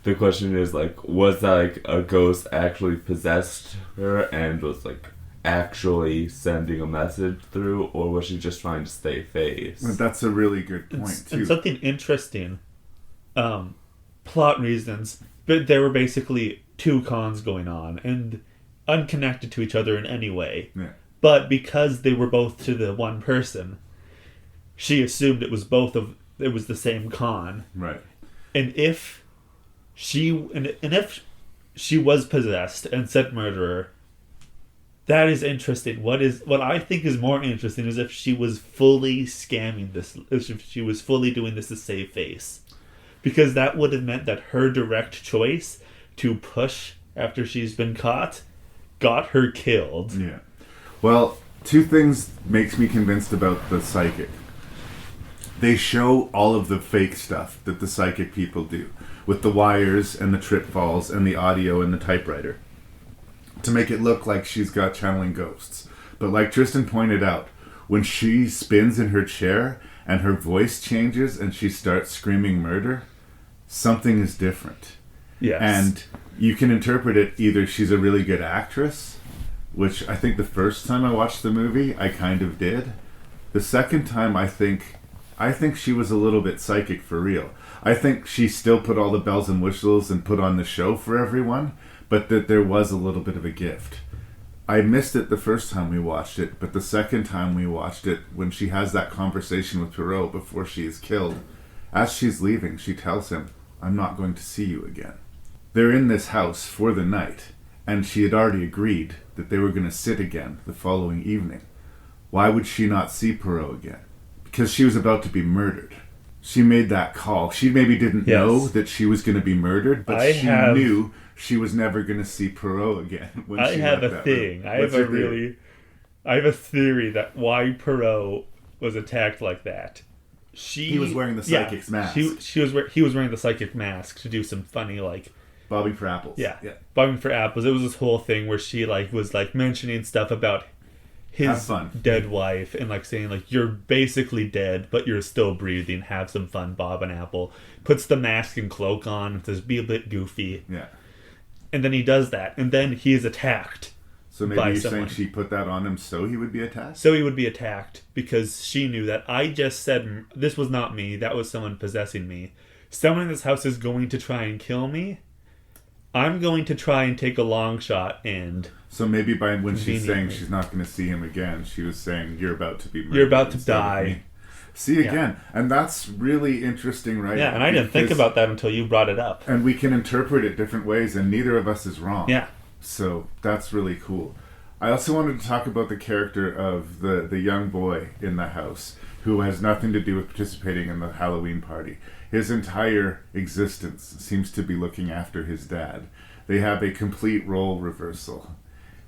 the question is like, was that like a ghost actually possessed her and was like actually sending a message through, or was she just trying to stay face? That's a really good point too. And something interesting, plot reasons, but there were basically two cons going on and unconnected to each other in any way. Yeah. But because they were both to the one person, she assumed it was the same con. Right. And if she was possessed and said murderer, That is interesting. What I think is more interesting is if she was fully scamming this, if she was fully doing this to save face. Because that would have meant that her direct choice to push after she's been caught got her killed. Yeah. Well, two things makes me convinced about the psychic. They show all of the fake stuff that the psychic people do, with the wires and the trip falls and the audio and the typewriter, to make it look like she's got channeling ghosts. But like Tristan pointed out, when she spins in her chair and her voice changes and she starts screaming murder, something is different. Yes. And you can interpret it either she's a really good actress, which I think the first time I watched the movie, I kind of did. The second time, I think she was a little bit psychic for real. I think she still put all the bells and whistles and put on the show for everyone, but that there was a little bit of a gift. I missed it the first time we watched it, but the second time we watched it, when she has that conversation with Poirot before she is killed, as she's leaving, she tells him, "I'm not going to see you again." They're in this house for the night, and she had already agreed that they were going to sit again the following evening. Why would she not see Poirot again? Because she was about to be murdered. She made that call. She maybe didn't know that she was going to be murdered, but she knew she was never going to see Poirot again. When I she have left a that thing. room. I have a theory that why Poirot was attacked like that. He was wearing the psychic's mask. He was wearing the psychic mask to do some funny bobbing for apples. Yeah, bobbing for apples. It was this whole thing where she was mentioning stuff about his dead wife and saying you're basically dead but you're still breathing. Have some fun, bob an apple. Puts the mask and cloak on. Says be a bit goofy. Yeah. And then he does that, and then he is attacked. So maybe you're saying she put that on him so he would be attacked? So he would be attacked because she knew that I just said this was not me. That was someone possessing me. Someone in this house is going to try and kill me. I'm going to try and take a long shot and... So maybe when she's saying she's not going to see him again, she was saying you're about to be murdered. You're about to die. See again. And that's really interesting, right? Yeah, and I didn't think about that until you brought it up. And we can interpret it different ways, and neither of us is wrong. Yeah. So that's really cool. I also wanted to talk about the character of the young boy in the house who has nothing to do with participating in the Halloween party. His entire existence seems to be looking after his dad. They have a complete role reversal.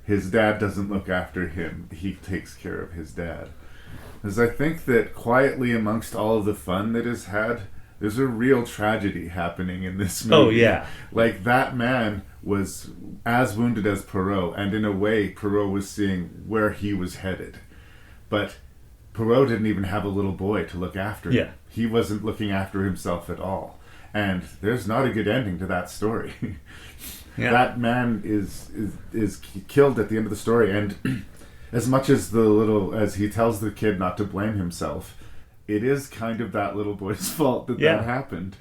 His dad doesn't look after him. He takes care of his dad. Because I think that quietly amongst all of the fun that is had, there's a real tragedy happening in this movie. Oh, yeah. That man was as wounded as Poirot, and in a way, Poirot was seeing where he was headed. But Poirot didn't even have a little boy to look after him. Yeah. He wasn't looking after himself at all. And there's not a good ending to that story. Yeah. That man is killed at the end of the story, and as much as as he tells the kid not to blame himself, it is kind of that little boy's fault that happened.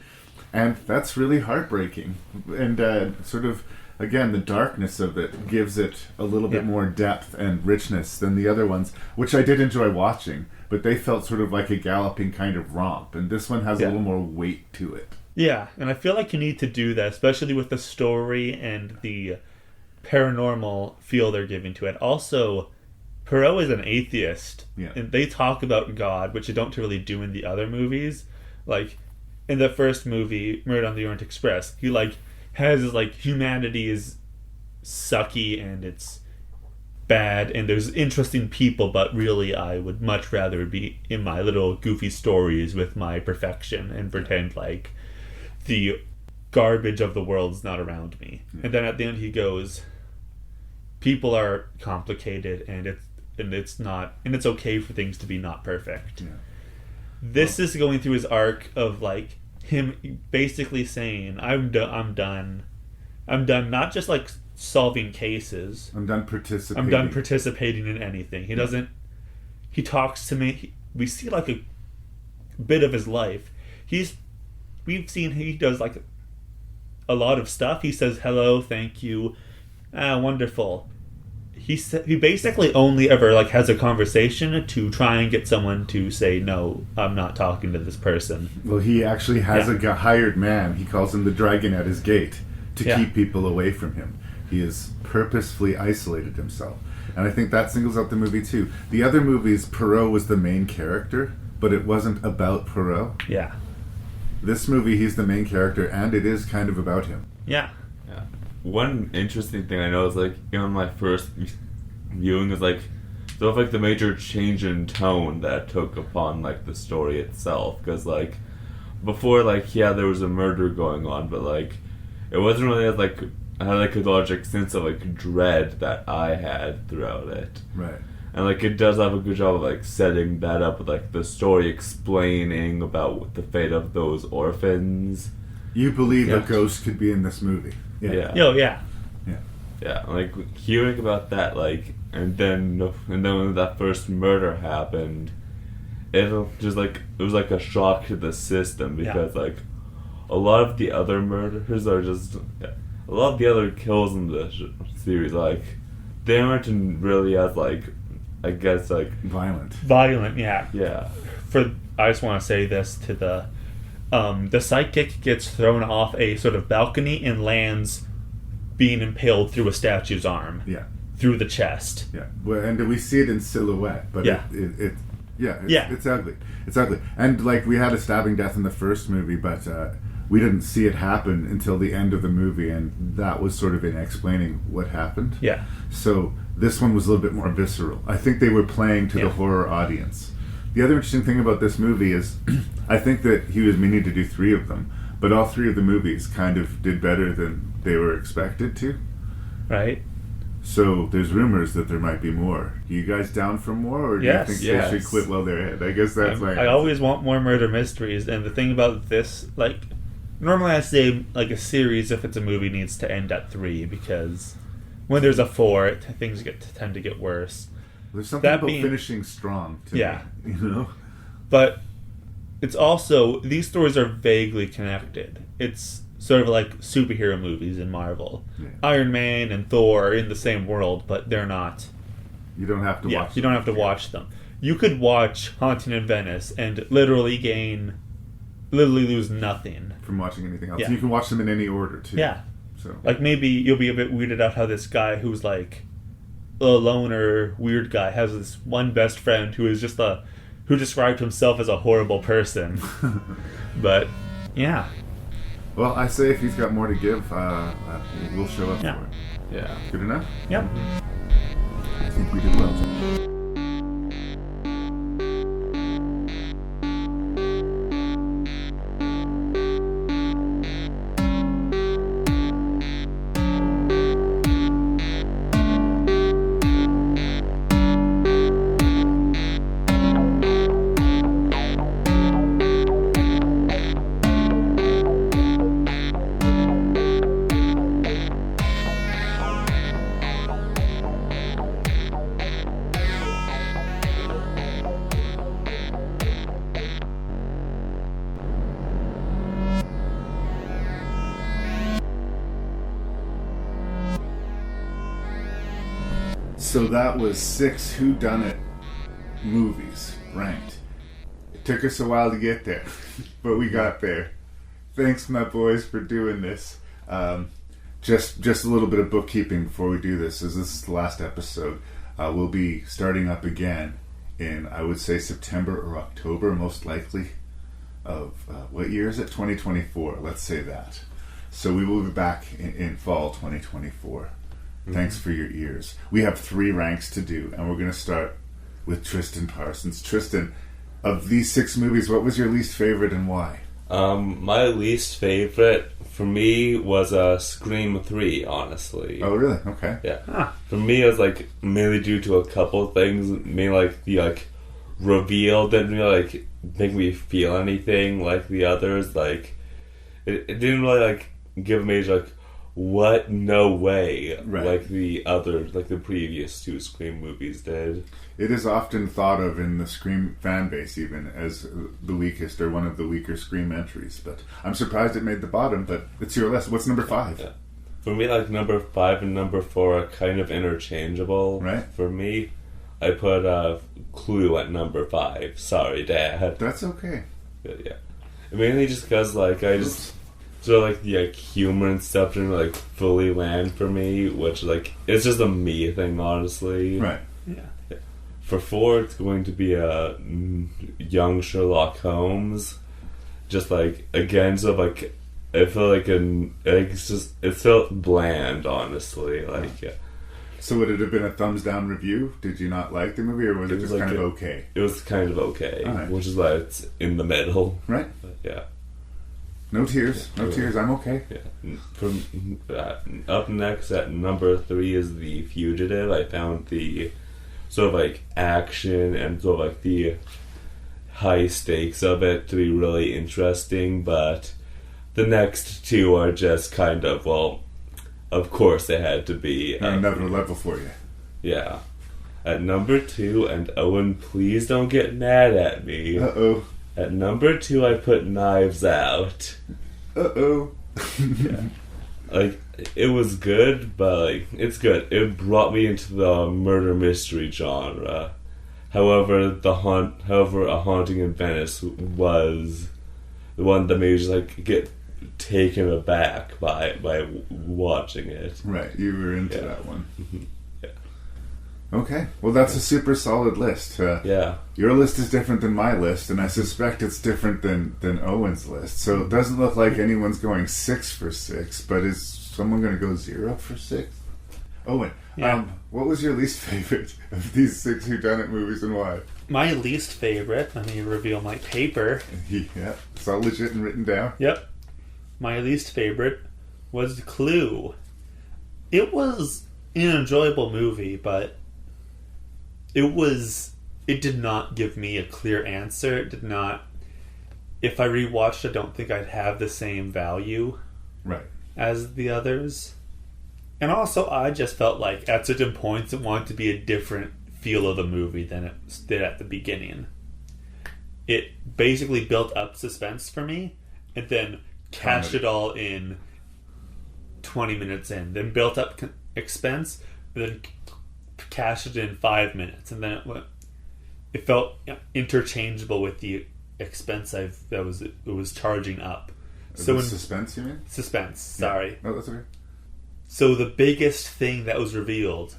And that's really heartbreaking. And sort of, again, the darkness of it gives it a little bit more depth and richness than the other ones, which I did enjoy watching, but they felt sort of like a galloping kind of romp. And this one has a little more weight to it. Yeah, and I feel like you need to do that, especially with the story and the paranormal feel they're giving to it. Also, Poirot is an atheist, and they talk about God, which they don't really do in the other movies. In the first movie, Murder on the Orient Express, he has humanity is sucky and it's bad and there's interesting people, but really I would much rather be in my little goofy stories with my perfection and pretend the garbage of the world's not around me. And then at the end he goes, people are complicated and it's okay for things to be not perfect. This is going through his arc of him basically saying, I'm done not just solving cases. I'm done participating in anything. He talks to me. We see a bit of his life. We've seen he does a lot of stuff. He says hello, thank you, wonderful. He basically only ever has a conversation to try and get someone to say, no, I'm not talking to this person. Well, he actually has a hired man. He calls him the dragon at his gate to keep people away from him. He has purposefully isolated himself. And I think that singles out the movie too. The other movies, Poirot was the main character, but it wasn't about Poirot. Yeah. This movie, he's the main character, and it is kind of about him. Yeah. Yeah. One interesting thing I know is, like, on my first viewing is, like, sort of, like, the major change in tone that took upon, like, the story itself. Because, like, before, like, yeah, there was a murder going on, but, like, it wasn't really, like, I had, like, a logic sense of, like, dread that I had throughout it. Right. And, like, it does have a good job of, like, setting that up with, like, the story explaining about the fate of those orphans. You believe a ghost could be in this movie. Yeah. Oh, yeah. Yeah. Yeah, like, hearing about that, like, and then when that first murder happened, it was like a shock to the system, because, like, a lot of the other murders are just... A lot of the other kills in the series, like, they aren't really as, like, I guess, like... Violent, yeah. Yeah. I just want to say this to the sidekick gets thrown off a sort of balcony and lands being impaled through a statue's arm. Yeah. Through the chest. Yeah. Well, and we see it in silhouette, but it's ugly. It's ugly. And, like, we had a stabbing death in the first movie, but we didn't see it happen until the end of the movie, and that was sort of in explaining what happened. Yeah. So this one was a little bit more visceral. I think they were playing to the horror audience. The other interesting thing about this movie is I think that he was meaning to do 3 of them, but all 3 of the movies kind of did better than they were expected to. Right. So there's rumors that there might be more. Are you guys down for more, or do you think they should quit while they're ahead? I guess that's I always want more murder mysteries, and the thing about this, like, normally I say, like, a series, if it's a movie, needs to end at 3, because when there's a 4, things tend to get worse. There's something about finishing strong to me, you know? But it's also, these stories are vaguely connected. It's sort of like superhero movies in Marvel. Yeah. Iron Man and Thor are in the same world, but they're not. You don't have to watch them. You don't have to watch them. You could watch Haunting in Venice and literally lose nothing from watching anything else. Yeah. And you can watch them in any order, too. Yeah. So, like, maybe you'll be a bit weirded out how this guy who's, like, a loner, weird guy has this one best friend who is just who described himself as a horrible person. But, yeah. Well, I say if he's got more to give, we'll show up for it. Yeah. Good enough? Yep. I think we did well. So that was 6 whodunit movies ranked. It took us a while to get there, but we got there. Thanks, my boys, for doing this. Just a little bit of bookkeeping before we do this, as this is the last episode. We'll be starting up again in, I would say, September or October, most likely, of, what year is it? 2024, let's say that. So we will be back in fall 2024. Thanks for your ears. We have 3 ranks to do, and we're going to start with Tristan Parsons. Tristan, of these 6 movies, what was your least favorite and why? My least favorite, for me, was Scream 3, honestly. Oh, really? Okay. Yeah. For me, it was, like, mainly due to a couple of things. Mainly, like, the, like, reveal didn't really, like, make me feel anything like the others. Like, it didn't really, like, give me, like, what? No way. Right. Like the other, like the previous 2 Scream movies did. It is often thought of in the Scream fan base even as the weakest or one of the weaker Scream entries. But I'm surprised it made the bottom, but it's your list. What's number 5? Yeah. For me, like, number 5 and number 4 are kind of interchangeable. Right. For me, I put Clue at number 5. Sorry, Dad. That's okay. Yeah. Mainly just because, like, So like the humor and stuff didn't like fully land for me, which like it's just a me thing, honestly. Right. Yeah. For 4, it's going to be a young Sherlock Holmes. Just like again, so like I feel like it felt bland, honestly. Like yeah. So would it have been a thumbs down review? Did you not like the movie, or was it just like kind of okay? It was kind of okay, right. Which is why it's in the middle. Right. But, yeah. No tears. No tears. I'm okay. Yeah. From up next at number 3 is The Fugitive. I found the sort of like action and sort of like the high stakes of it to be really interesting, but the next 2 are just kind of, well, of course they had to be another level for you. Yeah. At number 2, and Owen, please don't get mad at me. Uh-oh. At number 2, I put Knives Out. Uh-oh. Yeah. Like, it was good, but, like, it's good. It brought me into the murder mystery genre. However, A Haunting in Venice was the one that made me just, like, get taken aback by watching it. Right, you were into that one. Mm-hmm. Yeah. Okay, well that's a super solid list. Yeah. Your list is different than my list, and I suspect it's different than Owen's list. So it doesn't look like anyone's going 6 for 6, but is someone going to go 0 for 6? Owen, what was your least favorite of these 6 whodunit movies, and why? My least favorite, let me reveal my paper. Yeah, it's all legit and written down. Yep. My least favorite was Clue. It was an enjoyable movie, but it did not give me a clear answer. It did not. If I rewatched, I don't think I'd have the same value as the others. And also, I just felt like at certain points it wanted to be a different feel of the movie than it did at the beginning. It basically built up suspense for me, and then cashed it all in 20 minutes in. Then built up expense, then cashed it in 5 minutes, and then it felt interchangeable with the expense it was charging up. So suspense, you mean? Suspense. Sorry. No, that's okay. So the biggest thing that was revealed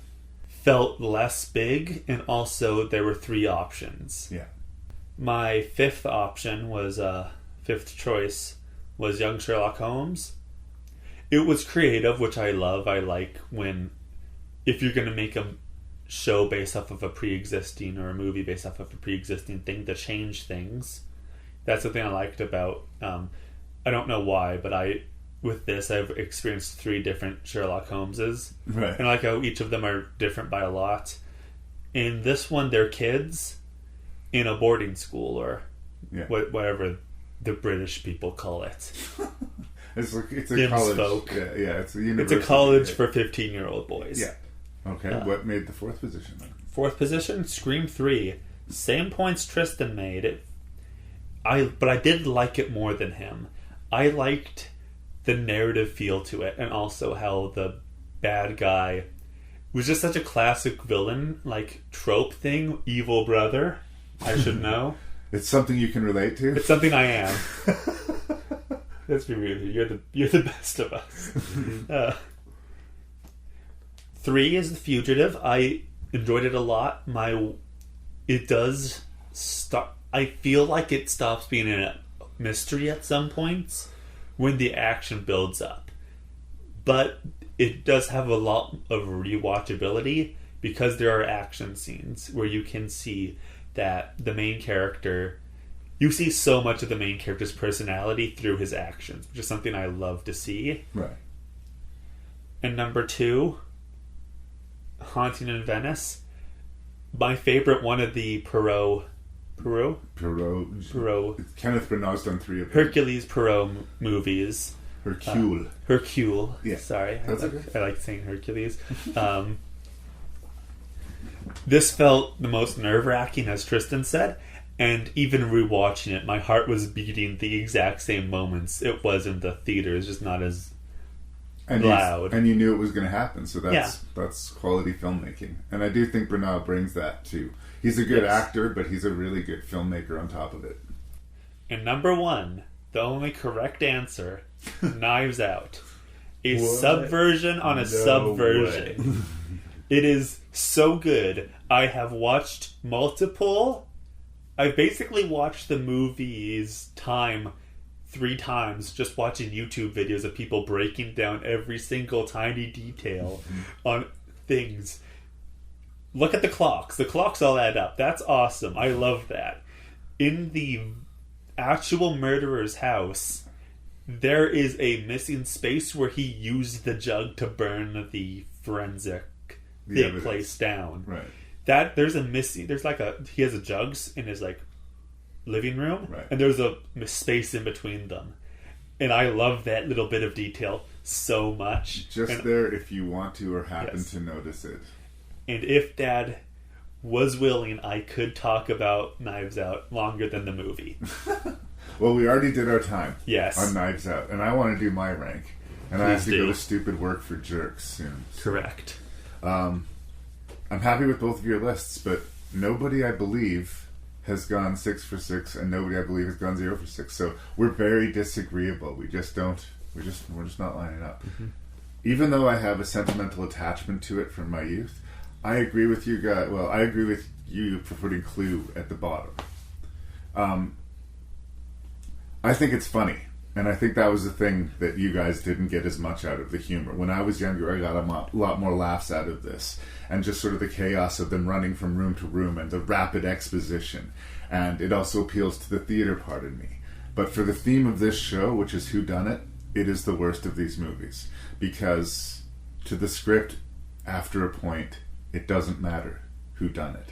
felt less big, and also there were 3 options. Yeah. My 5th option was 5th choice was young Sherlock Holmes. It was creative, which I love. I like when, if you're going to make a show based off of a pre-existing, or a movie based off of a pre-existing thing, to change things. That's the thing I liked about, I don't know why, but with this, I've experienced 3 different Sherlock Holmeses. Right. And I like how each of them are different by a lot. In this one, they're kids in a boarding school, or whatever the British people call it. It's a college. Folk. Yeah, it's a university. It's a college for 15-year-old boys. Yeah. Okay, what made the 4th position then? 4th position, Scream 3. Same points Tristan made. But I did like it more than him. I liked the narrative feel to it, and also how the bad guy was just such a classic villain, like trope thing, evil brother. I should know. It's something you can relate to? It's something I am. Let's be real here. You're the best of us. 3 is The Fugitive. I enjoyed it a lot. It does stop. I feel like it stops being a mystery at some points when the action builds up, but it does have a lot of rewatchability because there are action scenes where you can see that the main character, you see so much of the main character's personality through his actions, which is something I love to see. Right. And number 2, Haunting in Venice. My favorite one of the Perot. Kenneth Branagh's done 3 of them. Hercules Poirot movies. Hercule. Yeah. Sorry. That's okay. I like saying Hercules. This felt the most nerve-wracking, as Tristan said, and even rewatching it, my heart was beating the exact same moments it was in the theater. It's just not as loud. And you knew it was going to happen, so that's quality filmmaking. And I do think Branagh brings that too. He's a good actor, but he's a really good filmmaker on top of it. And number 1, the only correct answer, Knives Out. A What? subversion on a subversion. It is so good. I have watched multiple... I basically watched the movie's time 3 times just watching YouTube videos of people breaking down every single tiny detail on things. Look at the clocks. The clocks all add up. That's awesome. I love that. In the actual murderer's house, there is a missing space where he used the jug to burn the forensic place down. Right. There's he has a jugs in his like living room, right, and there's a space in between them, and I love that little bit of detail so much. There if you want to or happen to notice it. And if Dad was willing, I could talk about Knives Out longer than the movie. Well, we already did our time. Yes. On Knives Out, and I want to do my rank, and Please I have to do. go to stupid work for jerks soon. Correct. I'm happy with both of your lists, but nobody, I believe, has gone 6 for 6, and nobody, I believe, has gone 0 for 6. So we're very disagreeable. We're just not lining up. Mm-hmm. Even though I have a sentimental attachment to it from my youth, I agree with you guys. Well, I agree with you for putting Clue at the bottom. I think it's funny. And I think that was the thing that you guys didn't get as much out of, the humor. When I was younger, I got a lot more laughs out of this. And just sort of the chaos of them running from room to room and the rapid exposition. And it also appeals to the theater part in me. But for the theme of this show, which is Whodunit, it is the worst of these movies. Because to the script, after a point, it doesn't matter whodunit.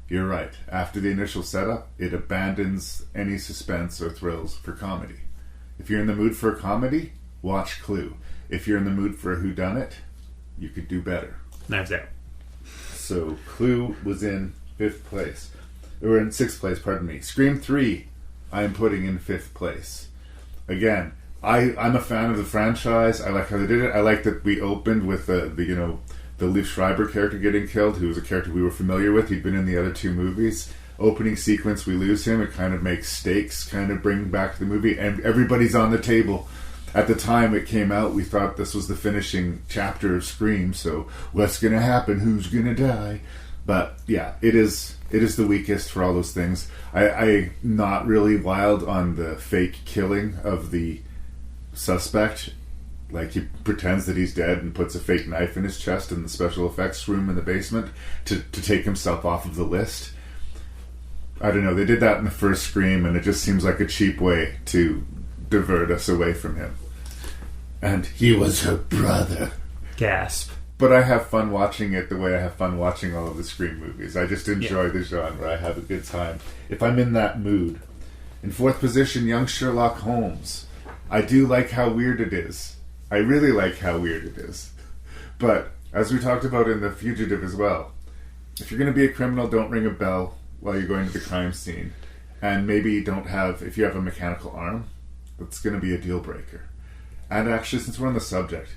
You're right. After the initial setup, it abandons any suspense or thrills for comedy. If you're in the mood for a comedy, watch Clue. If you're in the mood for a whodunit, you could do better. Knives Out. So Clue was in 5th place. Or in 6th place, pardon me. Scream 3, I am putting in 5th place. Again, I'm a fan of the franchise. I like how they did it. I like that we opened with the Liev Schreiber character getting killed, who was a character we were familiar with. He'd been in the other 2 movies. Opening sequence, we lose him. It kind of makes stakes kind of bring back the movie, and everybody's on the table. At the time it came out, we thought this was the finishing chapter of Scream, so what's going to happen? Who's going to die? But yeah, it is the weakest for all those things. I'm not really wild on the fake killing of the suspect. Like, he pretends that he's dead and puts a fake knife in his chest in the special effects room in the basement to take himself off of the list. I don't know, they did that in the first Scream, and it just seems like a cheap way to divert us away from him. And he was her brother. Gasp. But I have fun watching it the way I have fun watching all of the Scream movies. I just enjoy the genre. I have a good time if I'm in that mood. In 4th position, young Sherlock Holmes. I do like how weird it is. I really like how weird it is. But, as we talked about in The Fugitive as well, if you're going to be a criminal, don't ring a bell while you're going to the crime scene. And maybe if you have a mechanical arm, that's going to be a deal breaker. And actually, since we're on the subject,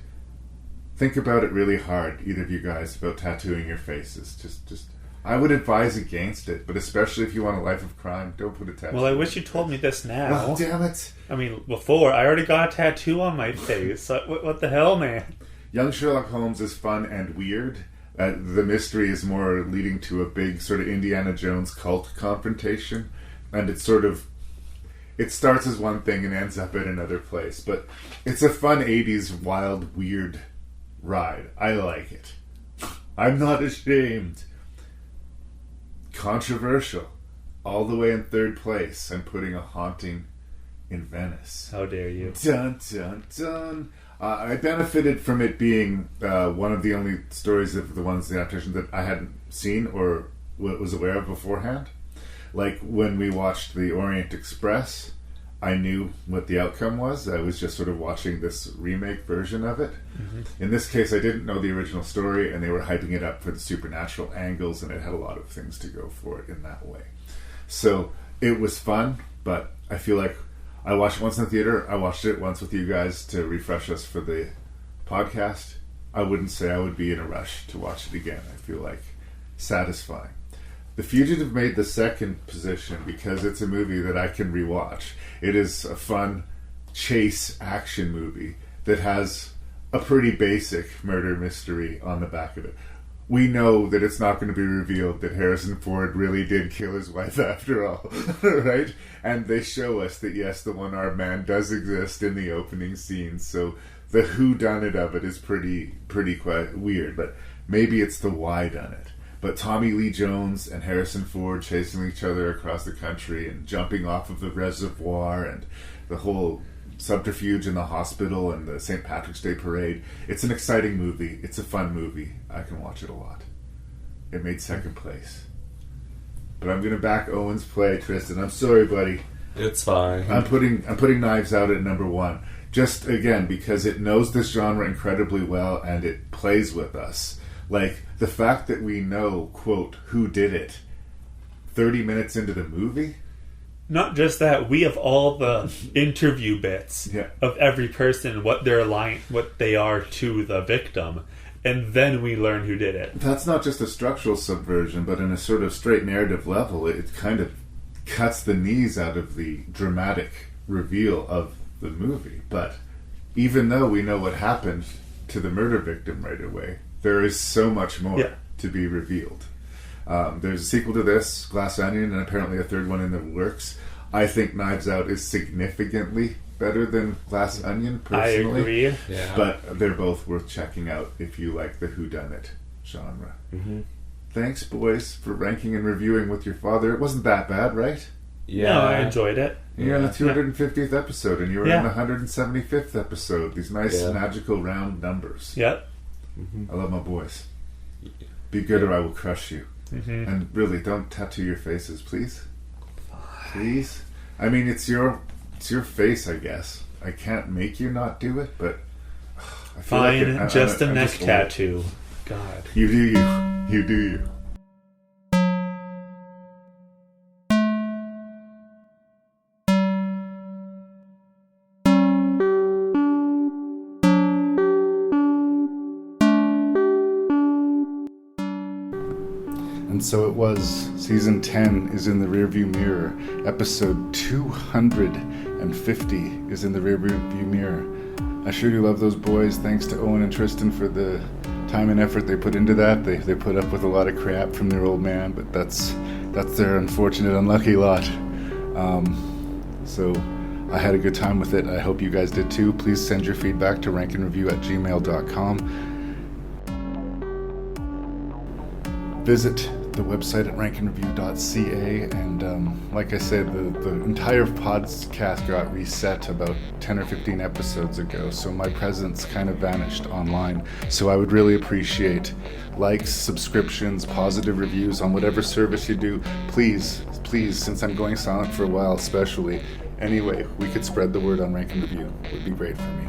think about it really hard, either of you guys, about tattooing your faces. Just I would advise against it, but especially if you want a life of crime, don't put a tattoo. Well, I wish you told me this now. Oh, damn it. I mean, before, I already got a tattoo on my face. What the hell, man? Young Sherlock Holmes is fun and weird. The mystery is more leading to a big sort of Indiana Jones cult confrontation. And it starts as one thing and ends up at another place. But it's a fun 80s wild, weird ride. I like it. I'm not ashamed. Controversial. All the way in 3rd place. I'm putting A Haunting in Venice. How dare you. Dun, dun, dun. I benefited from it being one of the only stories of the adaptations that I hadn't seen or was aware of beforehand. Like when we watched The Orient Express, I knew what the outcome was. I was just sort of watching this remake version of it. Mm-hmm. In this case, I didn't know the original story, and they were hyping it up for the supernatural angles, and it had a lot of things to go for it in that way. So it was fun, but I feel like I watched it once in the theater. I watched it once with you guys to refresh us for the podcast. I wouldn't say I would be in a rush to watch it again. I feel like satisfying. The Fugitive made the 2nd position because it's a movie that I can rewatch. It is a fun chase action movie that has a pretty basic murder mystery on the back of it. We know that it's not going to be revealed that Harrison Ford really did kill his wife after all, right? And they show us that, yes, the one-armed man does exist in the opening scenes, so the whodunit of it is pretty quite weird, but maybe it's the why-done-it. But Tommy Lee Jones and Harrison Ford chasing each other across the country and jumping off of the reservoir and the whole subterfuge in the hospital and the St. Patrick's Day parade. It's an exciting movie. It's a fun movie. I can watch it a lot. It made second place. But I'm going to back Owen's play, Tristan. I'm sorry, buddy. It's fine. I'm putting Knives Out at number 1. Just, again, because it knows this genre incredibly well and it plays with us. Like, the fact that we know, quote, who did it 30 minutes into the movie. Not just that, we have all the interview bits of every person, what they are to the victim, and then we learn who did it. That's not just a structural subversion, but in a sort of straight narrative level, it kind of cuts the knees out of the dramatic reveal of the movie. But even though we know what happened to the murder victim right away, there is so much more to be revealed. There's a sequel to this, Glass Onion, and apparently a third one in the works. I think Knives Out is significantly better than Glass Onion, personally. I agree. Yeah. But they're both worth checking out if you like the whodunit genre. Mm-hmm. Thanks, boys, for ranking and reviewing with your father. It wasn't that bad, right? Yeah, no, I enjoyed it. You're in the 250th episode, and you were in the 175th episode. These nice, magical, round numbers. Yep. I love my boys. Be good or I will crush you. Mm-hmm. And really, don't tattoo your faces, please. Please. I mean, it's your face, I guess. I can't make you not do it, but I feel fine, like just a neck tattoo. God. You do you. You do you. And so it was. Season 10 is in the rearview mirror. Episode 250 is in the rearview mirror. I sure do love those boys. Thanks to Owen and Tristan for the time and effort they put into that. They put up with a lot of crap from their old man, but that's their unfortunate, unlucky lot. So I had a good time with it. I hope you guys did too. Please send your feedback to ranknreview@gmail.com. Visit the website at ranknreview.ca, and like I said, the entire podcast got reset about 10 or 15 episodes ago, so my presence kind of vanished online. So I would really appreciate likes, subscriptions, positive reviews on whatever service you do. Please, since I'm going silent for a while especially, anyway, we could spread the word on Rank and Review. It would be great for me.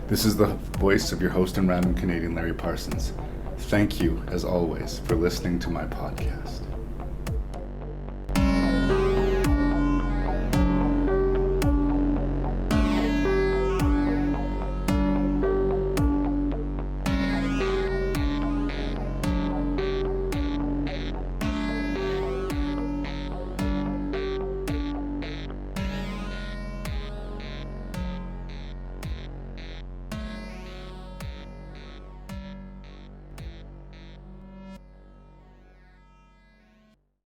This is the voice of your host and random Canadian Larry Parsons. Thank you, as always, for listening to my podcast.